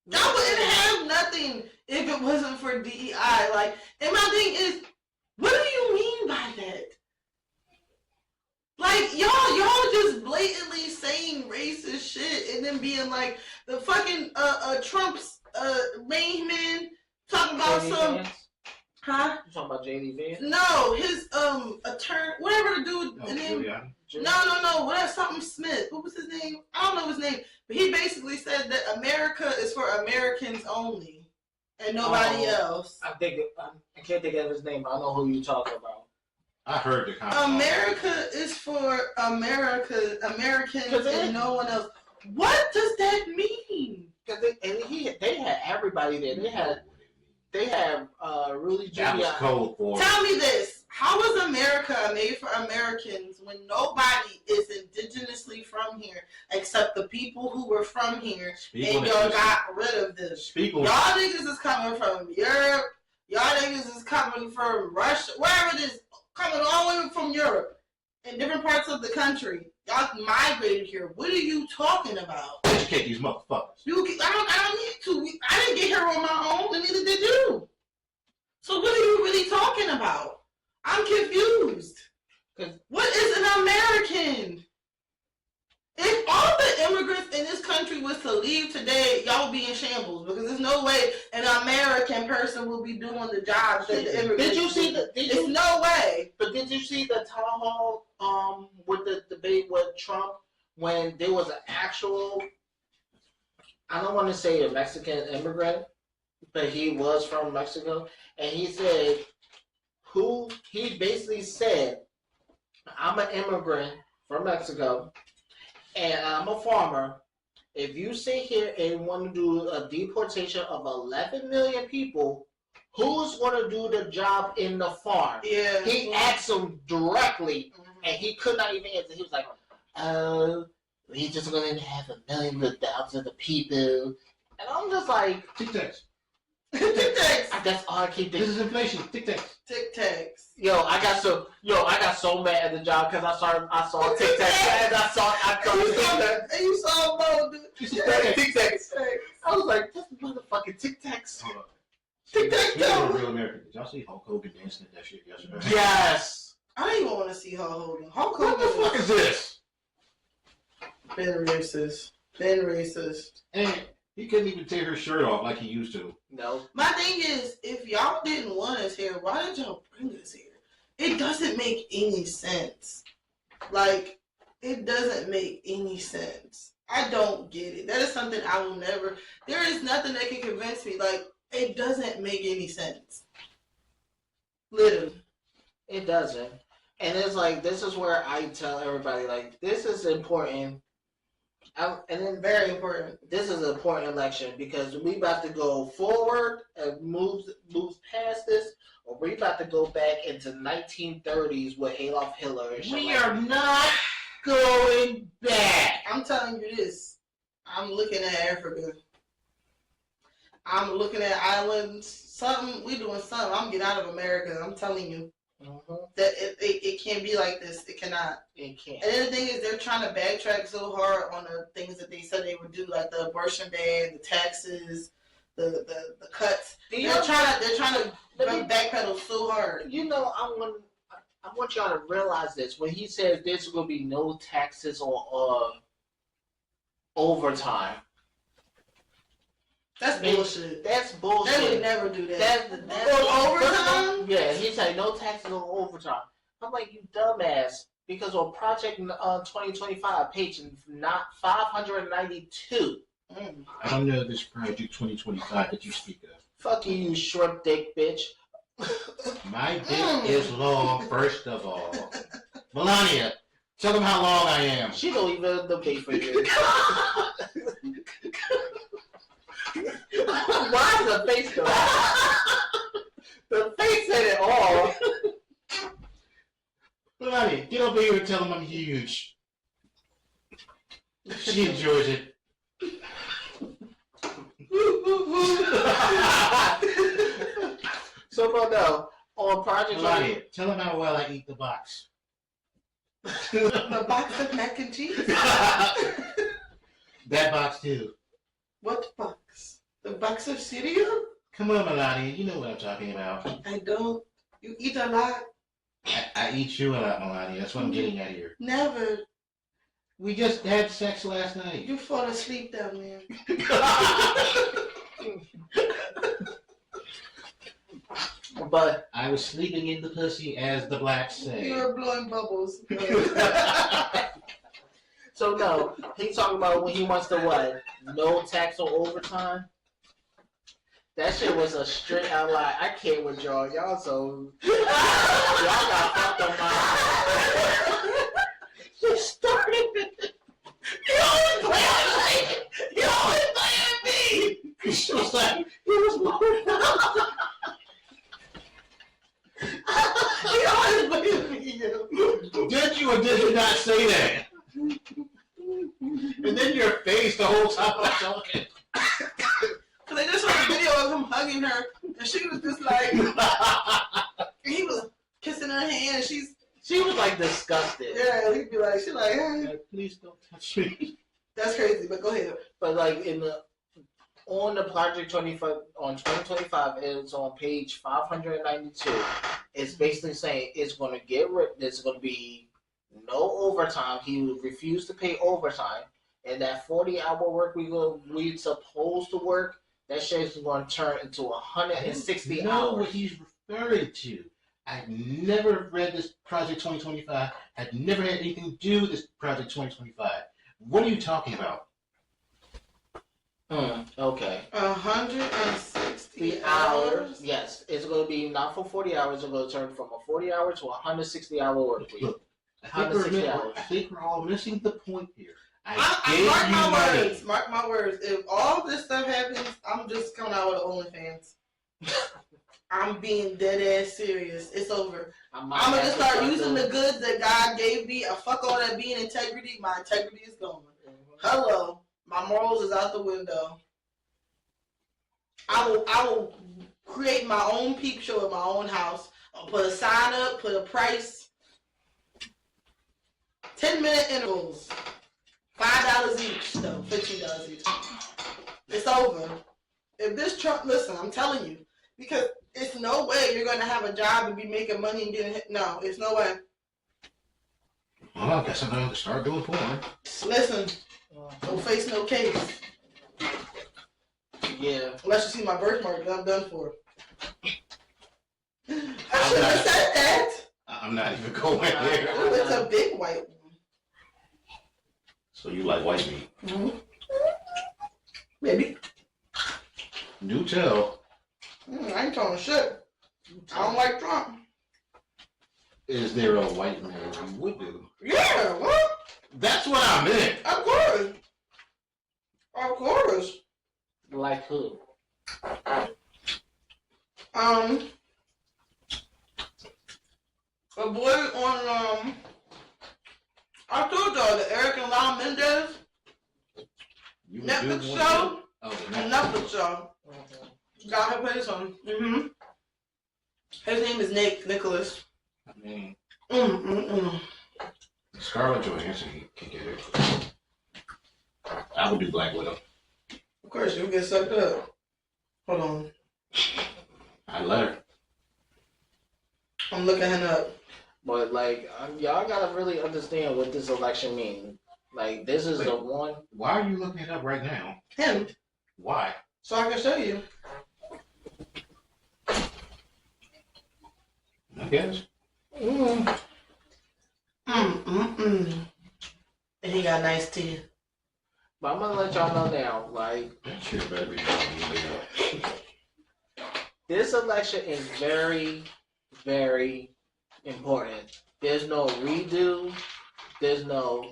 Y'all wouldn't have nothing if it wasn't for DEI. Like, and my thing is, what do you mean by that? Like, y'all just blatantly saying racist shit and then being like, the fucking Trump's main man talking about some. Huh? You talking about JD Vance? No, his attorney, whatever the dude name. No, whatever, something Smith. What was his name? I don't know his name, but he basically said that America is for Americans only and nobody else. I can't think of his name, but I know who you're talking about. I heard the conversation. America is for Americans and no one else. What does that mean? Because they had everybody there. They had Rudy Giuliani. That was cold for Tell me this. How is America made for Americans when nobody is indigenously from here except the people who were from here and y'all got rid of them? Y'all niggas is coming from Europe. Y'all niggas is coming from Russia. Wherever it is, coming all the way from Europe and different parts of the country. Y'all migrated here. What are you talking about? Educate these motherfuckers. I don't need to. I didn't get here on my own, and neither did you. So what are you really talking about? I'm confused. What is an American? If all the immigrants in this country was to leave today, y'all would be in shambles because there's no way an American person will be doing the jobs that the immigrants. Did you see the? There's no way. But did you see the town hall with the debate with Trump when there was an actual? I don't want to say a Mexican immigrant, but he was from Mexico, and he said, he basically said, I'm an immigrant from Mexico, and I'm a farmer. If you sit here and want to do a deportation of 11 million people, who's going to do the job in the farm? Yeah. He asked him directly, and he could not even answer. He was like, we just going to have 1 million with thousands of people. And I'm just like, Tic Tacs. Tic Tacs. that's all I keep This thinking. is inflation. Tic Tacs. Tic Tacs. I got so mad at the job because I saw Tic Tacs and I saw Tic Tacs. And you saw Mo do Tic Tacs. I was like, this motherfucking Tic Tacs. Hold on. Tic Tacs. Speaking of real American, did y'all see Hulk Hogan dancing at that shit yesterday? Yes. I don't even want to see Hulk Hogan. Hulk What the Hogan fuck is this? been racist. Been racist. And he couldn't even take her shirt off like he used to. No. My thing is, if y'all didn't want us here, why did y'all bring us here? It doesn't make any sense. Like, it doesn't make any sense. I don't get it. That is something I will never. There is nothing that can convince me. Like, it doesn't make any sense. Literally. It doesn't. And it's like, this is where I tell everybody, like, this is important. And then Very important. this is an important election because we about to go forward and move past this, or we about to go back into 1930s with Adolf Hitler and shit. We like are that. not going back. I'm telling you this. I'm looking at Africa. I'm looking at islands. Something. We doing something. I'm getting out of America. I'm telling you. That it can't be like this. It cannot. It can't. And then the thing is, they're trying to backtrack so hard on the things that they said they would do, like the abortion ban, the taxes, the cuts. They're trying to backpedal so hard. You know, I want y'all to realize this. When he says there's going to be no taxes on overtime, That's bullshit. that's bullshit. They would never do that. That's On overtime? Yeah, he said no taxes on overtime. I'm like, you dumbass. Because on Project 2025, page 592. I don't know this Project 2025 that you speak of. Fuck you short dick bitch. My dick is long, first of all. Melania, tell them how long I am. She don't even debate for you. Why is the face go? The face said it all. Melania, get over here and tell them I'm huge. She enjoys it. So, but no, on Project Melania, tell them how well I eat the box. The box of mac and cheese? That box too. What box? The box of cereal? Come on, Melania, you know what I'm talking about. I don't. You eat a lot. I eat you a lot, Melania. That's what I'm getting at here. Never. We just had sex last night. You fall asleep down there. But I was sleeping in the pussy, as the blacks say. You're blowing bubbles. so no, he's talking about when he wants to what? No tax on overtime. That shit was a straight out lie. I can't with y'all. Y'all so y'all got fucked up mind. You started it. You always playing me. You always playing me. She was like, He was blowing You always playing me, yo. did you or did you not say that? And then your face the whole time I'm talking. Cause they just saw a video of him hugging her, and she was just like, and he was kissing her hand. She was like disgusted. Yeah, he'd be like, she's like, hey. Please don't touch me. That's crazy. But go ahead. But like on the Project 25 on 2025, it's on page 592. It's basically saying it's going to get rid. There's going to be no overtime. He would refuse to pay overtime. And that 40-hour work we supposed to work, that shit is going to turn into 160 I know hours. what he's referring to. I've never read this Project 2025. I've never had anything to do with this Project 2025. What are you talking about? Okay. 160 hours. Yes, it's going to be not for 40 hours. It's going to turn from a 40-hour to a 160-hour work week. Look, I 160 hours. think we're all missing the point here. Mark my words. If all this stuff happens, I'm just coming out with OnlyFans. I'm being dead ass serious. It's over. I'm gonna just start using the goods that God gave me. I fuck all that being integrity. My integrity is gone. Hello, my morals is out the window. I will create my own peep show in my own house. I'll put a sign up, put a price. 10-minute intervals. $5 each, though. $15 each. It's over. If this Trump, listen, I'm telling you, because it's no way you're going to have a job and be making money and getting hit. No, it's no way. Well, I guess I'm going to start doing porn. Listen, don't face no case. Yeah. Unless you see my birthmark, I'm done for. I should have said that. I'm not even going there. Oh, it's a big white one. So you like white meat? Mm-hmm. Maybe. Do tell. I ain't talking shit. I don't like Trump. Is there a white man you would do? Yeah, what? That's what I meant. Of course. Of course. Like who? A boy on I told y'all the Eric and Lyle Mendez You Netflix do show. Oh, Netflix show. Got her place on. Mm-hmm. His name is Nicholas. I mean, Mm-mm-mm. Scarlett Johansson can get it. I would do Black Widow. Of course, you'll get sucked up. Hold on. I let her. I'm looking him up. But like, y'all gotta really understand what this election means. Like, this is the one. Why are you looking it up right now? Him. Why? So I can show you. I guess. And he got nice teeth. But I'm gonna let y'all know now. Like, That shit better be done. this election is very, very important. There's no redo. There's no,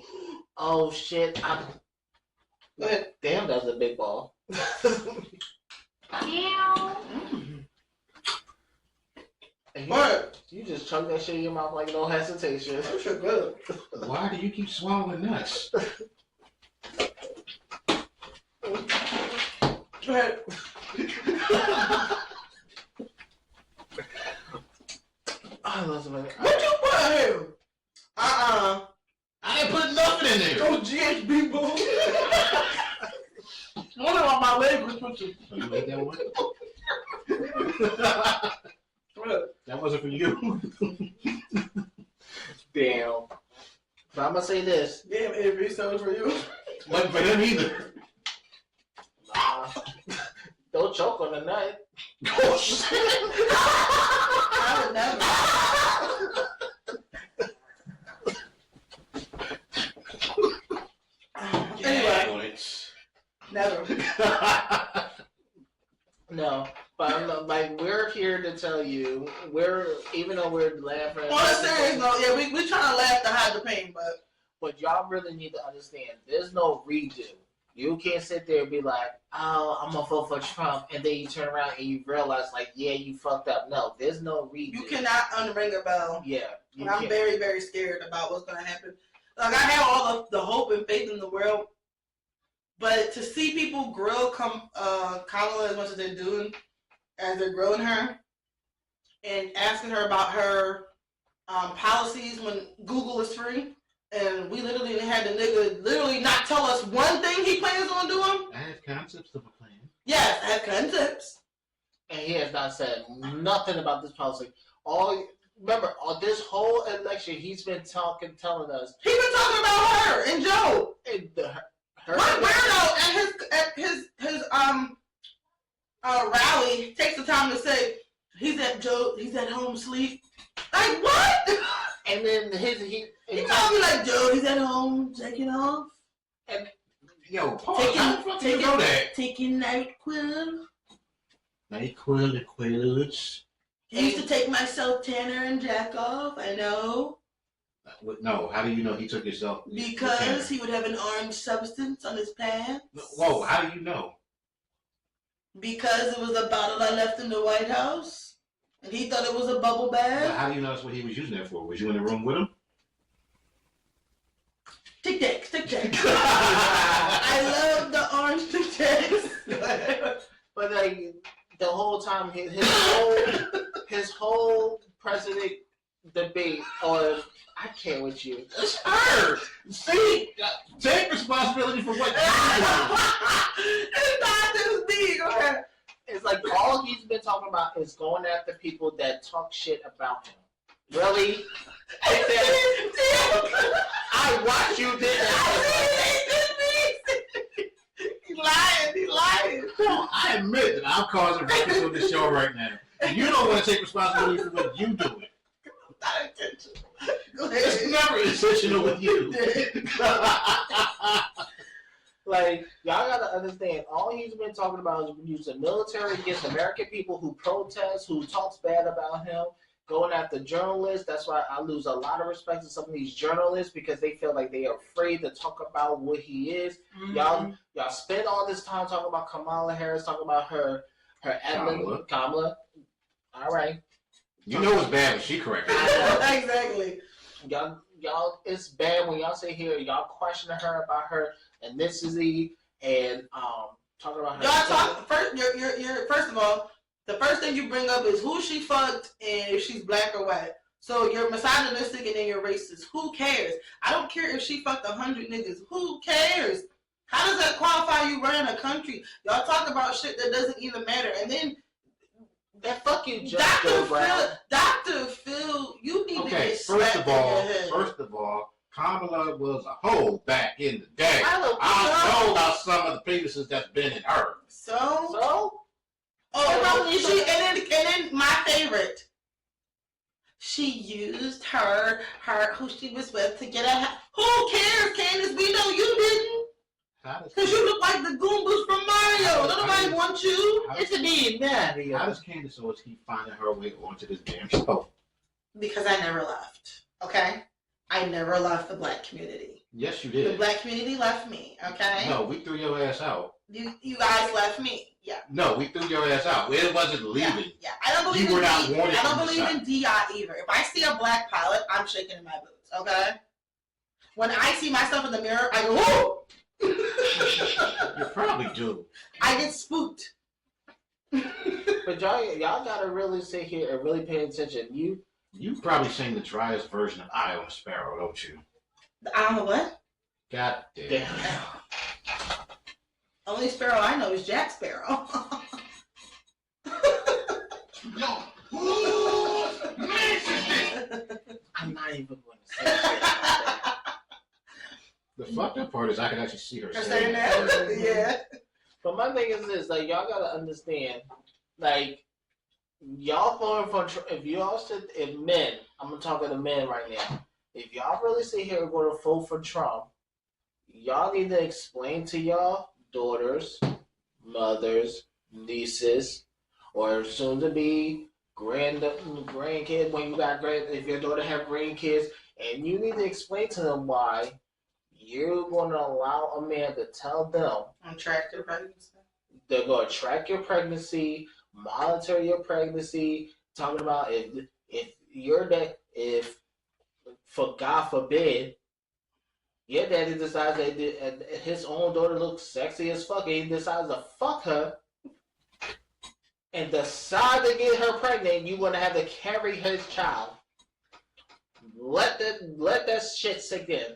oh shit, Go ahead. damn, that's a big ball. And What? you just chunk that shit in your mouth like no hesitation. That shit good. Why do you keep swallowing nuts? Go ahead. I love somebody. What you put in here? I ain't put nothing in there. Go GHB, boo. One of my leg was put you. Oh, you ate that one? What? That wasn't for you. Damn. But I'm gonna say this. Damn, Avery, so for you. Wasn't for him either. Don't choke on the nut. Oh shit! I would never. Anyway, never. No, but I'm not, like, we're here to tell you, even though we're laughing. On a serious note, yeah, we trying to laugh to hide the pain, But y'all really need to understand, there's no redo. You can't sit there and be like, oh, I'm gonna vote for Trump, and then you turn around and you realize, like, yeah, you fucked up. No, there's no redo. you cannot unring a bell. Yeah. And I'm very, very scared about what's going to happen. Like, I have all the hope and faith in the world, but to see people grill Kamala as much as they're doing, as they're grilling her, and asking her about her policies when Google is free, and we literally had the nigga literally not tell us one thing he plans on doing. I have concepts of a plan. Yes, I have concepts. And he has not said nothing about this policy. remember, on this whole election, he's been telling us. He been talking about her and Joe. And her One weirdo at his rally takes the time to say he's at home asleep. Like what? And then he probably like Joe. He's at home taking off. And yo, Paul, how the fuck do you know that? Taking NyQuil. NyQuil, the Quaaludes. He used to take myself Tanner and jack off. I know. No, how do you know he took himself? Because he would have an orange substance on his pants. Whoa, how do you know? Because it was a bottle I left in the White House, and he thought it was a bubble bag. But how do you know that's what he was using it for? Was you in the room with him? Tic Tacs. I love the orange Tic Tacs. But like the whole time, his whole president debate, or I can't with you. It's her. See, take responsibility for what you do. It's not just me. Go ahead. It's like all he's been talking about is going after people that talk shit about him. Really? I watch you did that. He lying. No, I admit that I'm causing ruckus on the show right now. You don't want to take responsibility for what you doing. Not intentional. Go ahead. It's never intentional with you. Like, y'all gotta understand, all he's been talking about is using military against American people who protest, who talks bad about him, going after journalists. That's why I lose a lot of respect to some of these journalists because they feel like they are afraid to talk about what he is. Mm-hmm. Y'all spend all this time talking about Kamala Harris, talking about her Kamala. All right. You know it's bad when she corrected. Exactly. Y'all, it's bad when y'all sit here, y'all questioning her about her ethnicity and talking about her. Y'all talk first. You're first of all, the first thing you bring up is who she fucked and if she's black or white. So you're misogynistic and then you're racist. Who cares? I don't care if she fucked 100 niggas. Who cares? How does that qualify you running a country? Y'all talk about shit that doesn't even matter, and then. That fuck you, Dr. Phil, you need to get slapped in your head. First of all, Kamala was a hoe back in the day. I know about some of the penises that's been in her. So? Oh, and then my favorite. She used her who she was with to get a. Who cares, Candace? We know you didn't. Because you look like the Goombas from Mario. Nobody wants you. It's a me, Mario. How does Candace always keep finding her way onto this damn show? Because I never left. Okay? I never left the black community. Yes, you did. The black community left me. Okay? No, we threw your ass out. You guys left me. Yeah. No, we threw your ass out. It wasn't leaving. Yeah. I don't believe I don't believe in DI either. If I see a black pilot, I'm shaking in my boots. Okay? When I see myself in the mirror, I go, whoa! You probably do. I get spooked. But y'all gotta really sit here and really pay attention. You probably sing the driest version of Eye on a Sparrow, don't you? The Eye on the what? God damn. Only sparrow I know is Jack Sparrow. No. I'm not even going to say that. The fucked up part is I can actually see her saying that. Yeah. But my thing is this, like, y'all gotta understand, like, y'all going for, if men, I'm talking to men right now, if y'all really sit here and go to vote for Trump, y'all need to explain to y'all daughters, mothers, nieces, or soon to be grandkid when you got if your daughter have grandkids, and you need to explain to them why you're going to allow a man to tell them track your pregnancy. They're going to track your pregnancy, monitor your pregnancy. Talking about if your dad, if for God forbid, your daddy decides that his own daughter looks sexy as fuck, and he decides to fuck her and decide to get her pregnant, you're going to have to carry his child. Let that shit sink in.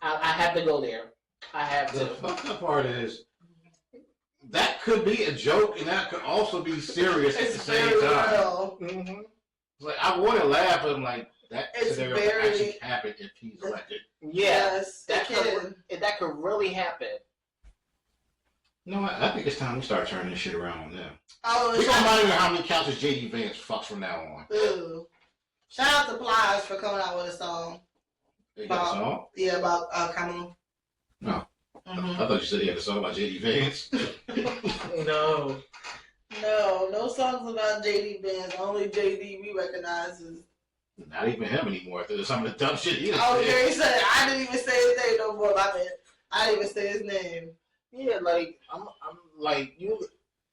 I have to go there. I have to. The fucked up part is that could be a joke, and that could also be serious at the same time. Mm-hmm. Like I want to laugh, but I'm like that It's scenario very- could actually happen if he's elected. Yeah, Yes, that it can. that could really happen. You know what? I think it's time we start turning this shit around on them. Oh, We gonna monitor how many couches JD Vance fucks from now on. Ooh. Shout out to Plies for coming out with a song. They got a song? Yeah, about Kamala. No. Mm-hmm. I thought you said he had a song about JD Vance. No. No songs about JD Vance. Only JD we recognize is. Not even him anymore. There's some of the dumb shit he done Oh, said. yeah, he said I didn't even say his name no more. My bad. I didn't even say his name. Yeah, like I'm like you.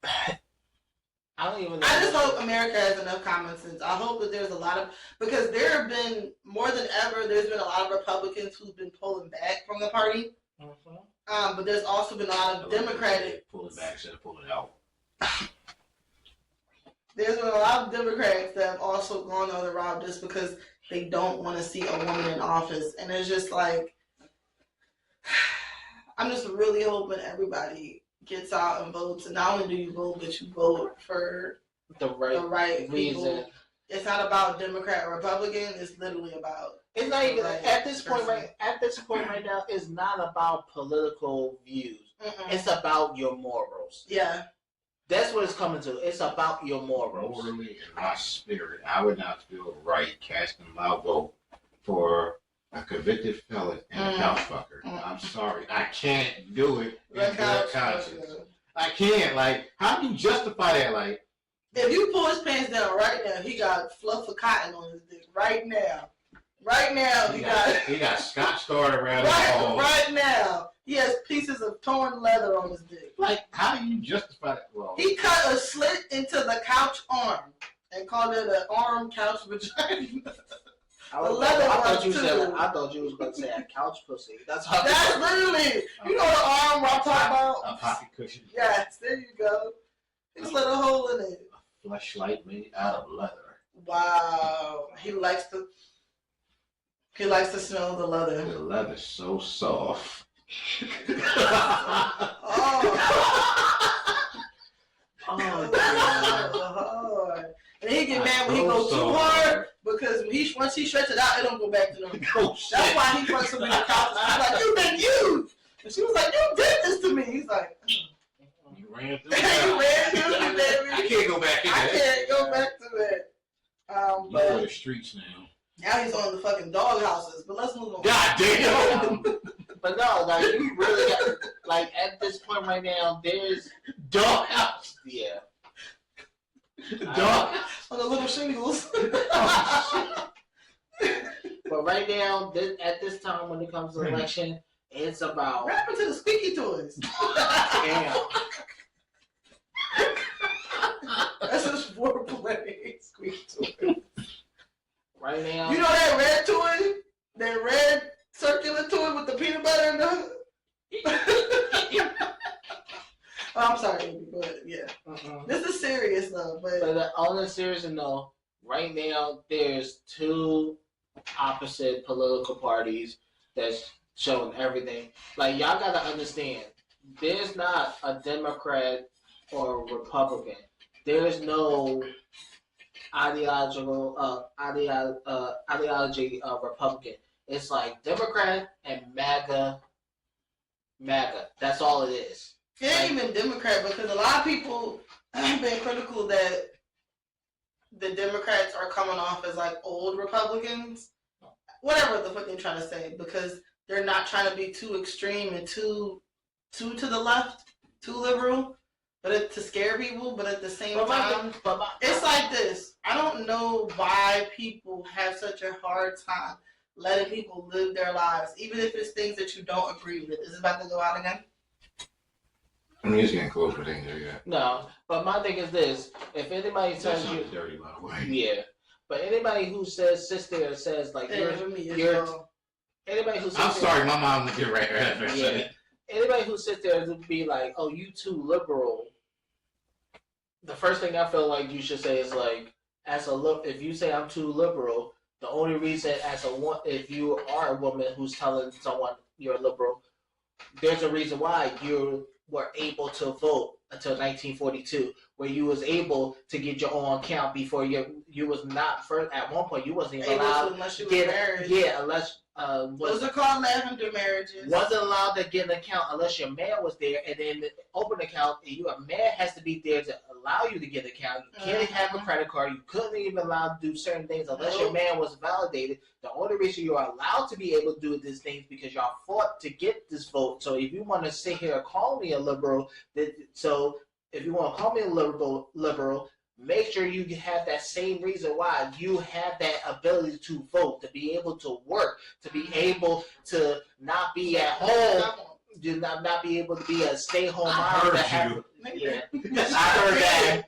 I don't even know. I just hope America has enough common sense. I hope that there's a lot of, because there have been, more than ever, there's been a lot of Republicans who've been pulling back from the party. Mhm. But there's also been a lot of Democratic. Pull it back instead of pull it out. There's been a lot of Democrats that have also gone the other route just because they don't want to see a woman in office. And it's just like, I'm just really hoping everybody gets out and votes. And not only do you vote, but you vote for The the right right reason. people. It's not about Democrat or Republican. It's literally about. It's not even Right. at this point. Person. At this point right now, it's not about political views. Mm-mm. It's about your morals. Yeah. That's what it's coming to. It's about your morals. Morally, in my spirit, I would not feel right casting my vote for a convicted felon and a couch fucker. I'm sorry. I can't do it in good conscience. I can't. Like, how do you justify that? Like, If you pull his pants down right now, he got fluff of cotton on his dick. Right now. Right now, he got scotch starred around his right, balls. right now, he has pieces of torn leather on his dick. Like, how do you justify that? Well, He cut a slit into the couch arm and called it an arm couch vagina. I leather thought ones, you said. too. I thought you was going to say a couch pussy. That's how. That's literally, you know the arm I'm talking a about? pocket cushion. Yes, there you go. He slit a hole in it. A fleshlight made out of leather. Wow. He likes to smell the leather. The leather's so soft. Oh. Oh, Hard. And he get mad when he goes too hard because once he stretches it out, it don't go back to normal. Oh, That's why he fucks with the couch. He's like, "You've been used," and she was like, "You did this to me." He's like, You ran through "You it. ran through me, baby. I can't go back in I there. can't go back to that." You But for the streets now. now he's on the fucking dog houses. But let's move on. God damn! but no, like you really got like at this point right now, there's Doghouse! yeah. Dog! On the little shingles. But right now, at this time when it comes to election, it's about What happened to the squeaky toys? damn. That's just foreplay. Squeaky toy. Right now, You know that red toy? That red circular toy with the peanut butter in the. Oh, I'm sorry, Amy, go ahead. Yeah. This is serious though, but on a serious note, right now there's two opposite political parties that's showing everything. Like y'all gotta understand, there's not a Democrat or a Republican. There's no ideology of Republican. It's like Democrat and MAGA. That's all it is. it ain't even Democrat because a lot of people have been critical that the Democrats are coming off as like old Republicans. Whatever the fuck they're trying to say, because they're not trying to be too extreme and too to the left, too liberal, to scare people. But at the same time, it's like this. I don't know why people have such a hard time letting people live their lives, even if it's things that you don't agree with. Is it about to go out again? I mean, it's getting close, but ain't there yet. No, but my thing is this: if anybody That tells you, sounds dirty, by the way. yeah, but anybody who sits there and says like Yeah, for me, you're anybody who sits I'm there, sorry, my mom would get right after I said yeah, it. anybody who sits there and be like, oh, you too liberal. The first thing I feel like you should say is like, if you say I'm too liberal, the only reason if you are a woman who's telling someone you're liberal, there's a reason why you were able to vote until 1942, where you was able to get your own account before you was not first at one point you wasn't even allowed unless you to get married. yeah unless those are called lavender marriages. Wasn't allowed to get an account unless your man was there, and then open an account. And a man has to be there to allow you to get an account. You can't have a credit card. You couldn't even allow to do certain things unless your man was validated. The only reason you are allowed to be able to do these things because y'all fought to get this vote. So if you want to sit here and call me a liberal, so if you want to call me a liberal, make sure you have that same reason why you have that ability to vote, to be able to work, to be able to not be at home, to not be able to be a stay-home mom. Yeah, I heard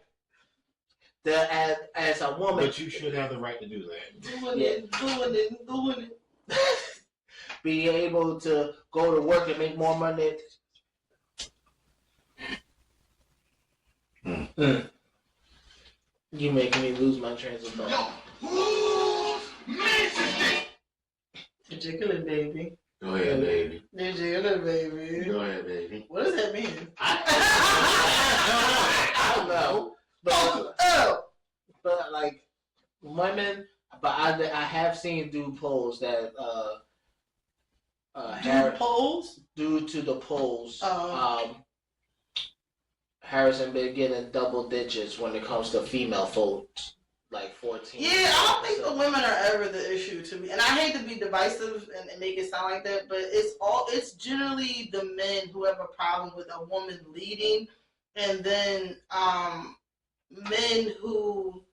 that. As a woman, But you should have the right to do that. Doing it. be able to go to work and make more money. You making me lose my train of thought. Particular baby. Go ahead, baby. Particular baby. Go ahead, baby. What does that mean? I don't know. But like women, but I have seen do polls that polls due to the polls. Oh. Harrison been getting double digits when it comes to female votes, like 14. Yeah, I don't think the women are ever the issue to me, and I hate to be divisive and make it sound like that, but it's generally the men who have a problem with a woman leading, and then men who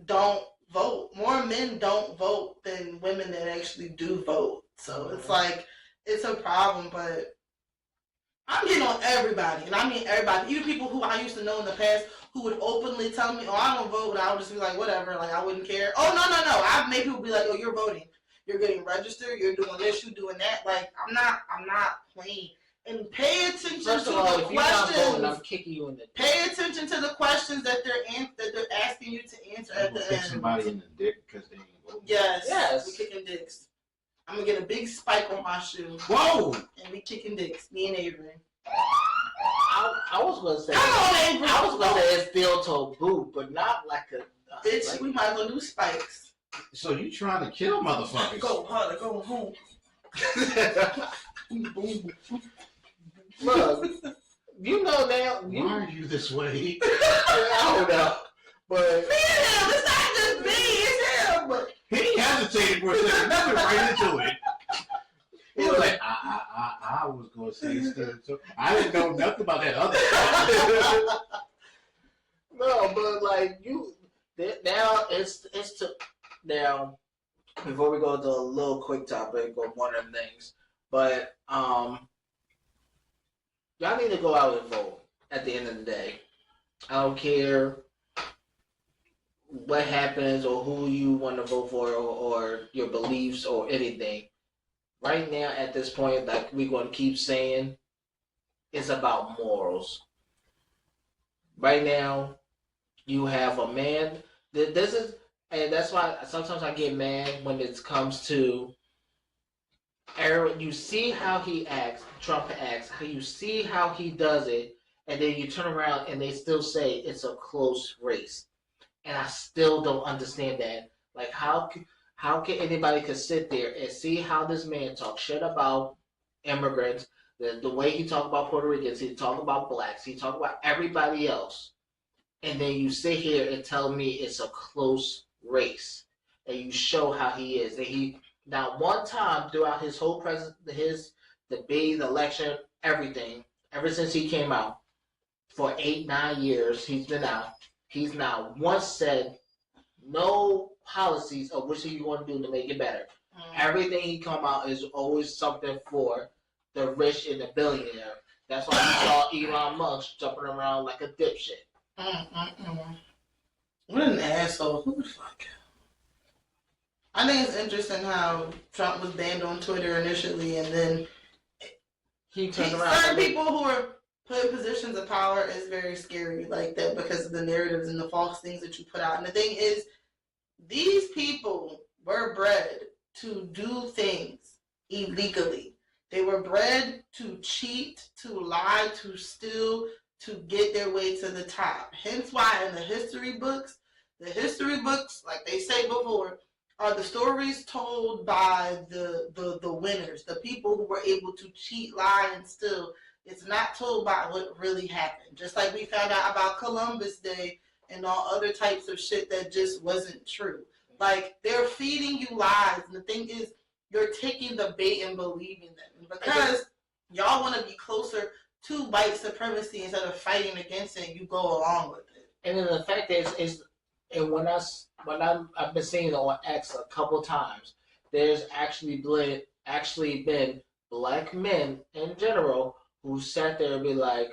don't vote. More men don't vote than women that actually do vote. So it's like it's a problem, but I'm getting on everybody, and I mean everybody, even people who I used to know in the past who would openly tell me, "Oh, I don't vote," and I would just be like, "Whatever," like I wouldn't care. Oh no! I've made people be like, "Oh, you're voting, you're getting registered, you're doing this, you're doing that." Like I'm not playing. And pay attention First to of all, the if you're not questions. voting, I'm kicking you in the. Pay attention to the questions that they're asking you to answer at the Kick end. somebody in the dick because they ain't voting. Yes, we Yes. kicking dicks. I'm gonna get a big spike on my shoe, Whoa! and we kicking dicks. Me and Avery. I was gonna say. Come on, Avery. I was gonna say it's steel toe boot, but not like a. Bitch, like, we might as well do spikes. So you trying to kill motherfuckers? Go harder, go home. Look, you know now. Why are you this way? I don't know, but Him, it's not just me, it's him. He hesitated for a second. Nothing right into it. He was like, I was going to say still. So I didn't know nothing about that other stuff. no, but like you now, it's to now. Before we go to a little quick topic or one of the things, but y'all need to go out and vote. At the end of the day, I don't care what happens or who you want to vote for or your beliefs or anything. Right now, at this point, like we're going to keep saying, it's about morals. Right now, you have a man. This is, and that's why sometimes I get mad when it comes to. You see how he acts, Trump acts. How you see how he does it, and then you turn around and they still say it's a close race, and I still don't understand that. Like how can anybody could sit there and see how this man talks shit about immigrants, the way he talk about Puerto Ricans, he talk about blacks, he talk about everybody else, and then you sit here and tell me it's a close race, and you show how he is, and he not one time throughout his whole the debate, election, everything, ever since he came out for 8-9 years, he's been out. He's not once said no policies of which he want to do to make it better. Everything he come out is always something for the rich and the billionaire. That's why you saw Elon Musk jumping around like a dipshit. What an asshole. Who the fuck? I think it's interesting how Trump was banned on Twitter initially, and then He turned around. certain people who are put in positions of power is very scary like that because of the narratives and the false things that you put out. And the thing is, these people were bred to do things illegally. They were bred to cheat, to lie, to steal, to get their way to the top. Hence why in the history books, like they say before, are the stories told by the winners, the people who were able to cheat, lie, and steal. It's not told by what really happened. Just like we found out about Columbus Day and all other types of shit that just wasn't true. Like, they're feeding you lies, and the thing is, you're taking the bait and believing them. Because y'all want to be closer to white supremacy instead of fighting against it, you go along with it. And then the fact is and when I've been seeing on X a couple times, there's actually been black men in general who sat there and be like,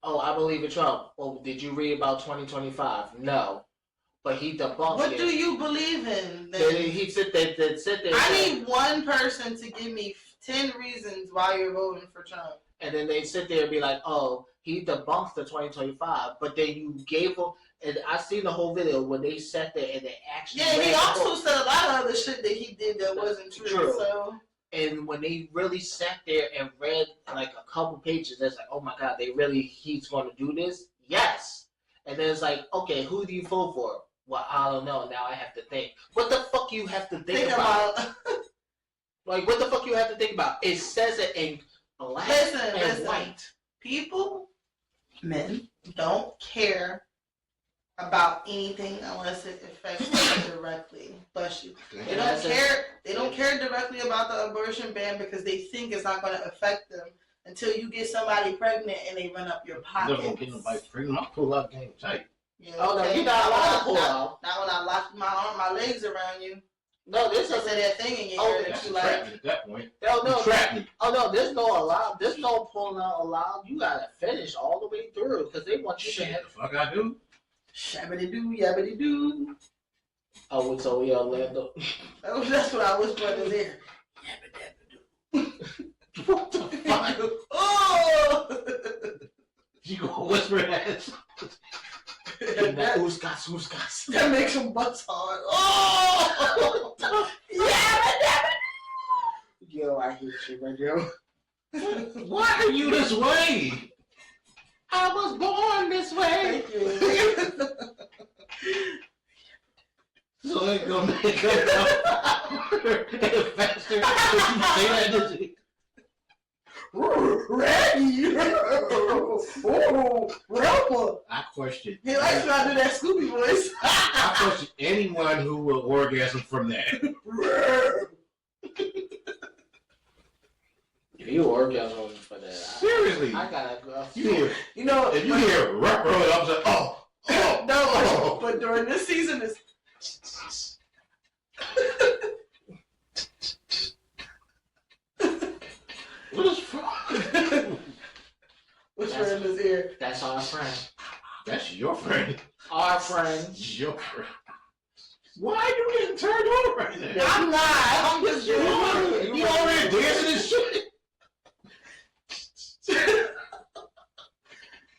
"Oh, I believe in Trump." "Oh, did you read about 2025?" "No," but he debunked What it. do you believe in? He sit there. I need one person to give me 10 reasons why you're voting for Trump. And then they sit there and be like, "Oh, he debunks the 2025," but then you gave him. And I seen the whole video when they sat there and they actually. Yeah, he also said a lot of other shit that he did that wasn't true. So. And when they really sat there and read like a couple pages, it's like, oh my God, he's going to do this? Yes. And then it's like, okay, who do you vote for? Well, I don't know. Now I have to think. What the fuck you have to think about? Like, what the fuck you have to think about? It says it in black and white. People, men, don't care about anything unless it affects them directly. Bless you. They don't care. They don't care directly about the abortion ban because they think it's not going to affect them until you get somebody pregnant and they run up your pocket. Never gonna get nobody pregnant. My pull-out game tight. Yeah, Oh no, you're not allowed to pull out. Not when I lock my legs around you. No, this They is say that thing in your ear that That's you trapping like. at that point. no. Trap me. Oh no, there's no pulling out allowed. You gotta finish all the way through because they want you to Shit, have. the fuck I do? Shabbity doo, yabbity doo. Oh, so yeah, Orlando. That's what I was putting there. What the fuck? Oh! You gonna whisper that? Who's got? That makes them butts hard. Oh! Yo, I hate you, man, yo. Why are you this way? I was born this way. Thank you. So it gonna make it faster if you say that. Ready? Oh, rapper. I question. He likes trying to do that Scooby voice. I question anyone who will orgasm from that. If you orgasm for that, Seriously. I gotta go. You hear? You know, If you hear rap, I'm like, oh. no, but during this season is. What is wrong? Whisper in his ear. That's our friend. That's your friend. Our friend. Your friend. Why are you getting turned on right now? I'm not. I'm just You already dancing and shit.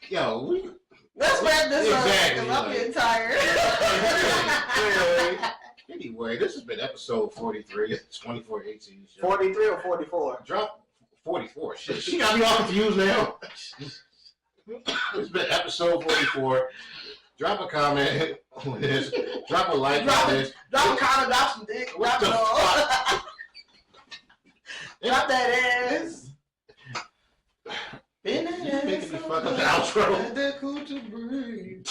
Yo, let's wrap this Exactly, up because I'm like- getting tired. Anyway, this has been episode 43 of the 2418 show. 43 or 44? Drop 44. Shit, she got me all confused now. It's been episode 44. Drop a comment on this. Drop a like on this. Drop a comment, drop some dick, What drop it the all. fuck? Drop that ass. Been that You making me ass fuck up over. the outro. That cool to breathe.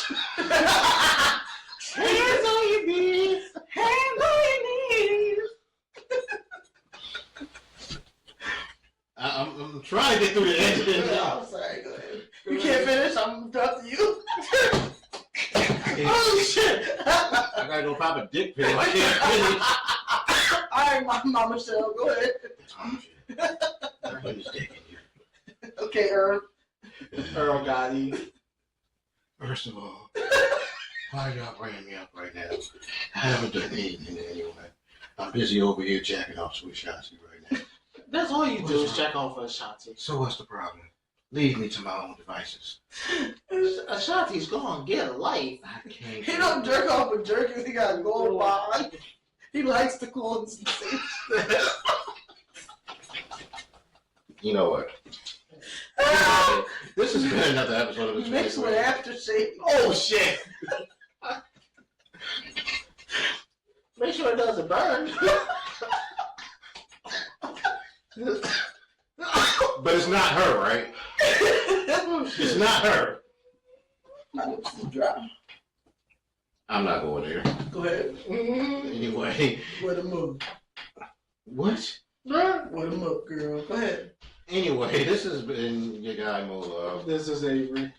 Hands on your knees. Hands on your knees. I'm trying to get through the end of this. I'm sorry, go ahead. You can't finish, I'm up to you. Oh shit! I gotta go pop a dick pill. I can't finish. Alright, Mama Michelle, go ahead. I finish dick in you. Okay, Earl. Earl Gotti. First of all, why y'all bringing me up right now? I haven't done anything anyway. I'm busy over here jacking off sweet shots right now. That's all you do is check on for Ashanti. So what's the problem? Leave me to my own devices. Ashanti's gonna get a life. I can't. He don't jerk off with jerky, he got gold bond. He likes the cool sensation. You know what? This has been another episode of the Mixed with 24. aftershave. Oh shit! Make sure it doesn't burn. But it's not her, right? It's not her. My lips is dry. I'm not going there. Go ahead. Anyway, Where the move? what? Where the move, girl? Go ahead. Anyway, this has been your guy Mo Love. This is Avery.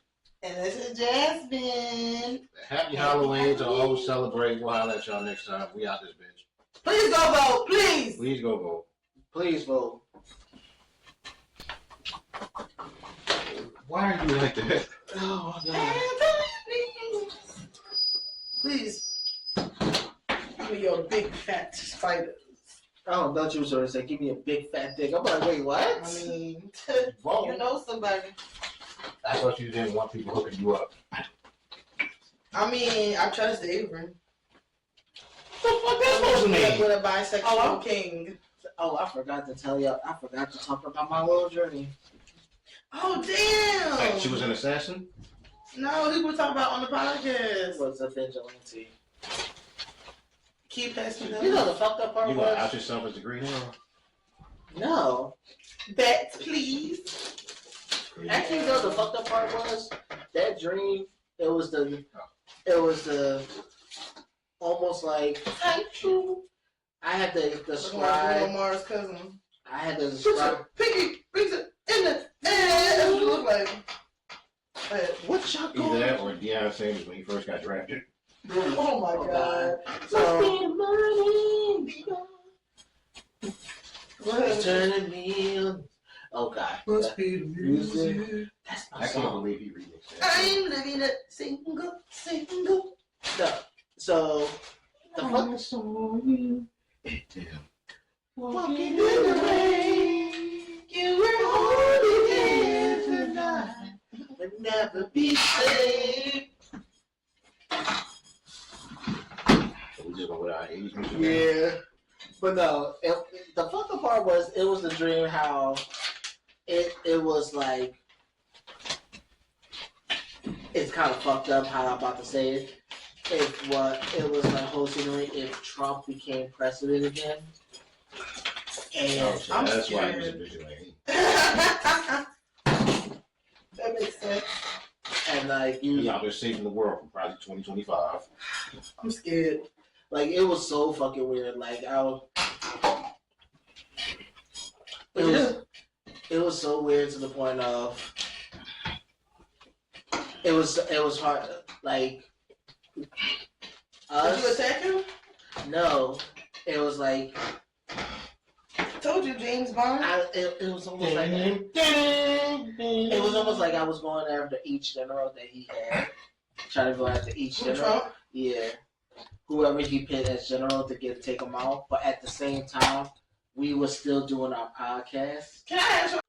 And this is Jasmine. Happy Halloween to all who celebrate. We'll holler at y'all next time. We out this bitch. Please go vote, please. Please go vote. Please vote. Why are you like that? Oh my god. Please. Give me your big fat spiders. Oh, I thought you were going to say, give me a big fat dick. I'm like, wait, what? I mean, Vote. you know somebody. I thought you didn't want people hooking you up. I mean, I trust Avery. What the fuck that supposed to mean? With a bisexual king. Oh, I forgot to tell you. I forgot to talk about my little journey. Oh, damn. Hey, she was an assassin? No, he was talking about on the It podcast. was a vigilante. Keep passing You know them. the fucked up part You want to was? out yourself as a green hero? No. Bets, please. Actually, you know the fucked up part was? That dream, it was the almost like, I had to describe, Mars' cousin. I had to describe, Piggy brings it in the air. That's what it looked like. what y'all Either going that or Deion Sanders when he first got drafted. Oh my god. So, Go ahead. it's turning me on. Oh god. Must be the music. That's my I can't song. believe he remixed that. I'm living a single. No. So, the fuck? saw you. Walking in the rain. You were holding hands tonight. Would never be saved. So we just go with our 80s music. Yeah. But no, the fucking part was, it was the dream how it was like, it's kind of fucked up how I'm about to say it. It was like whole scenery if Trump became president again. And Oh, so I'm that's why he was a scared. vigilante. That makes sense. and like He you, out there saving the world for Project 2025. I'm scared. like it was so fucking weird. Like it was so weird to the point of it was hard. Like Did you us, attack him? no, it was like Told you, James Bond. it was almost like it was almost like I was going after each general that he had, trying to go after each Who, general. Trump? Yeah, whoever he picked as general to take him out. But at the same time, we were still doing our podcast. Can I ask you